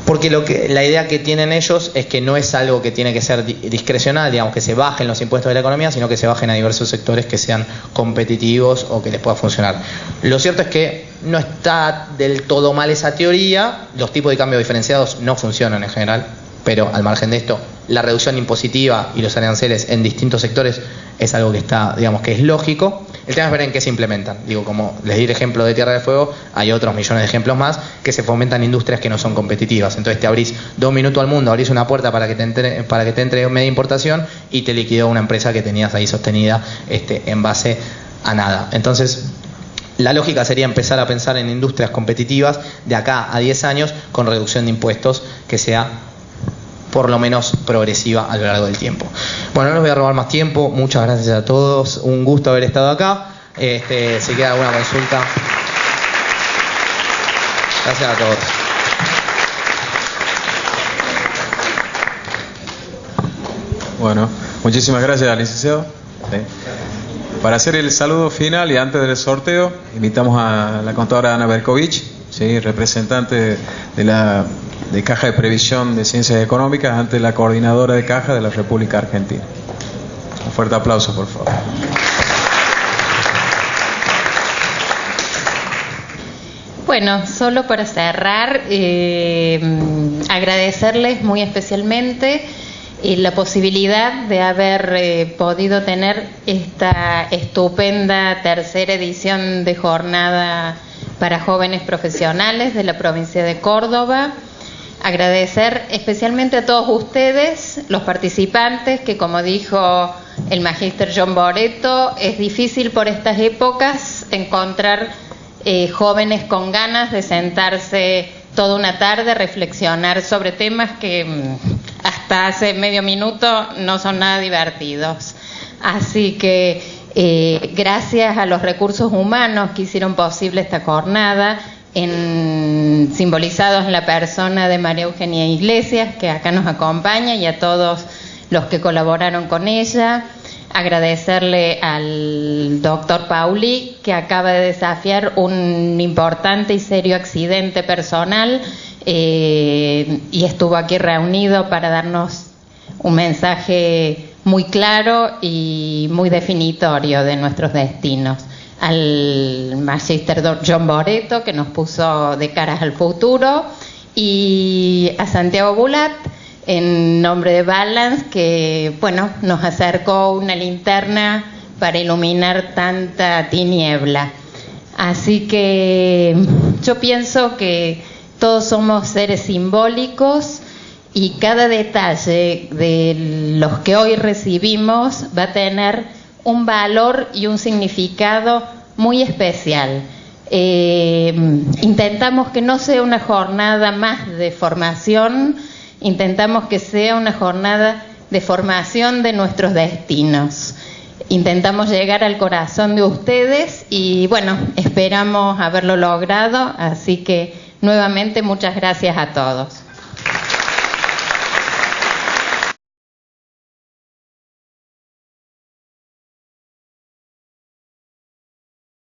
Porque la idea que tienen ellos es que no es algo que tiene que ser discrecional, digamos, que se bajen los impuestos de la economía, sino que se bajen a diversos sectores que sean competitivos o que les pueda funcionar. Lo cierto es que no está del todo mal esa teoría, los tipos de cambio diferenciados no funcionan en general, pero al margen de esto, la reducción impositiva y los aranceles en distintos sectores es algo que está, digamos, que es lógico. El tema es ver en qué se implementan. Digo, como les di el ejemplo de Tierra del Fuego, hay otros millones de ejemplos más que se fomentan industrias que no son competitivas. Entonces te abrís 2 minutos al mundo, abrís una puerta para que te entre media importación y te liquidó una empresa que tenías ahí sostenida en base a nada. Entonces, la lógica sería empezar a pensar en industrias competitivas de acá a 10 años con reducción de impuestos que sea por lo menos progresiva a lo largo del tiempo. Bueno, no les voy a robar más tiempo, muchas gracias a todos, un gusto haber estado acá. Si queda alguna consulta. Gracias a todos. Bueno, muchísimas gracias, licenciado. Sí. Para hacer el saludo final y antes del sorteo, invitamos a la contadora Ana Berkovich, ¿sí?, representante de Caja de Previsión de Ciencias Económicas ante la Coordinadora de Caja de la República Argentina. Un fuerte aplauso, por favor. Bueno, solo para cerrar, agradecerles muy especialmente la posibilidad de haber podido tener esta estupenda tercera edición de jornada para jóvenes profesionales de la provincia de Córdoba. Agradecer especialmente a todos ustedes, los participantes, que como dijo el magíster John Boretto, es difícil por estas épocas encontrar jóvenes con ganas de sentarse toda una tarde a reflexionar sobre temas que hasta hace medio minuto no son nada divertidos. Así que gracias a los recursos humanos que hicieron posible esta jornada, simbolizados en la persona de María Eugenia Iglesias, que acá nos acompaña, y a todos los que colaboraron con ella. Agradecerle al doctor Pauli, que acaba de desafiar un importante y serio accidente personal y estuvo aquí reunido para darnos un mensaje muy claro y muy definitorio de nuestros destinos. Al magíster John Boretto, que nos puso de caras al futuro, y a Santiago Bulat, en nombre de Balance, que bueno, nos acercó una linterna para iluminar tanta tiniebla. Así que yo pienso que todos somos seres simbólicos y cada detalle de los que hoy recibimos va a tener un valor y un significado muy especial. Intentamos que no sea una jornada más de formación, intentamos que sea una jornada de formación de nuestros destinos. Intentamos llegar al corazón de ustedes y bueno, esperamos haberlo logrado, así que nuevamente muchas gracias a todos.